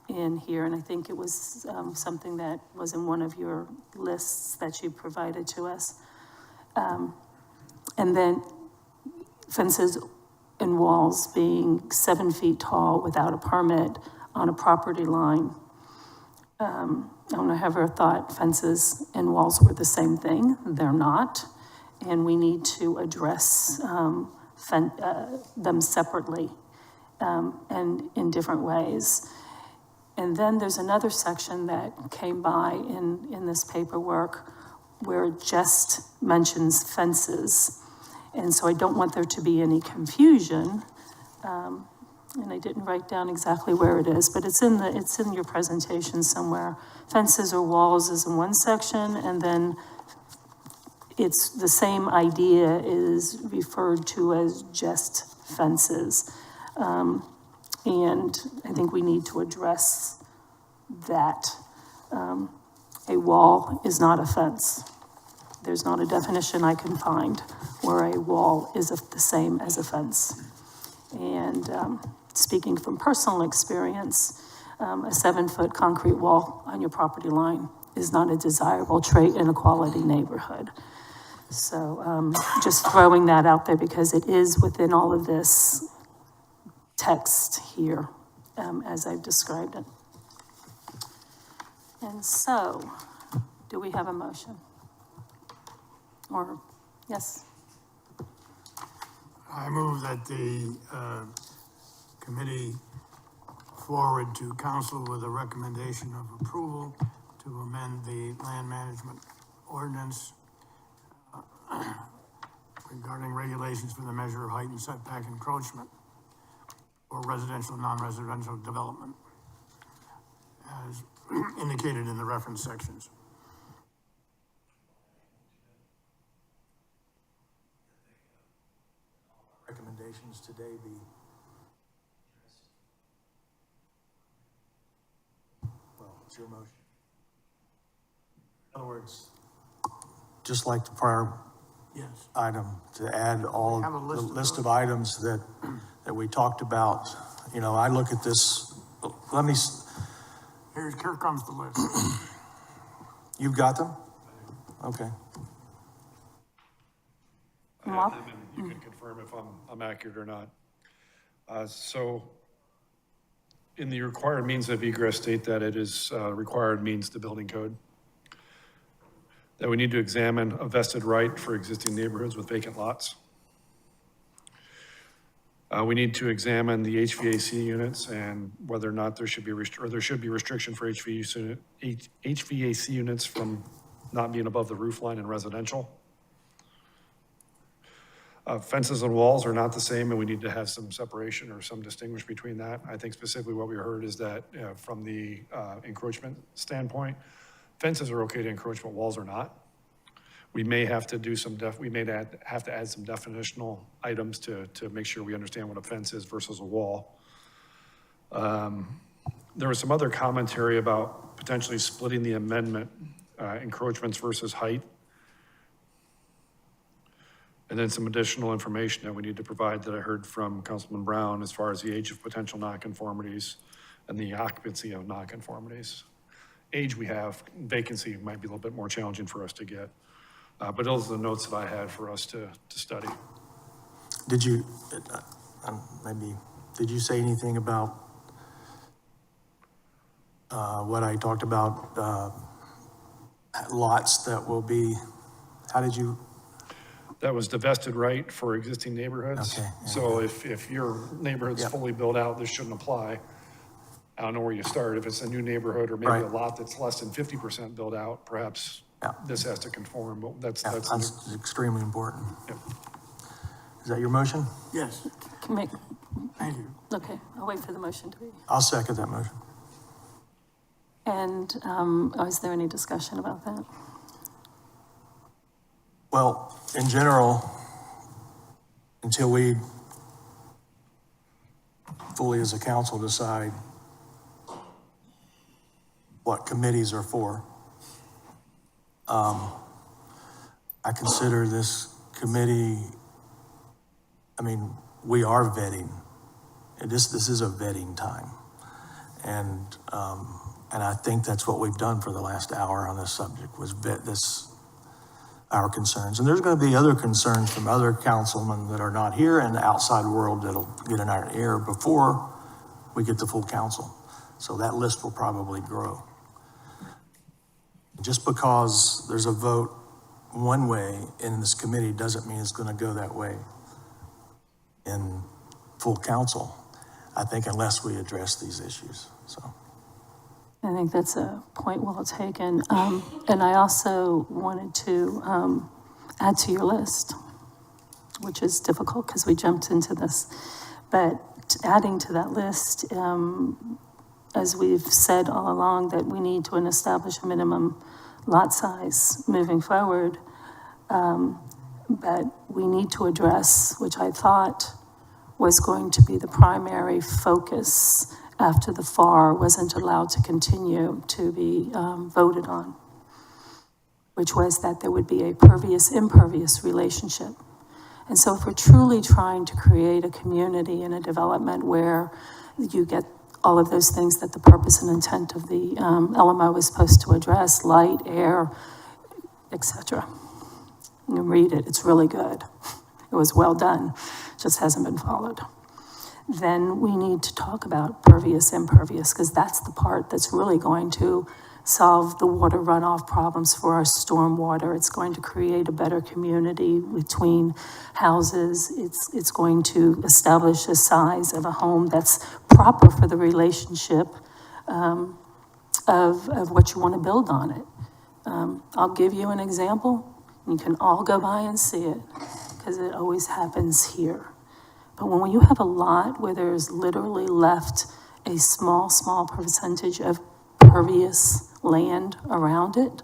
in here, and I think it was, something that was in one of your lists that you provided to us. And then fences and walls being 7 feet tall without a permit on a property line. I don't ever thought fences and walls were the same thing. They're not. And we need to address them separately and in different ways. And then there's another section that came by in this paperwork where it just mentions fences. And so I don't want there to be any confusion. And I didn't write down exactly where it is, but it's in your presentation somewhere. Fences or walls is in one section, and then it's the same idea is referred to as just fences. And I think we need to address that. A wall is not a fence. There's not a definition I can find where a wall is the same as a fence. And speaking from personal experience, a 7-foot concrete wall on your property line is not a desirable trait in a quality neighborhood. So just throwing that out there because it is within all of this text here as I've described it. And so, do we have a motion? Or, yes? I move that the committee forward to council with a recommendation of approval to amend the land management ordinance regarding regulations for the measure of height and setback encroachment or residential, non-residential development as indicated in the reference sections. Recommendations today be? Well, it's your motion. In other words, just like the prior Yes. item, to add all Have a the list of list those. of items that we talked about. You know, I look at this, let me, Here comes the list. you've got them? Okay. Mark? And then you can confirm if I'm accurate or not. So in the required means of egress state that it is required means the building code. That we need to examine a vested right for existing neighborhoods with vacant lots. We need to examine the HVAC units and whether or not there should be restriction for HVAC units from not being above the roof line in residential. Fences and walls are not the same, and we need to have some separation or some distinguish between that. I think specifically what we heard is that from the encroachment standpoint, fences are okay to encroachment, walls are not. We may have to do some have to add some definitional items to make sure we understand what a fence is versus a wall. There was some other commentary about potentially splitting the amendment, encroachments versus height. And then some additional information that we need to provide that I heard from Councilman Brown as far as the age of potential nonconformities and the occupancy of nonconformities. Age we have, vacancy might be a little bit more challenging for us to get. But those are the notes that I had for us to study. Did you, did you say anything about what I talked about, lots that will be, how did you? That was the vested right for existing neighborhoods. Okay. So if your neighborhood's Yep. fully built out, this shouldn't apply. I don't know where you start. If it's a new neighborhood or maybe Right. a lot that's less than 50% built out, perhaps Yeah. this has to conform, but that's extremely important. Yep. Is that your motion? Yes, Can make, thank you. okay, I'll wait for the motion to be. I'll second that motion. And is there any discussion about that? Well, in general, until we fully as a council decide what committees are for, I consider this committee, I mean, we are vetting. And this is a vetting time. And I think that's what we've done for the last hour on this subject, was vet our concerns. And there's going to be other concerns from other councilmen that are not here and the outside world that'll get in our ear before we get the full council. So that list will probably grow. Just because there's a vote one way in this committee doesn't mean it's going to go that way in full council, I think, unless we address these issues, so. I think that's a point well taken. And I also wanted to add to your list, which is difficult because we jumped into this. But adding to that list, as we've said all along, that we need to establish a minimum lot size moving forward. But we need to address, which I thought was going to be the primary focus after the FAR wasn't allowed to continue to be voted on, which was that there would be a pervious-impervious relationship. And so if we're truly trying to create a community and a development where you get all of those things that the purpose and intent of the LMO is supposed to address, light, air, etc. You can read it, it's really good. It was well done, just hasn't been followed. Then we need to talk about pervious, impervious, because that's the part that's really going to solve the water runoff problems for our stormwater. It's going to create a better community between houses. It's going to establish a size of a home that's proper for the relationship of what you want to build on it. I'll give you an example. You can all go by and see it, because it always happens here. But when you have a lot where there's literally left a small percentage of pervious land around it,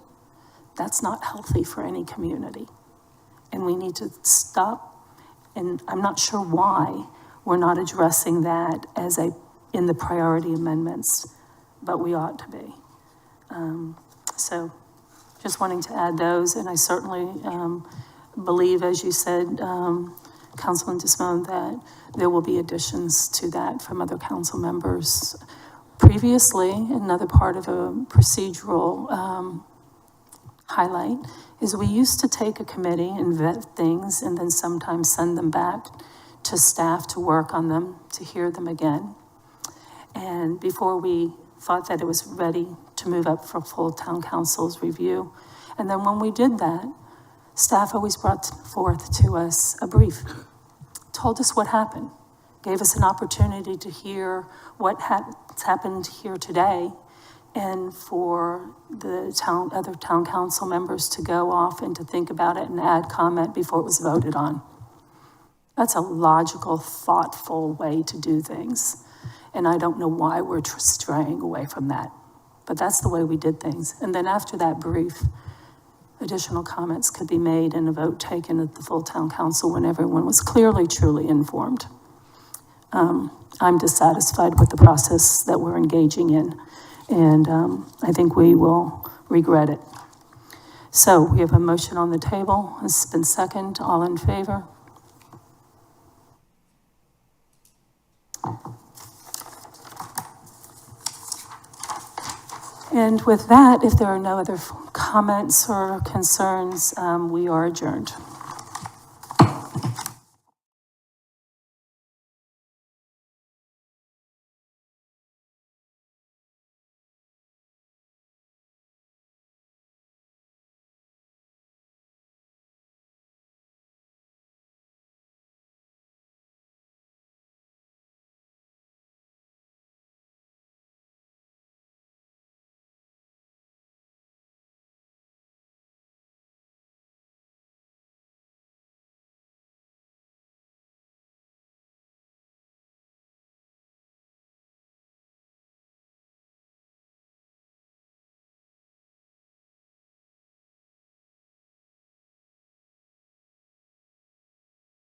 that's not healthy for any community. And we need to stop, and I'm not sure why we're not addressing that in the priority amendments, but we ought to be. So just wanting to add those, and I certainly believe, as you said, Councilman DeSimone, that there will be additions to that from other council members. Previously, another part of a procedural highlight is we used to take a committee and vet things and then sometimes send them back to staff to work on them, to hear them again. And before we thought that it was ready to move up for full town council's review. And then when we did that, staff always brought forth to us a brief, told us what happened, gave us an opportunity to hear what happened here today, and for the other town council members to go off and to think about it and add comment before it was voted on. That's a logical, thoughtful way to do things. And I don't know why we're straying away from that, but that's the way we did things. And then after that brief, additional comments could be made and a vote taken at the full town council when everyone was clearly, truly informed. I'm dissatisfied with the process that we're engaging in, and I think we will regret it. So we have a motion on the table. It's been seconded. All in favor? And with that, if there are no other comments or concerns, we are adjourned.